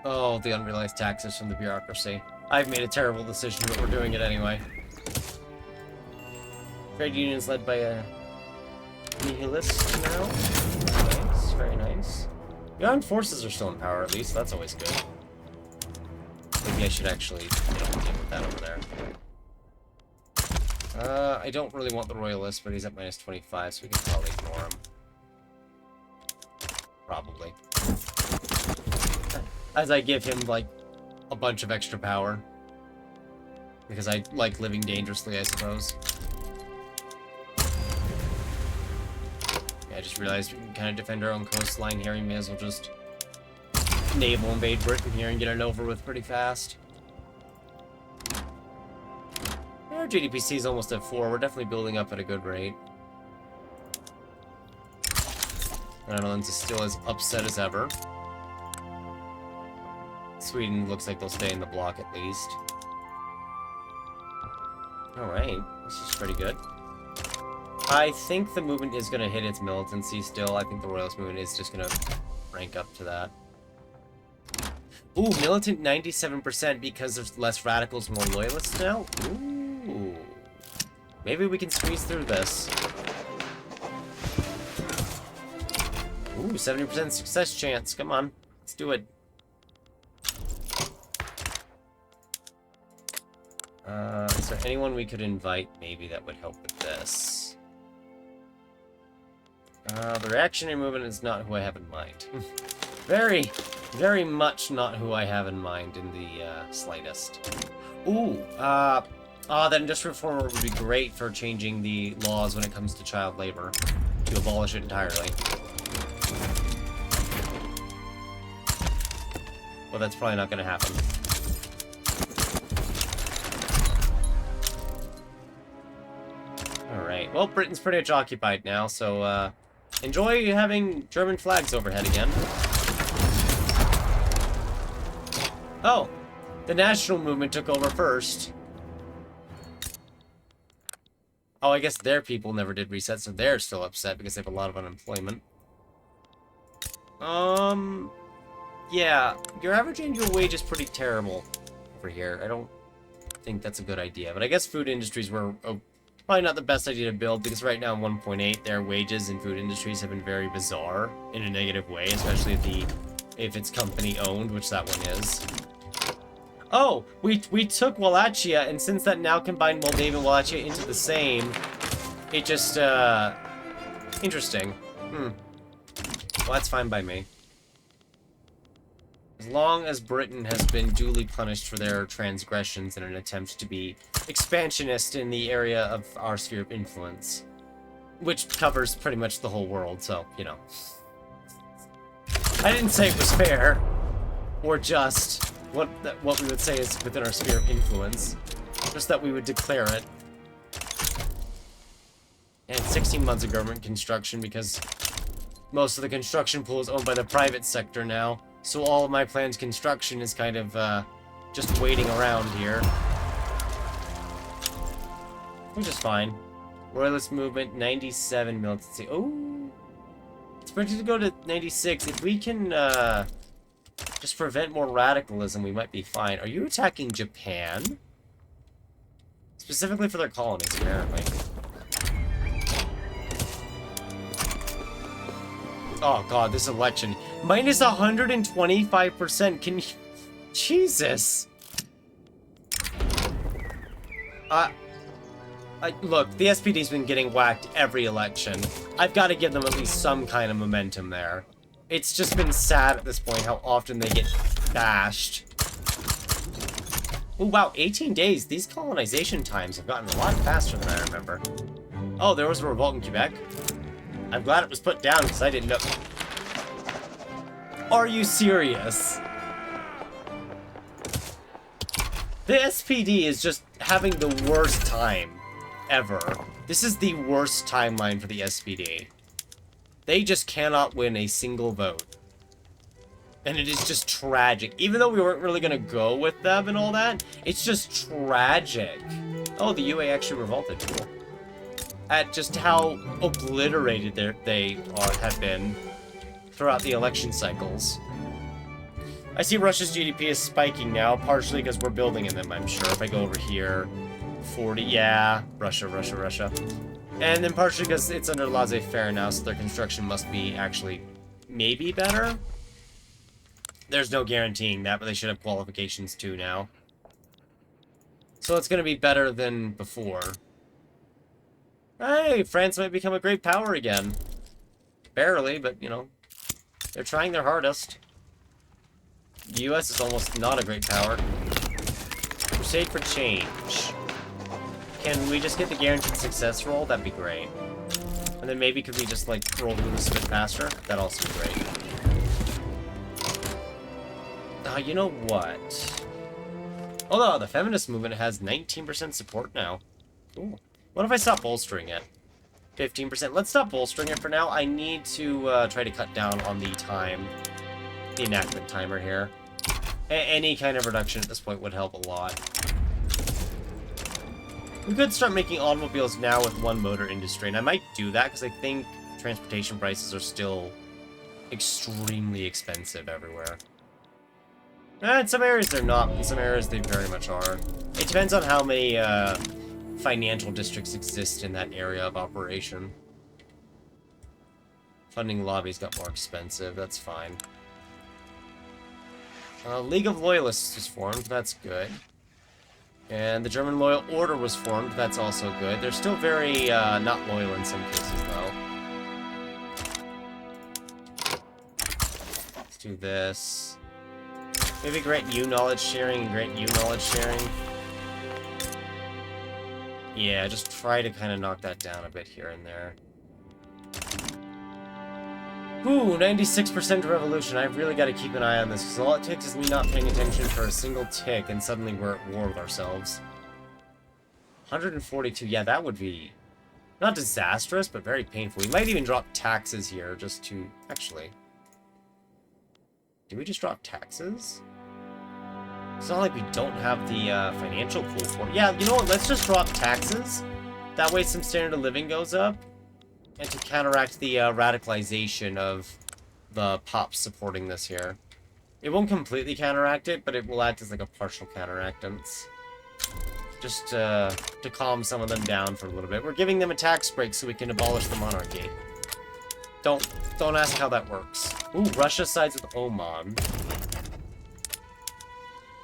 Oh, the unrealized taxes from the bureaucracy. I've made a terrible decision, but we're doing it anyway. Trade unions led by a nihilist now. Nice, very nice. The armed forces are still in power, at least. That's always good. Maybe I should actually, deal with that over there. I don't really want the royalist, but he's at minus 25, so we can probably ignore him. Probably. As I give him, like, a bunch of extra power. Because I like living dangerously, I suppose. I just realized we can kind of defend our own coastline here. We may as well just naval invade Britain here and get it over with pretty fast. Our GDPC is almost at 4. We're definitely building up at a good rate. Netherlands is still as upset as ever. Sweden looks like they'll stay in the bloc at least. Alright, this is pretty good. I think the movement is going to hit its militancy still. I think the royalist movement is just going to rank up to that. Ooh, militant 97% because there's less radicals, more loyalists now? Ooh. Maybe we can squeeze through this. Ooh, 70% success chance. Come on. Let's do it. Is there anyone we could invite maybe that would help with this? The reactionary movement is not who I have in mind. Very, very much not who I have in mind in the slightest. Ooh, that industrial reformer would be great for changing the laws when it comes to child labor, to abolish it entirely. Well, that's probably not going to happen. Alright, well, Britain's pretty much occupied now, so, enjoy having German flags overhead again. Oh, the national movement took over first. Oh, I guess their people never did reset, so they're still upset because they have a lot of unemployment. Yeah, your average annual wage is pretty terrible over here. I don't think that's a good idea, but I guess food industries were probably not the best idea to build, because right now in 1.8, their wages in food industries have been very bizarre in a negative way, especially at the if it's company owned, which that one is. Oh, we took Wallachia, and since that now combined Moldavia and Wallachia into the same, it just, interesting. Well, that's fine by me. As long as Britain has been duly punished for their transgressions in an attempt to be expansionist in the area of our sphere of influence. Which covers pretty much the whole world, so, you know. I didn't say it was fair, or just what we would say is within our sphere of influence. Just that we would declare it. And 16 months of government construction, because most of the construction pool is owned by the private sector now. So all of my planned construction is kind of, just waiting around here. Which is fine. Royalist movement, 97 militancy. Oh! It's projected to go to 96. If we can, just prevent more radicalism, we might be fine. Are you attacking Japan? Specifically for their colonies, apparently. Oh god, this election. Minus 125%. Can you... Jesus! Look, the SPD's been getting whacked every election. I've got to give them at least some kind of momentum there. It's just been sad at this point how often they get bashed. Oh wow, 18 days. These colonization times have gotten a lot faster than I remember. Oh, there was a revolt in Quebec. I'm glad it was put down because I didn't know. Are you serious? The SPD is just having the worst time ever. This is the worst timeline for the SPD. They just cannot win a single vote. And it is just tragic. Even though we weren't really going to go with them and all that, it's just tragic. Oh, the UA actually revolted. Cool. At just how obliterated they have been throughout the election cycles. I see Russia's GDP is spiking now, partially because we're building in them, I'm sure. If I go over here, 40, yeah, Russia. And then partially because it's under laissez-faire now, so their construction must be actually maybe better. There's no guaranteeing that, but they should have qualifications too now. So it's going to be better than before. Hey, France might become a great power again. Barely, but, you know, they're trying their hardest. The US is almost not a great power. Crusade for change. Can we just get the guaranteed success roll? That'd be great. And then maybe could we just, like, roll through this a bit faster? That'd also be great. You know what? Oh, no, the feminist movement has 19% support now. Cool. What if I stop bolstering it? 15%. Let's stop bolstering it for now. I need to try to cut down on the time, the enactment timer here. Any kind of reduction at this point would help a lot. We could start making automobiles now with one motor industry, and I might do that because I think transportation prices are still extremely expensive everywhere. In some areas they're not, in some areas they very much are. It depends on how many financial districts exist in that area of operation. Funding lobbies got more expensive, that's fine. League of Loyalists was formed, that's good. And the German Loyal Order was formed, that's also good. They're still very not loyal in some cases, though. Let's do this. Maybe grant you knowledge sharing and grant you knowledge sharing. Yeah, just try to kind of knock that down a bit here and there. Ooh, 96% revolution. I've really got to keep an eye on this, because all it takes is me not paying attention for a single tick, and suddenly we're at war with ourselves. 142, yeah, that would be not disastrous, but very painful. We might even drop taxes here, just to... Actually... Did we just drop taxes? It's not like we don't have the financial pool for it. Yeah, you know what? Let's just drop taxes. That way some standard of living goes up. And to counteract the radicalization of the pops supporting this here. It won't completely counteract it, but it will act as like a partial counteractance. Just to calm some of them down for a little bit. We're giving them a tax break so we can abolish the monarchy. Don't ask how that works. Ooh, Russia sides with Oman.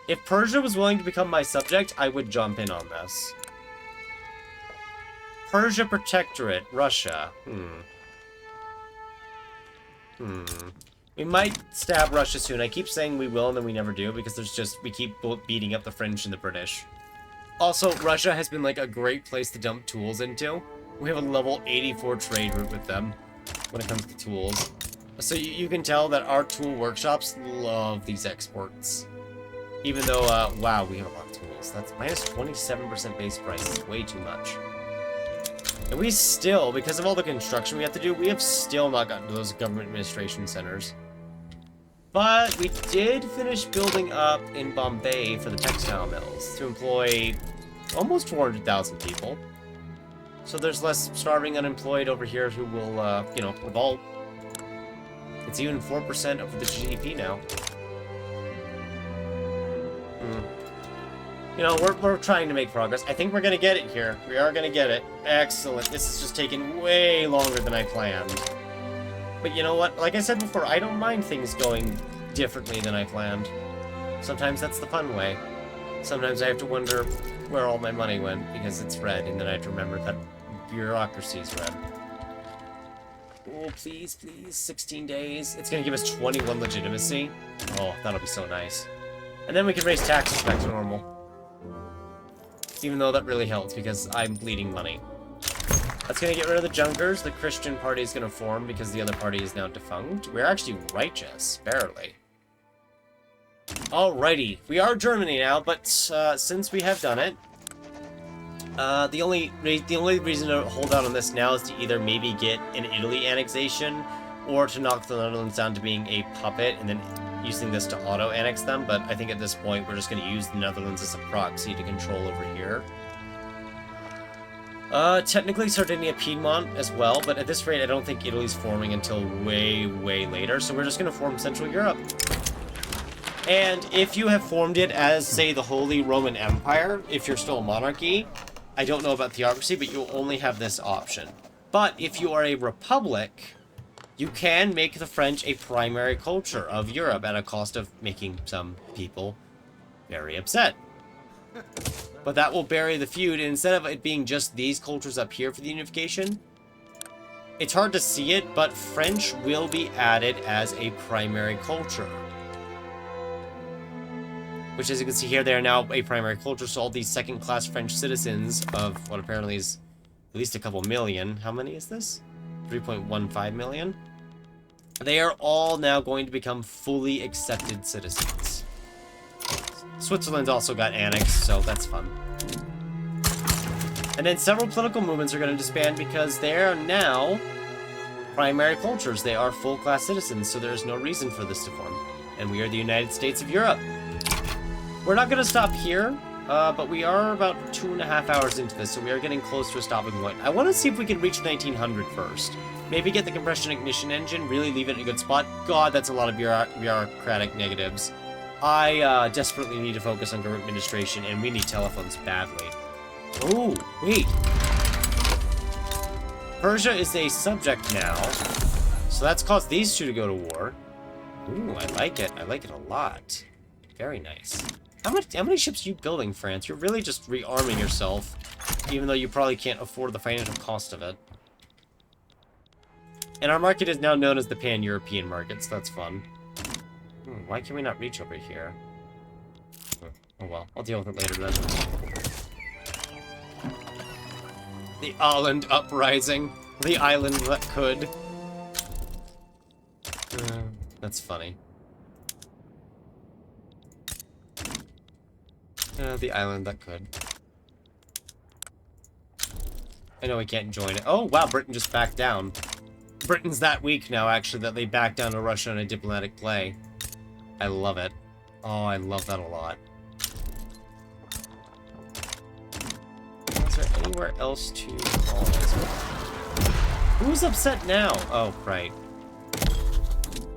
If Persia was willing to become my subject, I would jump in on this. Persia Protectorate, Russia. We might stab Russia soon. I keep saying we will, and then we never do, because we keep beating up the French and the British. Also, Russia has been, like, a great place to dump tools into. We have a level 84 trade route with them when it comes to tools. So you can tell that our tool workshops love these exports. Even though, wow, we have a lot of tools. That's minus 27% base price. It's way too much. And we still, because of all the construction we have to do, we have still not gotten to those government administration centers. But we did finish building up in Bombay for the textile mills to employ almost 400,000 people. So there's less starving unemployed over here who will, you know, revolt. It's even 4% of the GDP now. You know, we're trying to make progress. I think we're going to get it here. We are going to get it. Excellent. This is just taking way longer than I planned. But you know what? Like I said before, I don't mind things going differently than I planned. Sometimes that's the fun way. Sometimes I have to wonder where all my money went because it's red, and then I have to remember that bureaucracy is red. Oh, please, please. 16 days. It's going to give us 21 legitimacy. Oh, that'll be so nice. And then we can raise taxes back to normal. Even though that really helps, because I'm bleeding money. That's going to get rid of the Junkers. The Christian party is going to form, because the other party is now defunct. We're actually righteous, barely. Alrighty. We are Germany now, but since we have done it, the only reason to hold out on this now is to either maybe get an Italy annexation, or to knock the Netherlands down to being a puppet, and then using this to auto-annex them, but I think at this point we're just going to use the Netherlands as a proxy to control over here. Technically Sardinia Piedmont as well, but at this rate I don't think Italy's forming until way, way later, so we're just going to form Central Europe. And if you have formed it as, say, the Holy Roman Empire, if you're still a monarchy, I don't know about theocracy, but you'll only have this option. But if you are a republic, you can make the French a primary culture of Europe at a cost of making some people very upset. But that will bury the feud, and instead of it being just these cultures up here for the unification, it's hard to see it, but French will be added as a primary culture. Which, as you can see here, they are now a primary culture, so all these second-class French citizens of what apparently is at least a couple million. How many is this? 3.15 million? They are all now going to become fully accepted citizens. Switzerland's also got annexed, so that's fun. And then several political movements are going to disband because they are now primary cultures. They are full-class citizens, so there's no reason for this to form. And we are the United States of Europe. We're not going to stop here, but we are about 2.5 hours into this, so we are getting close to a stopping point. I want to see if we can reach 1900 first. Maybe get the compression ignition engine, really leave it in a good spot. God, that's a lot of bureaucratic negatives. I desperately need to focus on government administration, and we need telephones badly. Oh, wait. Persia is a subject now, so that's caused these two to go to war. Ooh, I like it. I like it a lot. Very nice. How many ships are you building, France? You're really just rearming yourself, even though you probably can't afford the financial cost of it. And our market is now known as the Pan-European market, so that's fun. Why can we not reach over here? Oh well, I'll deal with it later then. The island uprising. The island that could. That's funny. The island that could. I know we can't join it. Oh, wow, Britain just backed down. Britain's that weak now, actually, that they backed down to Russia in a diplomatic play. I love it. Oh, I love that a lot. Is there anywhere else to colonize? Who's upset now? Oh, right.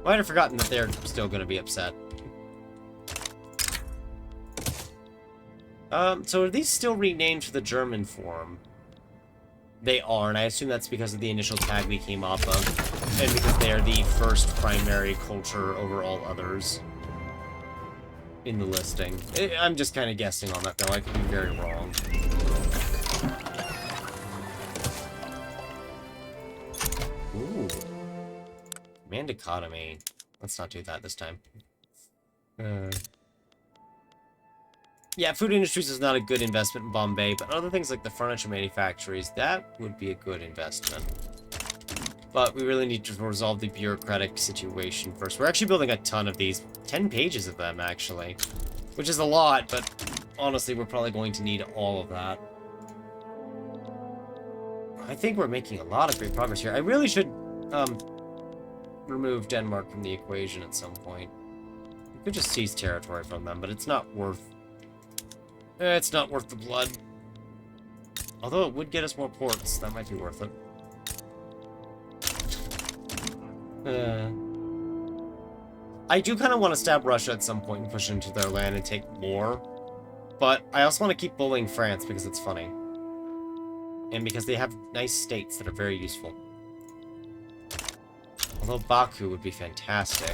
Well, I'd have forgotten that they're still going to be upset. So are these still renamed to the German form? They are, and I assume that's because of the initial tag we came off of, and because they are the first primary culture over all others in the listing. I'm just kind of guessing on that, though. I could be very wrong. Ooh. Man dichotomy. Let's not do that this time. Yeah, food industries is not a good investment in Bombay, but other things like the furniture manufactories, that would be a good investment. But we really need to resolve the bureaucratic situation first. We're actually building a ton of these. 10 pages of them, actually. Which is a lot, but honestly, we're probably going to need all of that. I think we're making a lot of great progress here. I really should, remove Denmark from the equation at some point. We could just seize territory from them, but it's not worth... it's not worth the blood. Although it would get us more ports. That might be worth it. I do kind of want to stab Russia at some point and push into their land and take more. But I also want to keep bullying France because it's funny. And because they have nice states that are very useful. Although Baku would be fantastic.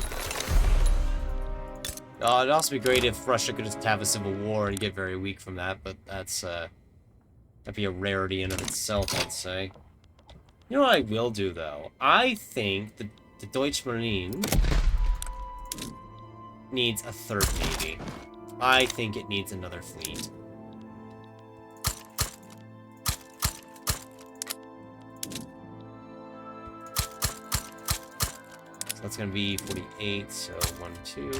It'd also be great if Russia could just have a civil war and get very weak from that, but that's, that'd be a rarity in of itself, I'd say. You know what I will do, though? I think the Deutsch Marine needs a third navy. I think it needs another fleet. So that's going to be 48, so 1, 2...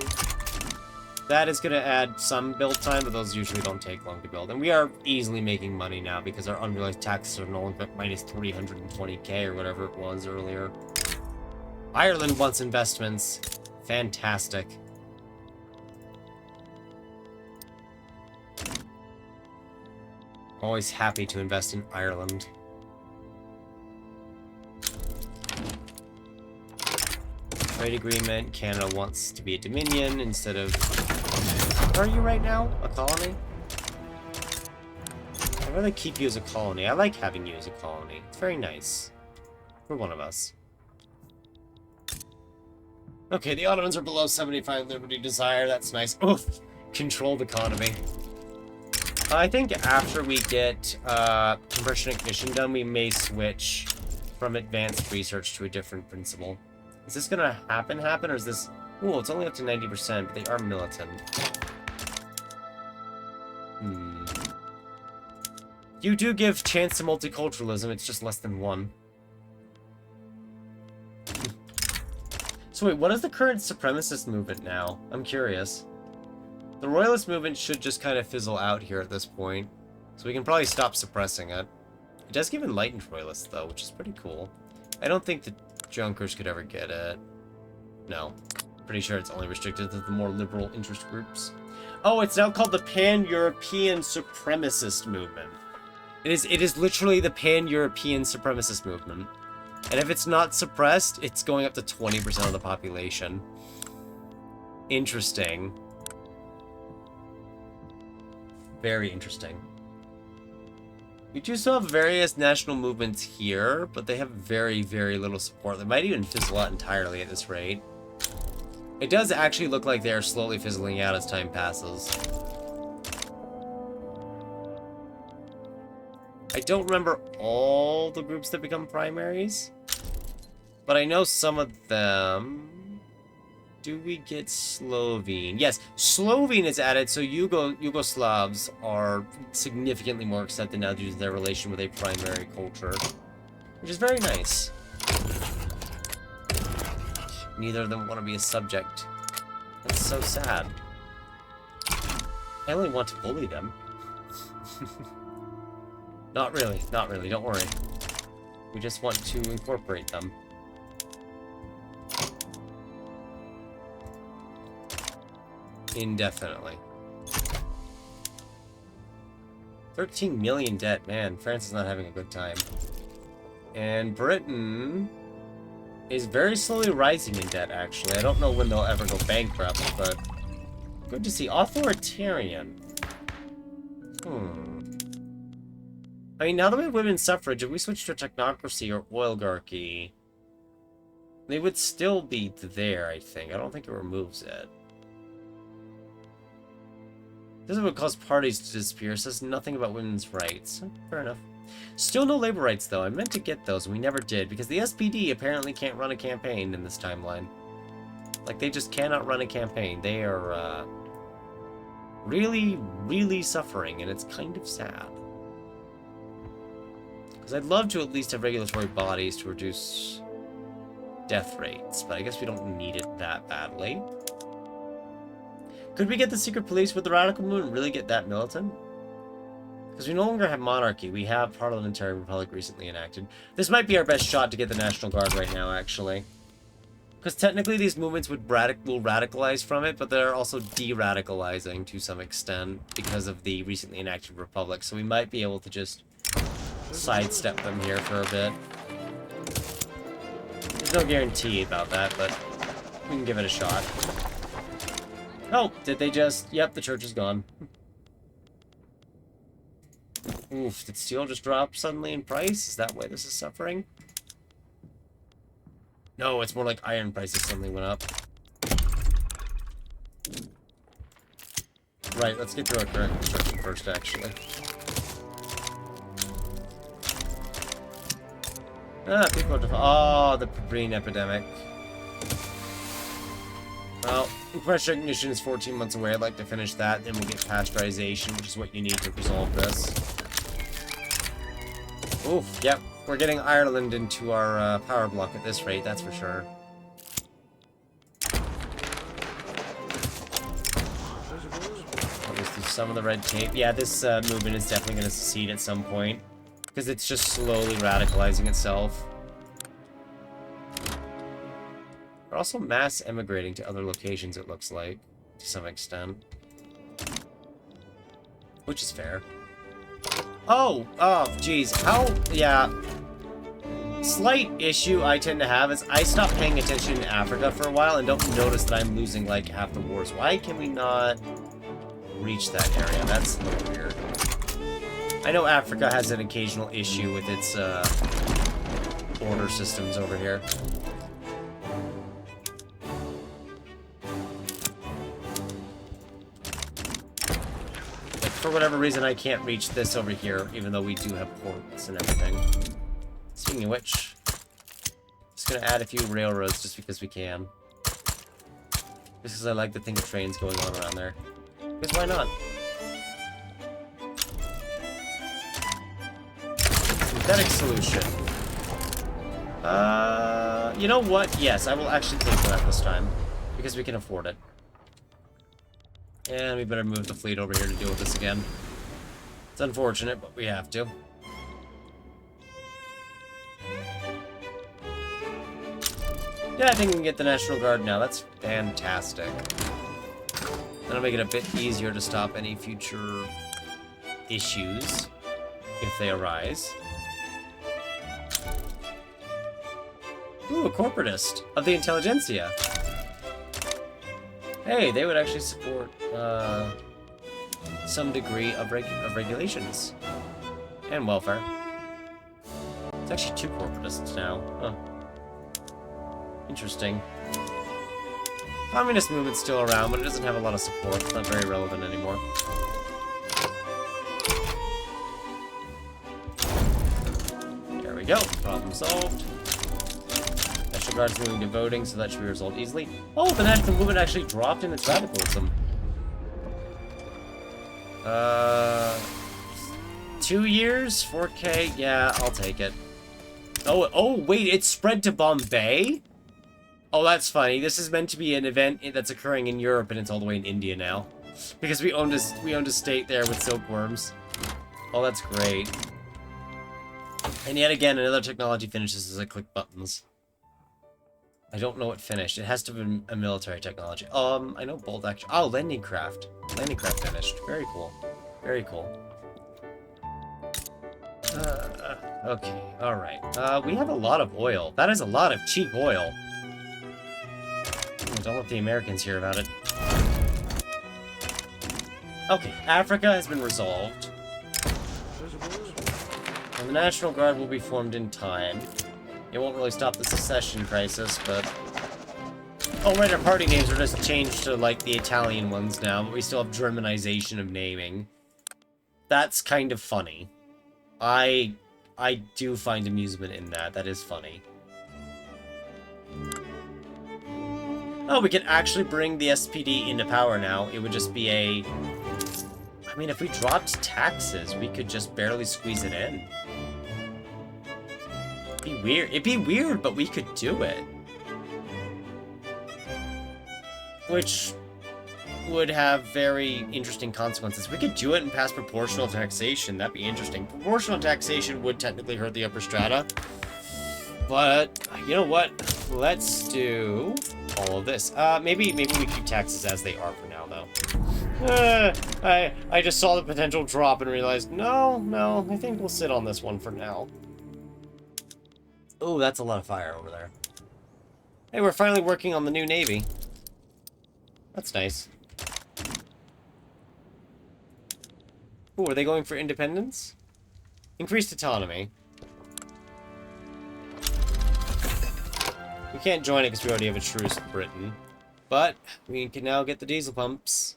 That is going to add some build time, but those usually don't take long to build. And we are easily making money now because our unrealized taxes are no longer minus 320k or whatever it was earlier. Ireland wants investments. Fantastic. Always happy to invest in Ireland. Trade agreement. Canada wants to be a dominion instead of... Where are you right now? A colony? I'd rather keep you as a colony. I like having you as a colony. It's very nice. For one of us. Okay, the Ottomans are below 75 liberty desire. That's nice. Oh, controlled economy. I think after we get compression ignition done, we may switch from advanced research to a different principle. Is this gonna happen, or is this... Ooh, it's only up to 90%, but they are militant. You do give chance to multiculturalism, it's just less than 1. So wait, what is the current supremacist movement now? I'm curious. The royalist movement should just kind of fizzle out here at this point. So we can probably stop suppressing it. It does give enlightened royalists, though, which is pretty cool. I don't think the Junkers could ever get it. No. Pretty sure it's only restricted to the more liberal interest groups. Oh, it's now called the Pan-European Supremacist Movement. It is literally the Pan-European Supremacist Movement. And if it's not suppressed, it's going up to 20% of the population. Interesting. Very interesting. We do still have various national movements here, but they have very, very little support. They might even fizzle out entirely at this rate. It does actually look like they are slowly fizzling out as time passes. I don't remember all the groups that become primaries, but I know some of them. Do we get Slovene? Yes, Slovene is added, so Yugoslavs are significantly more accepted now due to their relation with a primary culture, which is very nice. Neither of them want to be a subject. That's so sad. I only want to bully them. Not really, don't worry. We just want to incorporate them. Indefinitely. 13 million debt, man. France is not having a good time. And Britain is very slowly rising in debt, actually. I don't know when they'll ever go bankrupt, but good to see. Authoritarian. I mean, now that we have women's suffrage, if we switch to a technocracy or oligarchy, they would still be there, I think. I don't think it removes it. This is what cause parties to disappear. It says nothing about women's rights. Fair enough. Still no labor rights, though. I meant to get those, and we never did, because the SPD apparently can't run a campaign in this timeline. Like, they just cannot run a campaign. They are, really, really suffering, and it's kind of sad. Because I'd love to at least have regulatory bodies to reduce death rates, but I guess we don't need it that badly. Could we get the secret police with the radical movement really get that militant? Because we no longer have monarchy. We have parliamentary republic recently enacted. This might be our best shot to get the National Guard right now, actually. Because technically these movements will radicalize from it, but they're also de-radicalizing to some extent because of the recently enacted republic. So we might be able to just sidestep them here for a bit. There's no guarantee about that, but we can give it a shot. Oh, did they just... Yep, the church is gone. Oof, did steel just drop suddenly in price? Is that why this is suffering? No, it's more like iron prices suddenly went up. Right, let's get through our current construction first, actually. Ah, people are... Oh, the green epidemic. Well, pressure ignition is 14 months away. I'd like to finish that, then we'll get pasteurization, which is what you need to resolve this. Oof, yep. We're getting Ireland into our power block at this rate, that's for sure. I'll just do some of the red tape. Yeah, this movement is definitely going to secede at some point. Because it's just slowly radicalizing itself. We're also mass emigrating to other locations, it looks like. To some extent. Which is fair. Oh, geez. How, yeah. Slight issue I tend to have is I stopped paying attention in Africa for a while and don't notice that I'm losing like half the wars. Why can we not reach that area? That's a little weird. I know Africa has an occasional issue with its border systems over here. For whatever reason, I can't reach this over here, even though we do have ports and everything. Speaking of which, just gonna add a few railroads just because we can. Just because I like to think of trains going on around there. Because why not? Synthetic solution. You know what? Yes, I will actually take that this time. Because we can afford it. And we better move the fleet over here to deal with this again. It's unfortunate, but we have to. Yeah, I think we can get the National Guard now. That's fantastic. That'll make it a bit easier to stop any future issues, if they arise. Ooh, a corporatist of the intelligentsia. Hey, they would actually support some degree of regulations and welfare. It's actually two corporatists now. Huh. Interesting. Communist movement's still around, but it doesn't have a lot of support. It's not very relevant anymore. There we go. Problem solved. National Guard's moving to voting, so that should be resolved easily. Oh, the national movement actually dropped in its radicalism. 2 years? 4K? Yeah, I'll take it. Oh, wait, it's spread to Bombay? Oh, that's funny. This is meant to be an event that's occurring in Europe, and it's all the way in India now. Because we owned a state there with silkworms. Oh, that's great. And yet again, another technology finishes as I click buttons. I don't know what finished. It has to be a military technology. I know bolt action. Oh, landing craft. Landing craft finished. Very cool. Very cool. Okay, alright. We have a lot of oil. That is a lot of cheap oil. Don't let the Americans hear about it. Okay, Africa has been resolved. And the National Guard will be formed in time. It won't really stop the secession crisis, but... Oh, right, our party names are just changed to, like, the Italian ones now, but we still have Germanization of naming. That's kind of funny. I do find amusement in that. That is funny. Oh, we can actually bring the SPD into power now. It would just be a... I mean, if we dropped taxes, we could just barely squeeze it in. It'd be weird. It'd be weird, but we could do it. Which would have very interesting consequences. We could do it and pass proportional taxation. That'd be interesting. Proportional taxation would technically hurt the upper strata. But, you know what? Let's do all of this. Maybe we keep taxes as they are for now, though. I just saw the potential drop and realized, no, I think we'll sit on this one for now. Oh, that's a lot of fire over there. Hey, we're finally working on the new Navy. That's nice. Ooh, are they going for independence? Increased autonomy. We can't join it because we already have a truce with Britain. But we can now get the diesel pumps.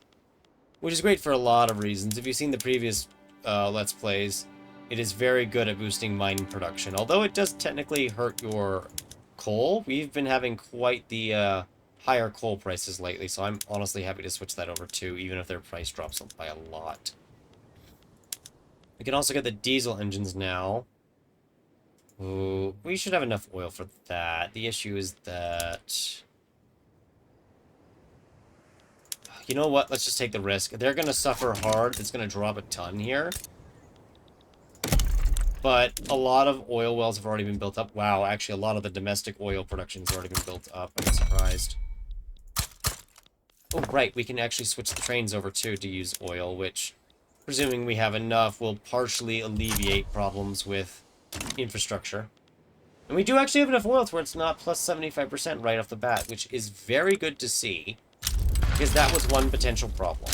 Which is great for a lot of reasons. If you've seen the previous Let's Plays, it is very good at boosting mining production. Although it does technically hurt your coal, we've been having quite the higher coal prices lately, so I'm honestly happy to switch that over too, even if their price drops by a lot. We can also get the diesel engines now. Ooh, we should have enough oil for that. The issue is that... You know what? Let's just take the risk. They're going to suffer hard. It's going to drop a ton here. But a lot of oil wells have already been built up. Wow, actually, a lot of the domestic oil production has already been built up. I'm surprised. Oh, right. We can actually switch the trains over, too, to use oil, which, presuming we have enough, will partially alleviate problems with infrastructure. And we do actually have enough oil to where it's not plus 75% right off the bat, which is very good to see, because that was one potential problem.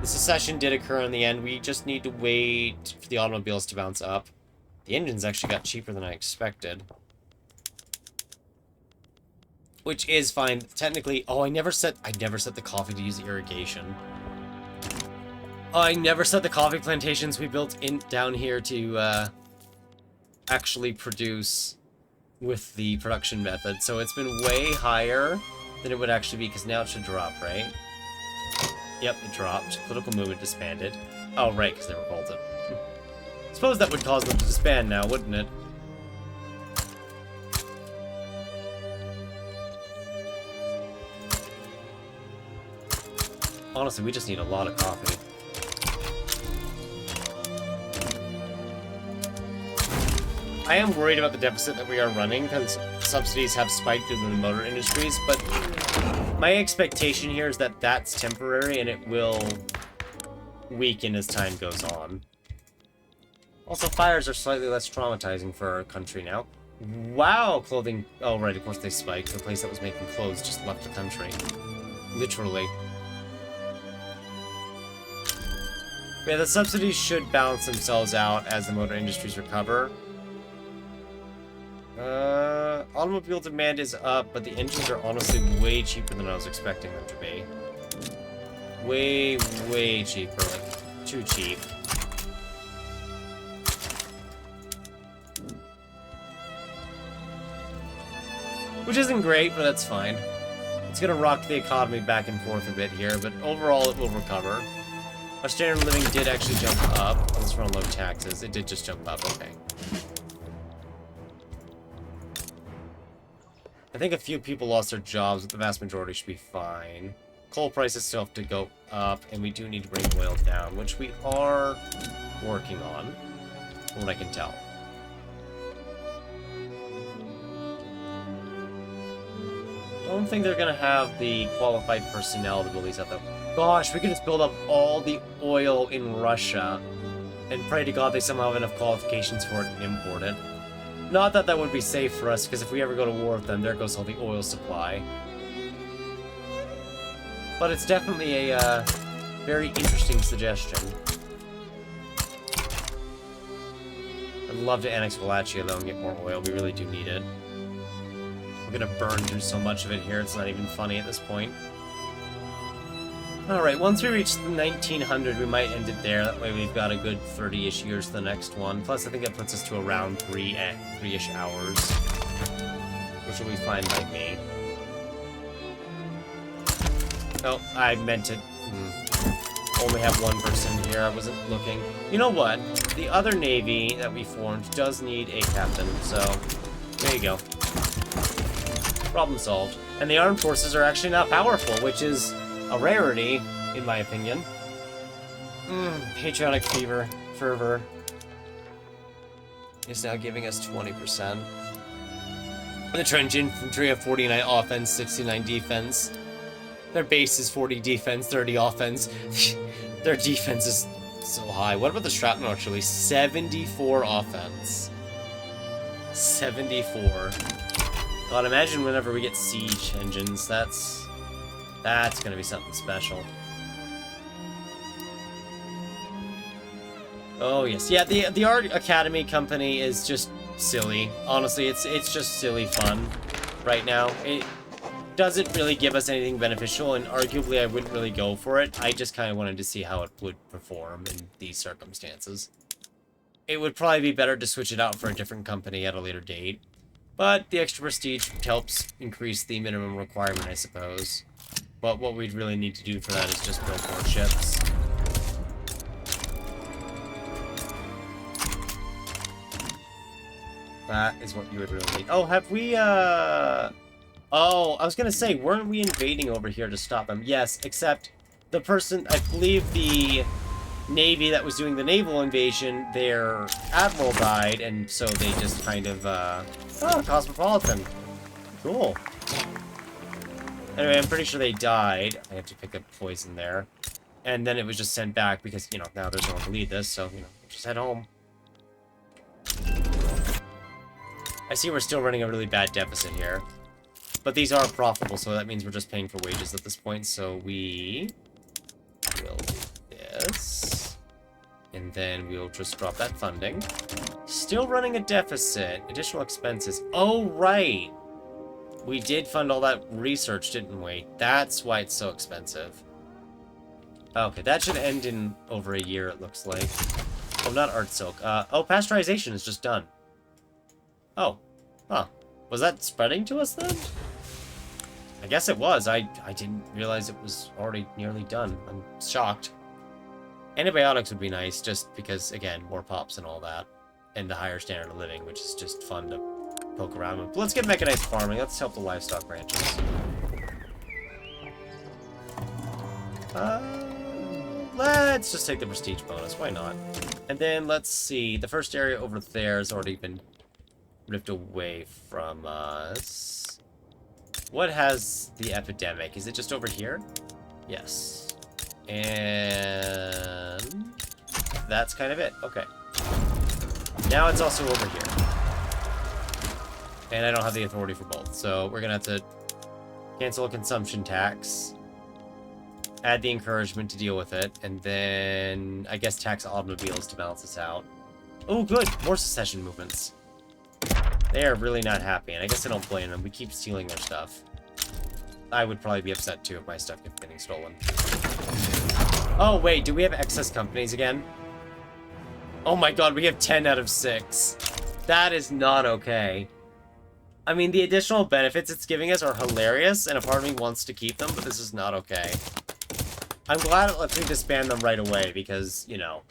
The secession did occur in the end. We just need to wait for the automobiles to bounce up. The engines actually got cheaper than I expected. Which is fine. Technically... Oh, I never set the coffee to use irrigation. Oh, I never set the coffee plantations we built down here to actually produce with the production method. So it's been way higher than it would actually be, because now it should drop, right? Yep, it dropped. Political movement disbanded. Oh, right, because they revolted. Suppose that would cause them to disband now, wouldn't it? Honestly, we just need a lot of coffee. I am worried about the deficit that we are running, because subsidies have spiked in the motor industries, but my expectation here is that that's temporary, and it will weaken as time goes on. Also, fires are slightly less traumatizing for our country now. Wow, clothing... Oh, right, of course they spiked. The place that was making clothes just left the country. Literally. Yeah, the subsidies should balance themselves out as the motor industries recover. Automobile demand is up, but the engines are honestly way cheaper than I was expecting them to be. Way cheaper. Like, too cheap. Which isn't great, but that's fine. It's gonna rock the economy back and forth a bit here, but overall it will recover. Our standard of living did actually jump up. Unless we're on low taxes. It did just jump up, okay. I think a few people lost their jobs, but the vast majority should be fine. Coal prices still have to go up, and we do need to bring oil down, which we are working on, from what I can tell. Don't think they're gonna have the qualified personnel to build these up, though. Gosh, we could just build up all the oil in Russia, and pray to God they somehow have enough qualifications for it and import it. Not that that would be safe for us, because if we ever go to war with them, there goes all the oil supply. But it's definitely a very interesting suggestion. love to annex Wallachia, though, and get more oil. We really do need it. We're gonna burn through so much of it here, it's not even funny at this point. Alright, once we reach the 1900, we might end it there. That way we've got a good 30-ish years to the next one. Plus, I think that puts us to around 3-ish hours. Which will be fine by me. Oh, I meant to... only have one person here. I wasn't looking. You know what? The other navy that we formed does need a captain, so... there you go. Problem solved. And the armed forces are actually not powerful, which is... a rarity, in my opinion. Patriotic fervor is now giving us 20%. The trench infantry have 49 offense, 69 defense. Their base is 40 defense, 30 offense. Their defense is so high. What about the shrapnel, actually? 74 offense. 74. God, imagine whenever we get siege engines, that's gonna be something special. Oh yes, yeah. The Art Academy company is just silly. Honestly, it's just silly fun right now. It doesn't really give us anything beneficial, and arguably I wouldn't really go for it. I just kind of wanted to see how it would perform in these circumstances. It would probably be better to switch it out for a different company at a later date. But the extra prestige helps increase the minimum requirement, I suppose. But what we'd really need to do for that is just build more ships. That is what you would really need. Oh, have we, Oh, I was gonna say, weren't we invading over here to stop them? Yes, except the person, I believe the navy that was doing the naval invasion, their admiral died, and so they just kind of, oh, cosmopolitan. Cool. Anyway, I'm pretty sure they died. I have to pick up poison there. And then it was just sent back because, you know, now there's no one to lead this, so, you know, just head home. I see we're still running a really bad deficit here. But these are profitable, so that means we're just paying for wages at this point, so we will do this. And then we'll just drop that funding. Still running a deficit. Additional expenses. Oh, right! We did fund all that research, didn't we? That's why it's so expensive. Okay, that should end in over a year, it looks like. Oh, not art silk. Oh, pasteurization is just done. Oh. Huh. Was that spreading to us then? I guess it was. I didn't realize it was already nearly done. I'm shocked. Antibiotics would be nice, just because, again, more pops and all that. And the higher standard of living, which is just fun to poke around with. But let's get mechanized farming. Let's help the livestock ranches. Let's just take the prestige bonus. Why not? And then, let's see. The first area over there has already been ripped away from us. What has the epidemic? Is it just over here? Yes. And that's kind of it. Okay. Now it's also over here. And I don't have the authority for both, so we're gonna have to cancel a consumption tax, add the encouragement to deal with it, and then I guess tax automobiles to balance this out. Oh, good! More secession movements. They are really not happy, and I guess I don't blame them. We keep stealing their stuff. I would probably be upset too if my stuff kept getting stolen. Oh, wait, do we have excess companies again? Oh my god, we have 10 out of 6. That is not okay. I mean, the additional benefits it's giving us are hilarious, and a part of me wants to keep them, but this is not okay. I'm glad it lets me disband them right away, because, you know,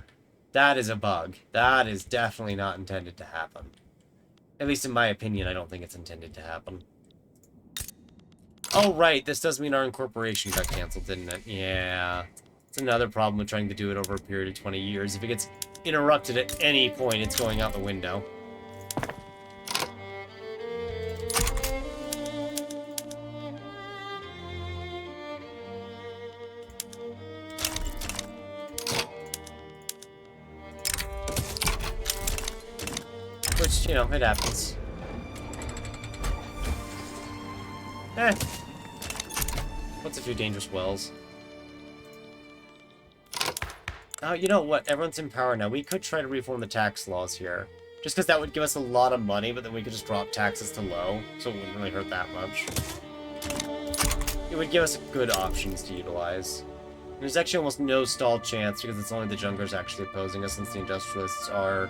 that is a bug. That is definitely not intended to happen. At least in my opinion, I don't think it's intended to happen. Oh, right, this does mean our incorporation got canceled, didn't it? Yeah. It's another problem with trying to do it over a period of 20 years. If it gets interrupted at any point, it's going out the window. Which, you know, it happens. Eh. What's a few dangerous wells? Oh, you know what? Everyone's in power now. We could try to reform the tax laws here. Just because that would give us a lot of money, but then we could just drop taxes to low, so it wouldn't really hurt that much. It would give us good options to utilize. There's actually almost no stall chance, because it's only the junglers actually opposing us, since the industrialists are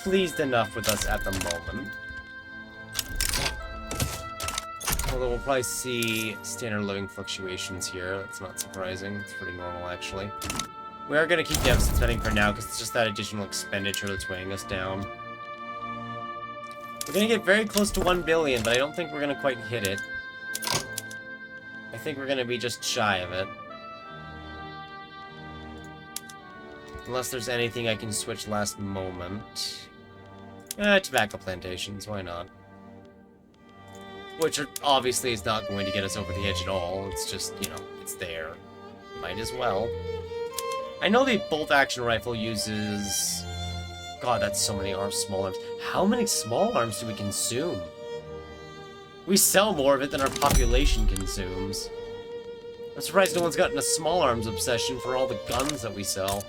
pleased enough with us at the moment. Although we'll probably see standard living fluctuations here. That's not surprising. It's pretty normal, actually. We are going to keep deficit spending for now, because it's just that additional expenditure that's weighing us down. We're going to get very close to 1 billion, but I don't think we're going to quite hit it. I think we're going to be just shy of it. Unless there's anything I can switch last moment. Tobacco plantations, why not? Which obviously is not going to get us over the edge at all. It's just, you know, it's there. Might as well. I know the bolt-action rifle uses... God, that's so many arms, small arms. How many small arms do we consume? We sell more of it than our population consumes. I'm surprised no one's gotten a small arms obsession for all the guns that we sell.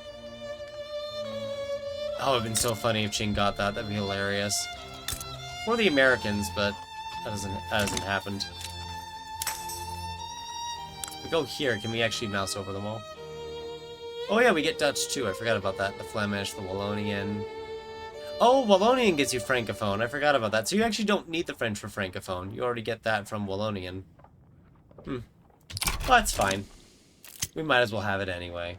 Oh, it would have been so funny if Ching got that. That'd be hilarious. Or the Americans, but that hasn't happened. If we go here, can we actually mouse over them all? Oh yeah, we get Dutch too. I forgot about that. The Flemish, the Wallonian. Oh, Wallonian gives you Francophone. I forgot about that. So you actually don't need the French for Francophone. You already get that from Wallonian. Well, that's fine. We might as well have it anyway.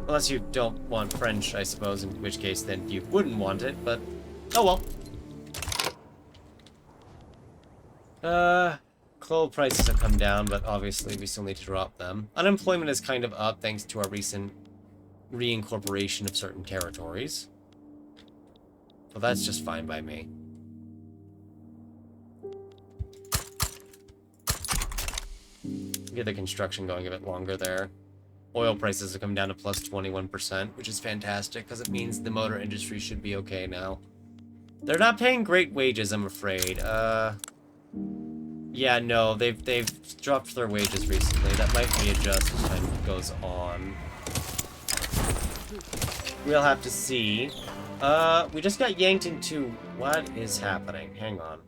Unless you don't want French, I suppose, in which case then you wouldn't want it, but... Oh well. Coal prices have come down, but obviously we still need to drop them. Unemployment is kind of up thanks to our recent reincorporation of certain territories. So that's just fine by me. Get the construction going a bit longer there. Oil prices have come down to plus 21%, which is fantastic, because it means the motor industry should be okay now. They're not paying great wages, I'm afraid. Yeah, no, they've dropped their wages recently. That might readjust as time goes on. We'll have to see. We just got yanked into... What is happening? Hang on.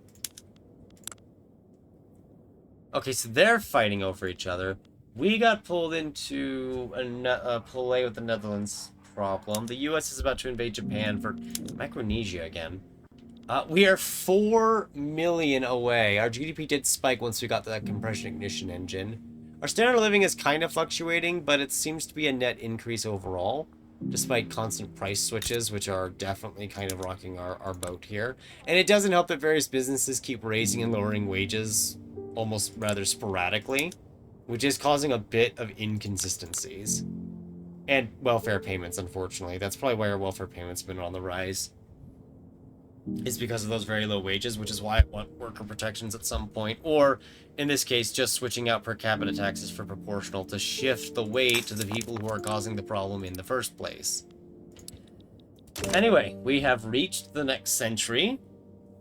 Okay, so they're fighting over each other. We got pulled into a play with the Netherlands problem. The US is about to invade Japan for Micronesia again. We are 4 million away. Our GDP did spike once we got that compression ignition engine. Our standard of living is kind of fluctuating, but it seems to be a net increase overall, despite constant price switches, which are definitely kind of rocking our boat here. And it doesn't help that various businesses keep raising and lowering wages almost rather sporadically, which is causing a bit of inconsistencies. And welfare payments, unfortunately. That's probably why our welfare payments have been on the rise. Is because of those very low wages, which is why I want worker protections at some point. Or, in this case, just switching out per capita taxes for proportional to shift the weight to the people who are causing the problem in the first place. Anyway, we have reached the next century.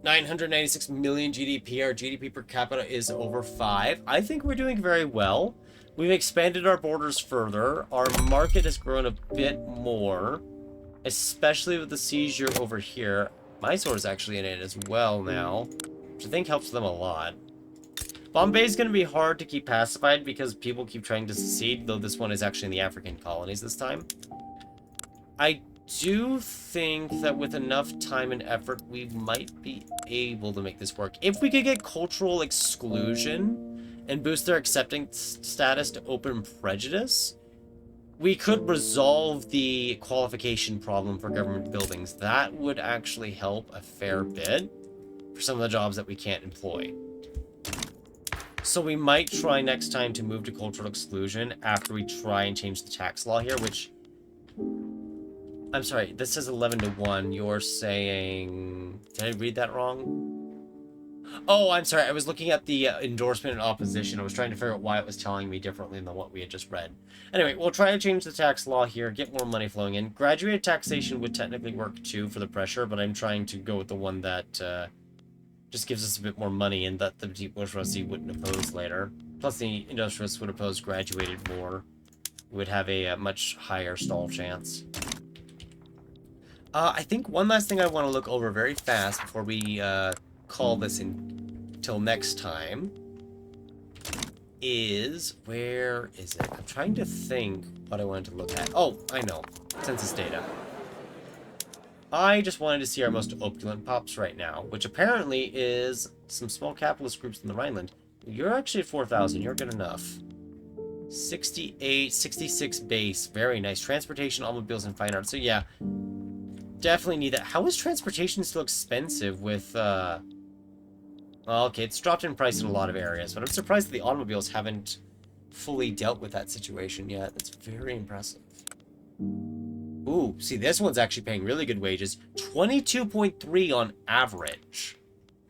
996 million GDP. Our GDP per capita is over 5. I think we're doing very well. We've expanded our borders further. Our market has grown a bit more, especially with the seizure over here. Mysore's actually in it as well now, which I think helps them a lot. Bombay's going to be hard to keep pacified because people keep trying to secede, though this one is actually in the African colonies this time. I do think that with enough time and effort, we might be able to make this work. If we could get cultural exclusion and boost their acceptance status to open prejudice, we could resolve the qualification problem for government buildings. That would actually help a fair bit for some of the jobs that we can't employ. So we might try next time to move to cultural exclusion after we try and change the tax law here, which... I'm sorry, this says 11 to 1. You're saying... Did I read that wrong? Oh, I'm sorry. I was looking at the endorsement and opposition. I was trying to figure out why it was telling me differently than what we had just read. Anyway, we'll try to change the tax law here, get more money flowing in. Graduated taxation would technically work too for the pressure, but I'm trying to go with the one that just gives us a bit more money and that the bourgeoisie wouldn't oppose later. Plus, the industrialists would oppose graduated more. We would have a much higher stall chance. I think one last thing I want to look over very fast before we call this in till next time is, where is it? I'm trying to think what I wanted to look at. Oh, I know. Census data. I just wanted to see our most opulent pops right now, which apparently is some small capitalist groups in the Rhineland. You're actually at 4,000. You're good enough. 68, 66 base. Very nice. Transportation, automobiles, and fine arts. So yeah, definitely need that. How is transportation still expensive with, well, okay, it's dropped in price in a lot of areas, but I'm surprised that the automobiles haven't fully dealt with that situation yet. That's very impressive. Ooh, see, this one's actually paying really good wages. 22.3 on average.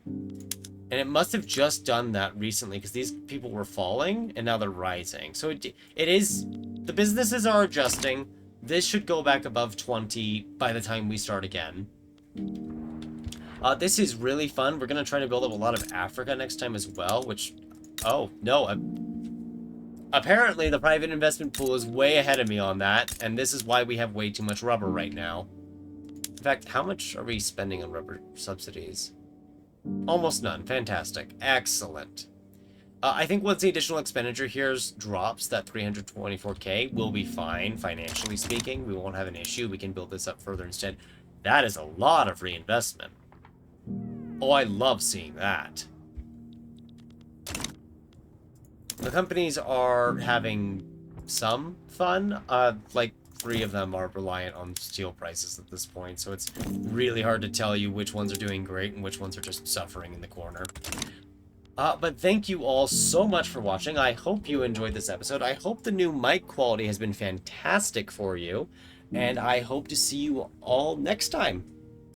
And it must have just done that recently because these people were falling and now they're rising. So it is, the businesses are adjusting. This should go back above 20 by the time we start again. This is really fun. We're going to try to build up a lot of Africa next time as well, which, oh, no. Apparently, the private investment pool is way ahead of me on that, and this is why we have way too much rubber right now. In fact, how much are we spending on rubber subsidies? Almost none. Fantastic. Excellent. I think once the additional expenditure here drops, that 324k, we'll be fine, financially speaking. We won't have an issue. We can build this up further instead. That is a lot of reinvestment. Oh, I love seeing that. The companies are having some fun. Like, 3 of them are reliant on steel prices at this point, so it's really hard to tell you which ones are doing great and which ones are just suffering in the corner. But thank you all so much for watching. I hope you enjoyed this episode. I hope the new mic quality has been fantastic for you, and I hope to see you all next time.